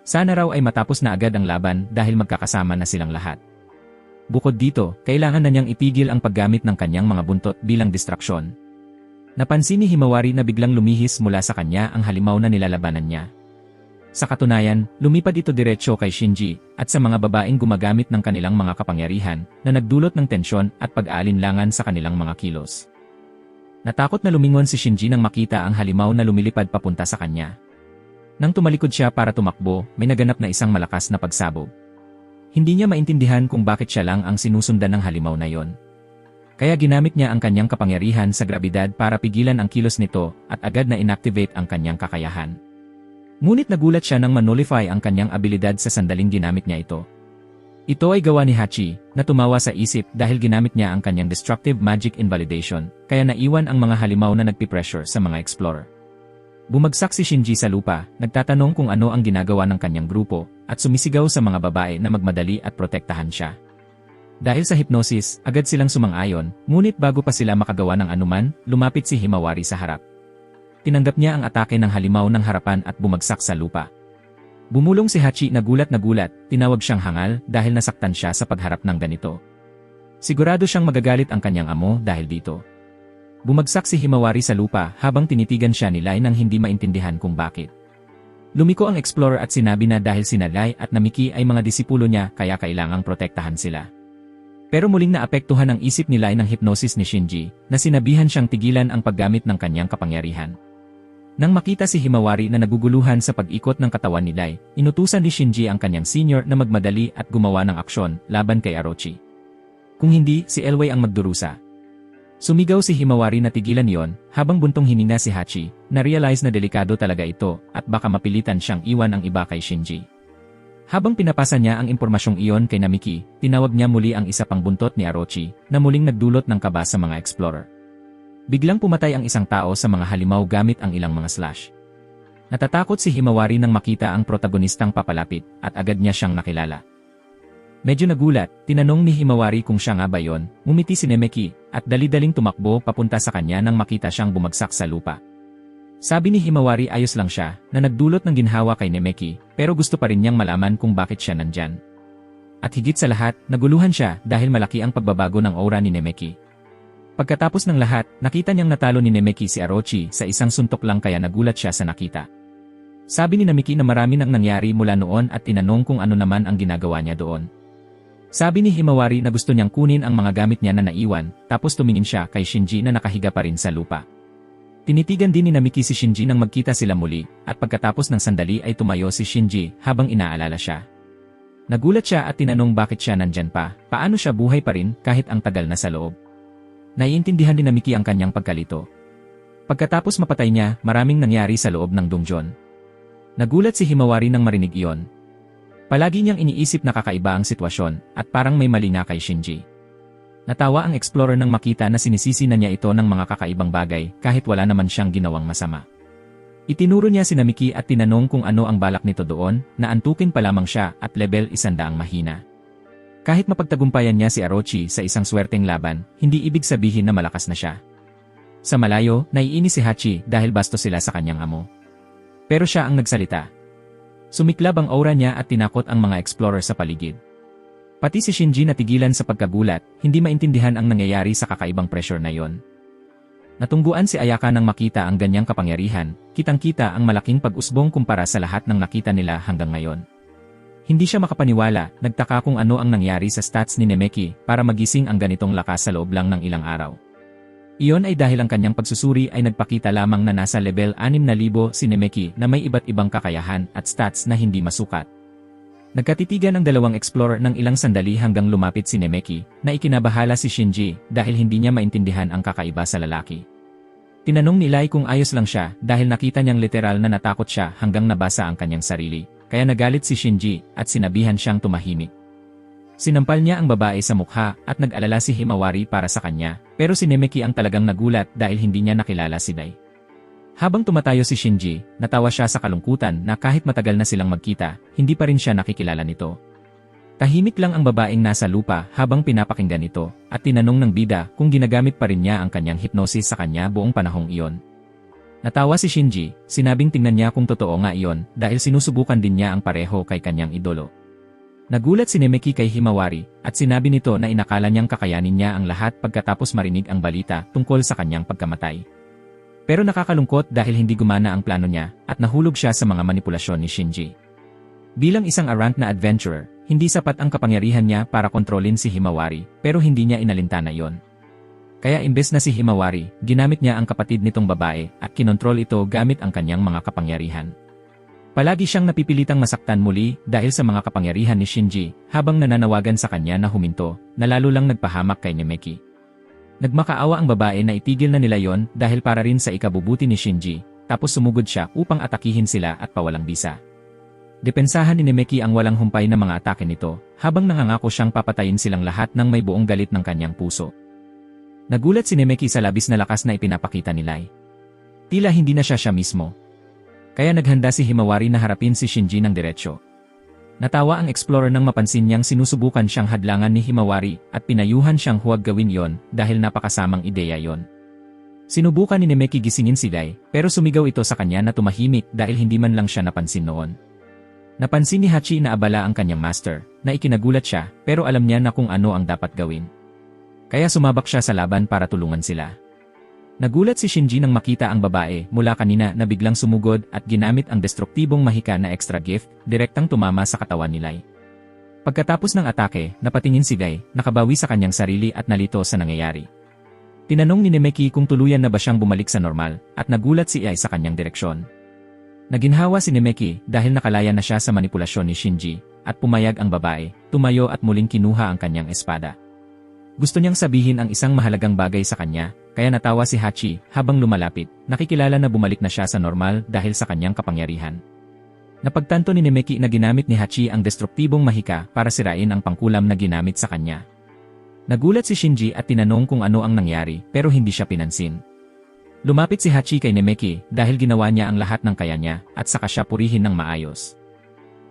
Sana raw ay matapos na agad ang laban dahil magkakasama na silang lahat. Bukod dito, kailangan na niyang ipigil ang paggamit ng kanyang mga buntot bilang distraksyon. Napansin ni Himawari na biglang lumihis mula sa kanya ang halimaw na nilalabanan niya. Sa katunayan, lumipad ito diretsyo kay Shinji at sa mga babaeng gumagamit ng kanilang mga kapangyarihan na nagdulot ng tensyon at pag-aalinlangan sa kanilang mga kilos. Natakot na lumingon si Shinji nang makita ang halimaw na lumilipad papunta sa kanya. Nang tumalikod siya para tumakbo, may naganap na isang malakas na pagsabog. Hindi niya maintindihan kung bakit siya lang ang sinusundan ng halimaw na yon. Kaya ginamit niya ang kanyang kapangyarihan sa grabidad para pigilan ang kilos nito at agad na inactivate ang kanyang kakayahan. Ngunit nagulat siya nang manullify ang kanyang abilidad sa sandaling ginamit niya ito. Ito ay gawa ni Hachi, na tumawa sa isip dahil ginamit niya ang kanyang destructive magic invalidation, kaya naiwan ang mga halimaw na nagpipressure sa mga explorer. Bumagsak si Shinji sa lupa, nagtatanong kung ano ang ginagawa ng kanyang grupo, at sumisigaw sa mga babae na magmadali at protektahan siya. Dahil sa hypnosis, agad silang sumang-ayon, ngunit bago pa sila makagawa ng anuman, lumapit si Himawari sa harap. Tinanggap niya ang atake ng halimaw ng harapan at bumagsak sa lupa. Bumulong si Hachi na gulat, tinawag siyang hangal dahil nasaktan siya sa pagharap ng ganito. Sigurado siyang magagalit ang kanyang amo dahil dito. Bumagsak si Himawari sa lupa habang tinitigan siya ni Lai nang hindi maintindihan kung bakit. Lumiko ang explorer at sinabi na dahil sina Lai at Namiki ay mga disipulo niya kaya kailangang protektahan sila. Pero muling naapektuhan ang isip ni Lai ng hypnosis ni Shinji na sinabihan siyang tigilan ang paggamit ng kanyang kapangyarihan. Nang makita si Himawari na naguguluhan sa pag-ikot ng katawan ni Lai, inutusan ni Shinji ang kanyang senior na magmadali at gumawa ng aksyon laban kay Orochi. Kung hindi, si Elway ang magdurusa. Sumigaw si Himawari na tigilan yon, habang buntong hininga si Hachi, na-realize na delikado talaga ito at baka mapilitan siyang iwan ang iba kay Shinji. Habang pinapasa niya ang impormasyong iyon kay Namiki, tinawag niya muli ang isa pang buntot ni Orochi na muling nagdulot ng kaba sa mga explorer. Biglang pumatay ang isang tao sa mga halimaw gamit ang ilang mga slash. Natatakot si Himawari nang makita ang protagonistang papalapit at agad niya siyang nakilala. Medyo nagulat, tinanong ni Himawari kung siya nga ba yon, ngumiti si Nemeki at dali-daling tumakbo papunta sa kanya nang makita siyang bumagsak sa lupa. Sabi ni Himawari ayos lang siya na nagdulot ng ginhawa kay Nemeki pero gusto pa rin niyang malaman kung bakit siya nandyan. At higit sa lahat, naguluhan siya dahil malaki ang pagbabago ng aura ni Nemeki. Pagkatapos ng lahat, nakita niyang natalo ni Nemeki si Orochi sa isang suntok lang kaya nagulat siya sa nakita. Sabi ni Namiki na marami nang nangyari mula noon at tinanong kung ano naman ang ginagawa niya doon. Sabi ni Himawari na gusto niyang kunin ang mga gamit niya na naiwan, tapos tumingin siya kay Shinji na nakahiga pa rin sa lupa. Tinitigan din ni Namiki si Shinji nang magkita sila muli, at pagkatapos ng sandali ay tumayo si Shinji habang inaalala siya. Nagulat siya at tinanong bakit siya nandyan pa, paano siya buhay pa rin kahit ang tagal na sa loob. Naiintindihan ni Namiki ang kanyang pagkalito. Pagkatapos mapatay niya, maraming nangyari sa loob ng dungeon. Nagulat si Himawari nang marinig iyon. Palagi niyang iniisip na kakaiba ang sitwasyon at parang may mali nga kay Shinji. Natawa ang explorer nang makita na sinisisi na niya ito ng mga kakaibang bagay kahit wala naman siyang ginawang masama. Itinuro niya si Namiki at tinanong kung ano ang balak nito doon, na antukin pa lamang siya at level 100 mahina. Kahit mapagtagumpayan niya si Orochi sa isang swerteng laban, hindi ibig sabihin na malakas na siya. Sa malayo, naiinis si Hachi dahil basto sila sa kanyang amo. Pero siya ang nagsalita. Sumiklab ang aura niya at tinakot ang mga explorer sa paligid. Pati si Shinji natigilan sa pagkagulat, hindi maintindihan ang nangyayari sa kakaibang pressure na yon. Natungguan si Ayaka nang makita ang ganyang kapangyarihan, kitang-kita ang malaking pag-usbong kumpara sa lahat ng nakita nila hanggang ngayon. Hindi siya makapaniwala, nagtaka kung ano ang nangyari sa stats ni Nemeki para magising ang ganitong lakas sa loob lang ng ilang araw. Iyon ay dahil ang kanyang pagsusuri ay nagpakita lamang na nasa level 6,000 si Nemeki na may iba't ibang kakayahan at stats na hindi masukat. Nagkatitigan ang dalawang explorer ng ilang sandali hanggang lumapit si Nemeki, na ikinabahala si Shinji dahil hindi niya maintindihan ang kakaiba sa lalaki. Tinanong ni Lai kung ayos lang siya dahil nakita niyang literal na natakot siya hanggang nabasa ang kanyang sarili, kaya nagalit si Shinji at sinabihan siyang tumahimik. Sinampal niya ang babae sa mukha at nag-alala si Himawari para sa kanya, pero si Nemeki ang talagang nagulat dahil hindi niya nakilala si Lai. Habang tumatayo si Shinji, natawa siya sa kalungkutan na kahit matagal na silang magkita, hindi pa rin siya nakikilala nito. Tahimik lang ang babaeng nasa lupa habang pinapakinggan ito, at tinanong ng bida kung ginagamit pa rin niya ang kanyang hypnosis sa kanya buong panahong iyon. Natawa si Shinji, sinabing tingnan niya kung totoo nga iyon dahil sinusubukan din niya ang pareho kay kanyang idolo. Nagulat si Nemeki kay Himawari at sinabi nito na inakala niyang kakayanin niya ang lahat pagkatapos marinig ang balita tungkol sa kanyang pagkamatay. Pero nakakalungkot dahil hindi gumana ang plano niya at nahulog siya sa mga manipulasyon ni Shinji. Bilang isang arrant na adventurer, hindi sapat ang kapangyarihan niya para kontrolin si Himawari pero hindi niya inalintana yon. Kaya imbes na si Himawari, ginamit niya ang kapatid nitong babae at kinontrol ito gamit ang kanyang mga kapangyarihan. Palagi siyang napipilitang masaktan muli dahil sa mga kapangyarihan ni Shinji habang nananawagan sa kanya na huminto, na lalo lang nagpahamak kay Nemeki. Nagmakaawa ang babae na itigil na nila yon dahil para rin sa ikabubuti ni Shinji, tapos sumugod siya upang atakihin sila at pawalang bisa. Depensahan ni Nemeki ang walang humpay na mga atake nito, habang nangangako siyang papatayin silang lahat ng may buong galit ng kanyang puso. Nagulat si Nemeki sa labis na lakas na ipinapakita ni Lai. Tila hindi na siya mismo. Kaya naghanda si Himawari na harapin si Shinji ng diretsyo. Natawa ang explorer nang mapansin niyang sinusubukan siyang hadlangan ni Himawari at pinayuhan siyang huwag gawin yon dahil napakasamang ideya yon. Sinubukan ni Nemeki gisingin si Lai, pero sumigaw ito sa kanya na tumahimik dahil hindi man lang siya napansin noon. Napansin ni Hachi na abala ang kanyang master, na ikinagulat siya pero alam niya na kung ano ang dapat gawin. Kaya sumabak siya sa laban para tulungan sila. Nagulat si Shinji nang makita ang babae mula kanina na biglang sumugod at ginamit ang destruktibong mahika na extra gift, direktang tumama sa katawan ni Lai. Pagkatapos ng atake, napatingin si Lai, nakabawi sa kanyang sarili at nalito sa nangyayari. Tinanong ni Nemeki kung tuluyan na ba siyang bumalik sa normal at nagulat si Ai sa kanyang direksyon. Naginhawa si Nemeki dahil nakalaya na siya sa manipulasyon ni Shinji at pumayag ang babae, tumayo at muling kinuha ang kanyang espada. Gusto niyang sabihin ang isang mahalagang bagay sa kanya, kaya natawa si Hachi habang lumalapit, nakikilala na bumalik na siya sa normal dahil sa kanyang kapangyarihan. Napagtanto ni Nemeki na ginamit ni Hachi ang destruktibong mahika para sirain ang pangkulam na ginamit sa kanya. Nagulat si Shinji at tinanong kung ano ang nangyari pero hindi siya pinansin. Lumapit si Hachi kay Nemeki dahil ginawa niya ang lahat ng kaya niya at saka siya purihin ng maayos.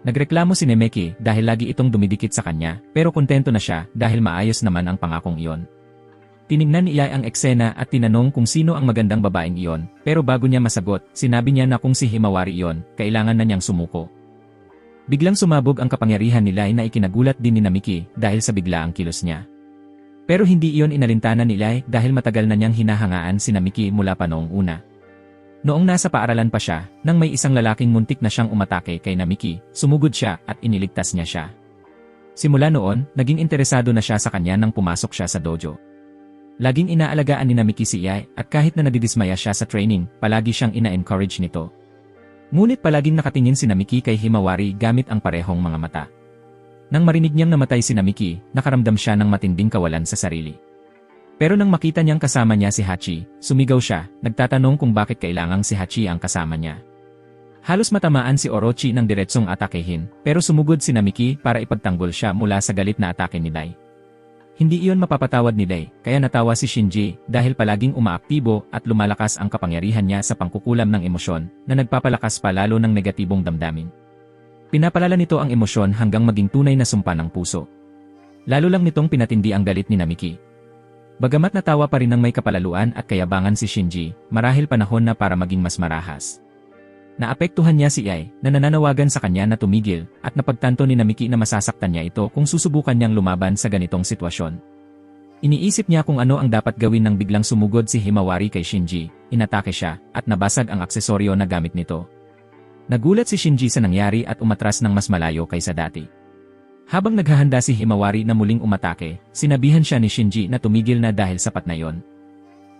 Nagreklamo si Nemeki dahil lagi itong dumidikit sa kanya pero kontento na siya dahil maayos naman ang pangakong iyon. Tiningnan ni Ai ang eksena at tinanong kung sino ang magandang babaeng iyon pero bago niya masagot, sinabi niya na kung si Himawari iyon, kailangan na niyang sumuko. Biglang sumabog ang kapangyarihan ni Lai na ikinagulat din ni Namiki dahil sa biglaang kilos niya. Pero hindi iyon inalintana ni Lai dahil matagal na niyang hinahangaan si Namiki mula pa noong una. Noong nasa paaralan pa siya, nang may isang lalaking muntik na siyang umatake kay Namiki, sumugod siya at iniligtas niya siya. Simula noon, naging interesado na siya sa kanya nang pumasok siya sa dojo. Laging inaalagaan ni Namiki si Ai at kahit na nadidismaya siya sa training, palagi siyang ina-encourage nito. Ngunit palaging nakatingin si Namiki kay Himawari gamit ang parehong mga mata. Nang marinig niyang namatay si Namiki, nakaramdam siya ng matinding kawalan sa sarili. Pero nang makita niyang kasama niya si Hachi, sumigaw siya, nagtatanong kung bakit kailangang si Hachi ang kasama niya. Halos matamaan si Orochi ng diretsong atakehin, pero sumugod si Namiki para ipagtanggol siya mula sa galit na atake ni Dai. Hindi iyon mapapatawad ni Dai, kaya natawa si Shinji dahil palaging umaaktibo at lumalakas ang kapangyarihan niya sa pangkukulam ng emosyon na nagpapalakas pa lalo ng negatibong damdamin. Pinapalala nito ang emosyon hanggang maging tunay na sumpa ng puso. Lalo lang nitong pinatindi ang galit ni Namiki. Bagamat natawa pa rin ng may kapalaluan at kayabangan si Shinji, marahil panahon na para maging mas marahas. Naapektuhan niya si Ai na nananawagan sa kanya na tumigil at napagtanto ni Namiki na masasaktan niya ito kung susubukan niyang lumaban sa ganitong sitwasyon. Iniisip niya kung ano ang dapat gawin nang biglang sumugod si Himawari kay Shinji, inatake siya at nabasag ang aksesoryo na gamit nito. Nagulat si Shinji sa nangyari at umatras ng mas malayo kaysa dati. Habang naghahanda si Himawari na muling umatake, sinabihan siya ni Shinji na tumigil na dahil sapat na yon.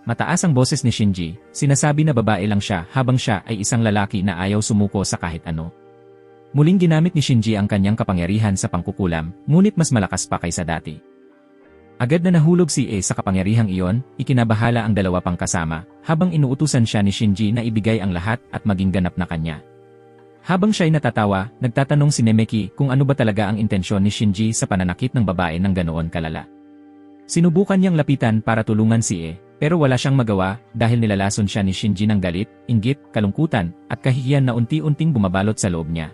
Mataas ang boses ni Shinji, sinasabi na babae lang siya habang siya ay isang lalaki na ayaw sumuko sa kahit ano. Muling ginamit ni Shinji ang kanyang kapangyarihan sa pangkukulam, ngunit mas malakas pa kaysa dati. Agad na nahulog si A sa kapangyarihang iyon, ikinabahala ang dalawa pang kasama, habang inuutusan siya ni Shinji na ibigay ang lahat at maging ganap na kanya. Habang siya'y natatawa, nagtatanong si Nemeki kung ano ba talaga ang intensyon ni Shinji sa pananakit ng babae ng ganoon kalala. Sinubukan niyang lapitan para tulungan si A, pero wala siyang magawa dahil nilalason siya ni Shinji ng galit, inggit, kalungkutan, at kahihiyan na unti-unting bumabalot sa loob niya.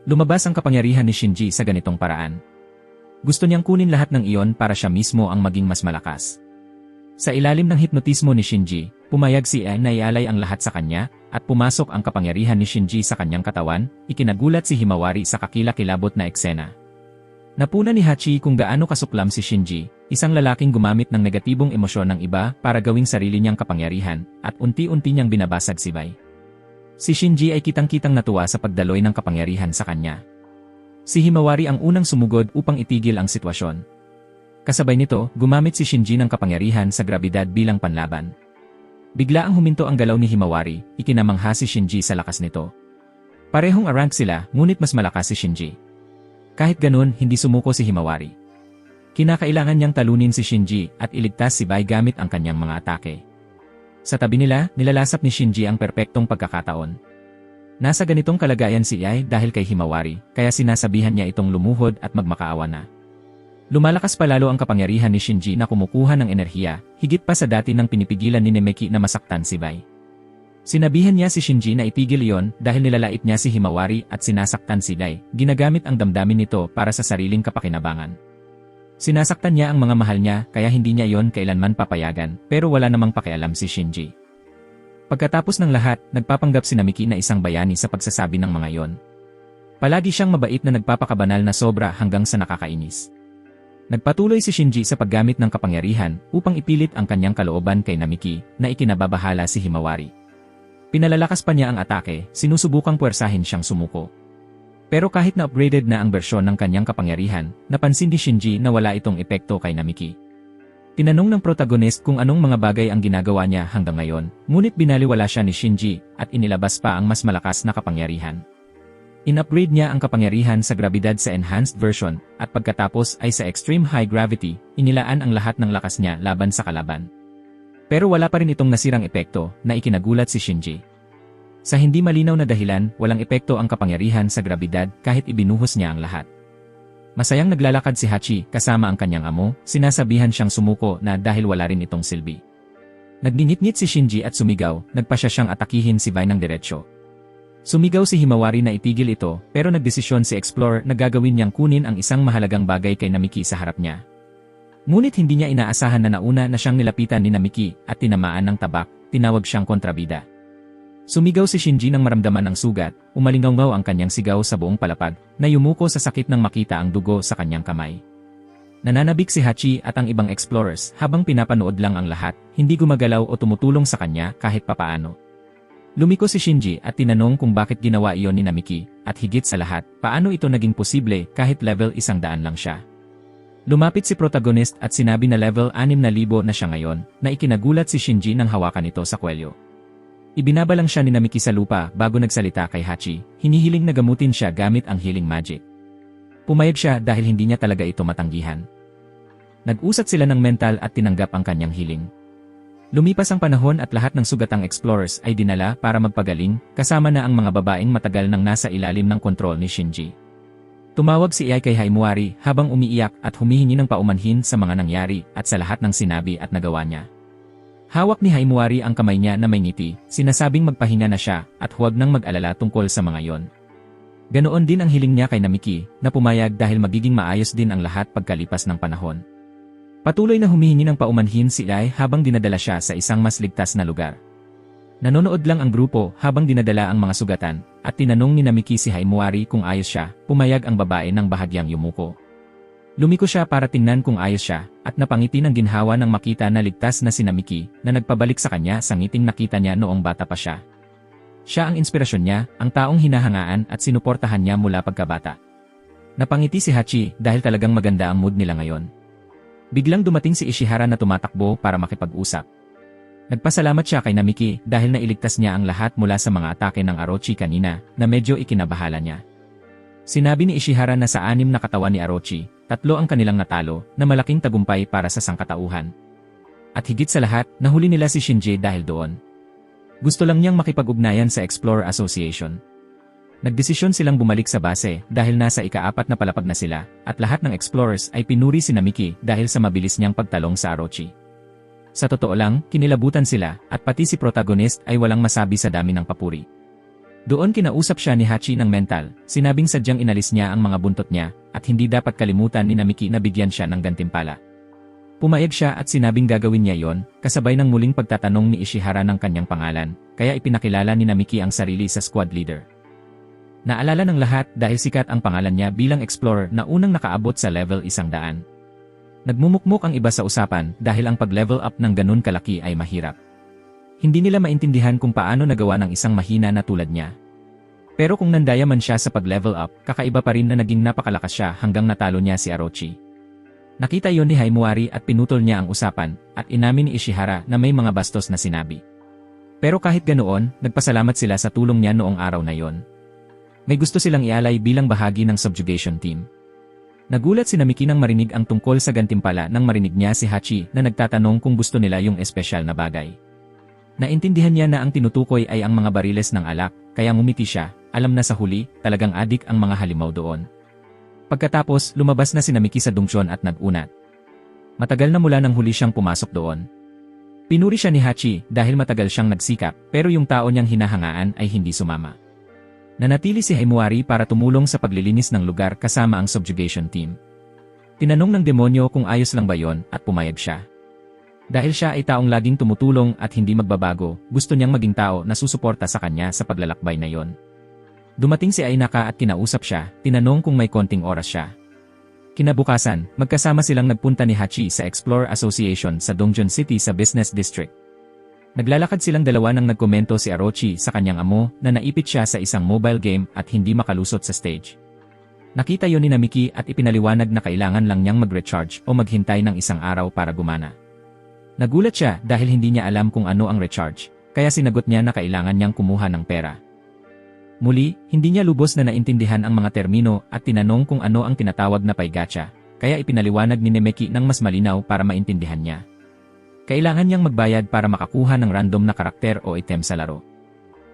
Lumabas ang kapangyarihan ni Shinji sa ganitong paraan. Gusto niyang kunin lahat ng iyon para siya mismo ang maging mas malakas. Sa ilalim ng hipnotismo ni Shinji, pumayag si A na ialay ang lahat sa kanya, at pumasok ang kapangyarihan ni Shinji sa kanyang katawan, ikinagulat si Himawari sa kakilakilabot na eksena. Napuna ni Hachi kung gaano kasuklam si Shinji, isang lalaking gumamit ng negatibong emosyon ng iba para gawing sarili niyang kapangyarihan, at unti-unti niyang binabasag si Bai. Si Shinji ay kitang-kitang natuwa sa pagdaloy ng kapangyarihan sa kanya. Si Himawari ang unang sumugod upang itigil ang sitwasyon. Kasabay nito, gumamit si Shinji ng kapangyarihan sa grabidad bilang panlaban. Bigla ang huminto ang galaw ni Himawari, ikinamangha si Shinji sa lakas nito. Parehong arank sila, ngunit mas malakas si Shinji. Kahit ganun, hindi sumuko si Himawari. Kinakailangan niyang talunin si Shinji at iligtas si Bai gamit ang kanyang mga atake. Sa tabi nila, nilalasap ni Shinji ang perpektong pagkakataon. Nasa ganitong kalagayan si Ai dahil kay Himawari, kaya sinasabihan niya itong lumuhod at magmakaawa na. Lumalakas pa lalo ang kapangyarihan ni Shinji na kumukuha ng enerhiya, higit pa sa dati nang pinipigilan ni Nemeki na masaktan si Bai. Sinabihan niya si Shinji na itigil iyon dahil nilalait niya si Himawari at sinasaktan si Dai, ginagamit ang damdamin nito para sa sariling kapakinabangan. Sinasaktan niya ang mga mahal niya kaya hindi niya iyon kailanman papayagan, pero wala namang pakialam si Shinji. Pagkatapos ng lahat, nagpapanggap si Namiki na isang bayani sa pagsasabi ng mga iyon. Palagi siyang mabait na nagpapakabanal na sobra hanggang sa nakakainis. Nagpatuloy si Shinji sa paggamit ng kapangyarihan upang ipilit ang kanyang kalooban kay Namiki na ikinababahala si Himawari. Pinalalakas pa niya ang atake, sinusubukang puwersahin siyang sumuko. Pero kahit na upgraded na ang bersyon ng kanyang kapangyarihan, napansin ni Shinji na wala itong epekto kay Namiki. Tinanong ng protagonist kung anong mga bagay ang ginagawa niya hanggang ngayon, ngunit binaliwala siya ni Shinji at inilabas pa ang mas malakas na kapangyarihan. In-upgrade niya ang kapangyarihan sa grabidad sa enhanced version at pagkatapos ay sa extreme high gravity, inilaan ang lahat ng lakas niya laban sa kalaban. Pero wala pa rin itong nasirang epekto na ikinagulat si Shinji. Sa hindi malinaw na dahilan, walang epekto ang kapangyarihan sa grabidad kahit ibinuhos niya ang lahat. Masayang naglalakad si Hachi kasama ang kanyang amo, sinasabihan siyang sumuko na dahil wala rin itong silbi. Nagdingit-ngit si Shinji at sumigaw, nagpasya siyang atakihin si Bai ng diretsyo. Sumigaw si Himawari na itigil ito, pero nagdesisyon si Explorer na gagawin niyang kunin ang isang mahalagang bagay kay Namiki sa harap niya. Ngunit hindi niya inaasahan na nauna na siyang nilapitan ni Namiki at tinamaan ng tabak, tinawag siyang kontrabida. Sumigaw si Shinji nang maramdaman ang sugat, umalingaw ang kanyang sigaw sa buong palapag, na yumuko sa sakit nang makita ang dugo sa kanyang kamay. Nananabik si Hachi at ang ibang explorers habang pinapanood lang ang lahat, hindi gumagalaw o tumutulong sa kanya kahit papaano. Lumiko si Shinji at tinanong kung bakit ginawa iyon ni Namiki, at higit sa lahat, paano ito naging posible kahit level 100 lang siya. Lumapit si protagonist at sinabi na level 6,000 na siya ngayon, na ikinagulat si Shinji nang hawakan ito sa kwelyo. Ibinabalang siya ni Namiki sa lupa bago nagsalita kay Hachi, hinihiling na gamutin siya gamit ang healing magic. Pumayag siya dahil hindi niya talaga ito matanggihan. Nag-usat sila ng mental at tinanggap ang kanyang healing. Lumipas ang panahon at lahat ng sugatang explorers ay dinala para magpagaling, kasama na ang mga babaeng matagal nang nasa ilalim ng kontrol ni Shinji. Tumawag si Ai kay Himawari habang umiiyak at humihingi ng paumanhin sa mga nangyari at sa lahat ng sinabi at nagawa niya. Hawak ni Himawari ang kamay niya na may ngiti, sinasabing magpahinga na siya at huwag nang mag-alala tungkol sa mga yon. Ganoon din ang hiling niya kay Namiki na pumayag dahil magiging maayos din ang lahat pagkalipas ng panahon. Patuloy na humihingi ng paumanhin si Ai habang dinadala siya sa isang mas ligtas na lugar. Nanonood lang ang grupo habang dinadala ang mga sugatan at tinanong ni Namiki si Himawari kung ayos siya, pumayag ang babae ng bahagyang yumuko. Lumiko siya para tingnan kung ayos siya at napangiti ng ginhawa nang makita na ligtas na si Namiki na nagpabalik sa kanya sa ngiting nakita niya noong bata pa siya. Siya ang inspirasyon niya, ang taong hinahangaan at sinuportahan niya mula pagkabata. Napangiti si Hachi dahil talagang maganda ang mood nila ngayon. Biglang dumating si Ishihara na tumatakbo para makipag-usap. Nagpasalamat siya kay Namiki dahil nailigtas niya ang lahat mula sa mga atake ng Orochi kanina na medyo ikinabahala niya. Sinabi ni Ishihara na sa 6 na katawan ni Orochi, 3 ang kanilang natalo na malaking tagumpay para sa sangkatauhan. At higit sa lahat, nahuli nila si Shinji dahil doon. Gusto lang niyang makipag-ugnayan sa Explorer Association. Nagdesisyon silang bumalik sa base dahil nasa ika-4 na palapag na sila at lahat ng explorers ay pinuri si Namiki dahil sa mabilis niyang pagtalong sa Orochi. Sa totoo lang, kinilabutan sila at pati si protagonist ay walang masabi sa dami ng papuri. Doon kinausap siya ni Hachi ng mental, sinabing sadyang inalis niya ang mga buntot niya at hindi dapat kalimutan ni Namiki na bigyan siya ng gantimpala. Pumayag siya at sinabing gagawin niya yon, kasabay ng muling pagtatanong ni Ishihara ng kanyang pangalan, kaya ipinakilala ni Namiki ang sarili sa squad leader. Naalala ng lahat dahil sikat ang pangalan niya bilang explorer na unang nakaabot sa level 100. Nagmumukmok ang iba sa usapan dahil ang pag-level up ng ganun kalaki ay mahirap. Hindi nila maintindihan kung paano nagawa ng isang mahina na tulad niya. Pero kung nandaya man siya sa pag-level up, kakaiba pa rin na naging napakalakas siya hanggang natalo niya si Orochi. Nakita yon ni Himawari at pinutol niya ang usapan at inamin ni Ishihara na may mga bastos na sinabi. Pero kahit ganoon, nagpasalamat sila sa tulong niya noong araw na yon. May gusto silang ialay bilang bahagi ng subjugation team. Nagulat si Namiki nang marinig ang tungkol sa gantimpala nang marinig niya si Hachi na nagtatanong kung gusto nila yung espesyal na bagay. Naintindihan niya na ang tinutukoy ay ang mga bariles ng alak, kaya ngumiti siya, alam na sa huli, talagang adik ang mga halimaw doon. Pagkatapos, lumabas na si Namiki sa dungsyon at nag-unat. Matagal na mula nang huli siyang pumasok doon. Pinuri siya ni Hachi dahil matagal siyang nagsikap pero yung tao niyang hinahangaan ay hindi sumama. Nanatili si Himawari para tumulong sa paglilinis ng lugar kasama ang subjugation team. Tinanong ng demonyo kung ayos lang ba yon at pumayag siya. Dahil siya ay taong laging tumutulong at hindi magbabago, gusto niyang maging tao na susuporta sa kanya sa paglalakbay na yon. Dumating si Ainaka at kinausap siya, tinanong kung may konting oras siya. Kinabukasan, magkasama silang nagpunta ni Hachi sa Explorer Association sa Dongjun City sa Business District. Naglalakad silang dalawa nang nagkomento si Orochi sa kanyang amo na naipit siya sa isang mobile game at hindi makalusot sa stage. Nakita yon ni Namiki at ipinaliwanag na kailangan lang niyang mag-recharge o maghintay ng isang araw para gumana. Nagulat siya dahil hindi niya alam kung ano ang recharge, kaya sinagot niya na kailangan niyang kumuha ng pera. Muli, hindi niya lubos na naintindihan ang mga termino at tinanong kung ano ang tinatawag na paigacha, kaya ipinaliwanag ni Nemeki ng mas malinaw para maintindihan niya. Kailangan niyang magbayad para makakuha ng random na karakter o item sa laro.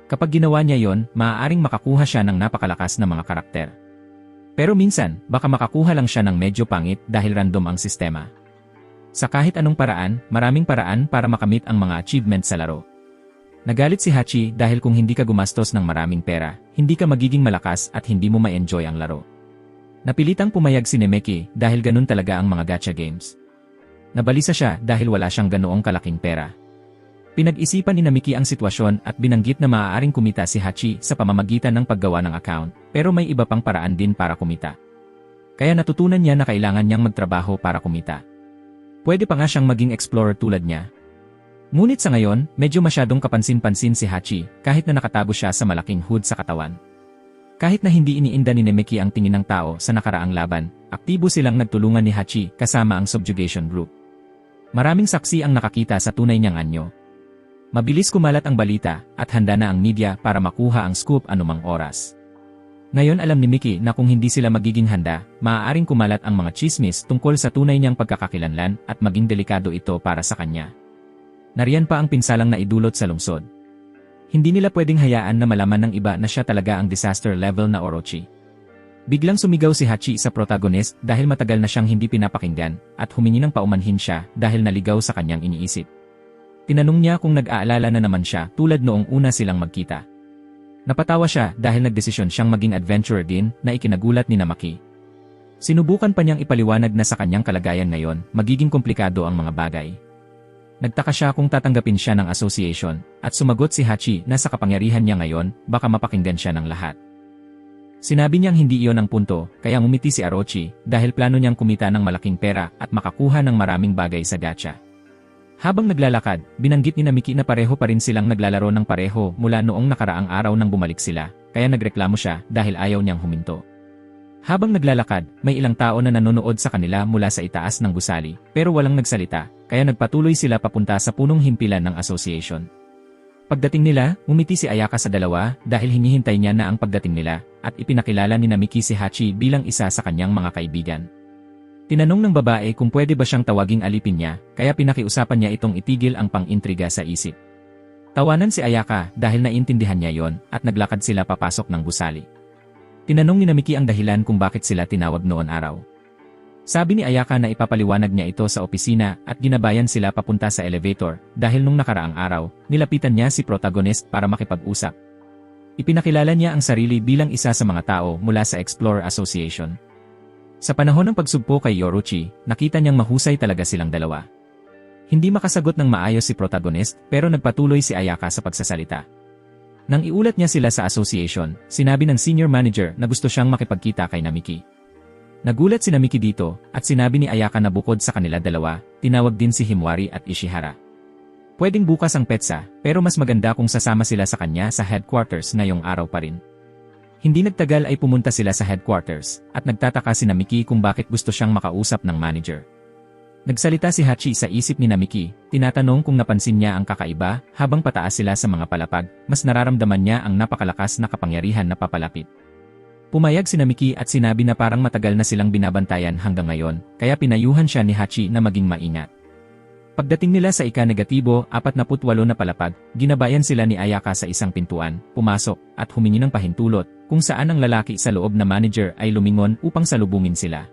Kapag ginawa niya yon, maaaring makakuha siya ng napakalakas na mga karakter. Pero minsan, baka makakuha lang siya ng medyo pangit dahil random ang sistema. Sa kahit anong paraan, maraming paraan para makamit ang mga achievement sa laro. Nagalit si Hachi dahil kung hindi ka gumastos ng maraming pera, hindi ka magiging malakas at hindi mo ma-enjoy ang laro. Napilitang pumayag si Nemeki dahil ganun talaga ang mga gacha games. Nabalisa siya dahil wala siyang ganoong kalaking pera. Pinag-isipan ni Namiki ang sitwasyon at binanggit na maaaring kumita si Hachi sa pamamagitan ng paggawa ng account, pero may iba pang paraan din para kumita. Kaya natutunan niya na kailangan niyang magtrabaho para kumita. Pwede pa nga siyang maging explorer tulad niya. Ngunit sa ngayon, medyo masyadong kapansin-pansin si Hachi kahit na nakatago siya sa malaking hood sa katawan. Kahit na hindi iniinda ni Nemeki ang tingin ng tao sa nakaraang laban, aktibo silang nagtulungan ni Hachi kasama ang subjugation group. Maraming saksi ang nakakita sa tunay niyang anyo. Mabilis kumalat ang balita at handa na ang media para makuha ang scoop anumang oras. Ngayon alam ni Miki na kung hindi sila magiging handa, maaaring kumalat ang mga chismis tungkol sa tunay niyang pagkakakilanlan at maging delikado ito para sa kanya. Nariyan pa ang pinsalang naidulot sa lungsod. Hindi nila pwedeng hayaan na malaman ng iba na siya talaga ang disaster level na Orochi. Biglang sumigaw si Hachi sa protagonist dahil matagal na siyang hindi pinapakinggan at humingi ng paumanhin siya dahil naligaw sa kanyang iniisip. Tinanong niya kung nag-aalala na naman siya tulad noong una silang magkita. Napatawa siya dahil nagdesisyon siyang maging adventurer din na ikinagulat ni Namaki. Sinubukan pa niyang ipaliwanag na sa kanyang kalagayan ngayon magiging komplikado ang mga bagay. Nagtaka siya kung tatanggapin siya ng association at sumagot si Hachi na sa kapangyarihan niya ngayon baka mapakinggan siya ng lahat. Sinabi niyang hindi iyon ang punto kaya ngumiti si Orochi dahil plano niyang kumita ng malaking pera at makakuha ng maraming bagay sa gacha. Habang naglalakad, binanggit ni Namiki na pareho pa rin silang naglalaro ng pareho mula noong nakaraang araw nang bumalik sila, kaya nagreklamo siya dahil ayaw niyang huminto. Habang naglalakad, may ilang tao na nanonood sa kanila mula sa itaas ng gusali, pero walang nagsalita, kaya nagpatuloy sila papunta sa punong himpilan ng association. Pagdating nila, umiti si Ayaka sa dalawa dahil hinihintay niya na ang pagdating nila, at ipinakilala ni Namiki si Hachi bilang isa sa kanyang mga kaibigan. Tinanong ng babae kung pwede ba siyang tawaging alipin niya, kaya pinakiusapan niya itong itigil ang pang-intriga sa isip. Tawanan si Ayaka dahil naiintindihan niya yon at naglakad sila papasok ng gusali. Tinanong ni Namiki ang dahilan kung bakit sila tinawag noon araw. Sabi ni Ayaka na ipapaliwanag niya ito sa opisina at ginabayan sila papunta sa elevator dahil nung nakaraang araw, nilapitan niya si protagonist para makipag-usap. Ipinakilala niya ang sarili bilang isa sa mga tao mula sa Explorer Association. Sa panahon ng pagsugpo kay Orochi, nakita niyang mahusay talaga silang dalawa. Hindi makasagot ng maayos si protagonist pero nagpatuloy si Ayaka sa pagsasalita. Nang iulat niya sila sa association, sinabi ng senior manager na gusto siyang makipagkita kay Namiki. Nagulat si Namiki dito at sinabi ni Ayaka na bukod sa kanila dalawa, tinawag din si Himwari at Ishihara. Pwedeng bukas ang petsa pero mas maganda kung sasama sila sa kanya sa headquarters ngayong araw pa rin. Hindi nagtagal ay pumunta sila sa headquarters at nagtataka si Namiki kung bakit gusto siyang makausap ng manager. Nagsalita si Hachi sa isip ni Namiki, tinatanong kung napansin niya ang kakaiba habang pataas sila sa mga palapag, mas nararamdaman niya ang napakalakas na kapangyarihan na papalapit. Pumayag si Namiki at sinabi na parang matagal na silang binabantayan hanggang ngayon, kaya pinayuhan siya ni Hachi na maging maingat. Pagdating nila sa ika-negatibo 48 na palapag, ginabayan sila ni Ayaka sa isang pintuan, pumasok, at humingi ng pahintulot, kung saan ang lalaki sa loob na manager ay lumingon upang salubungin sila.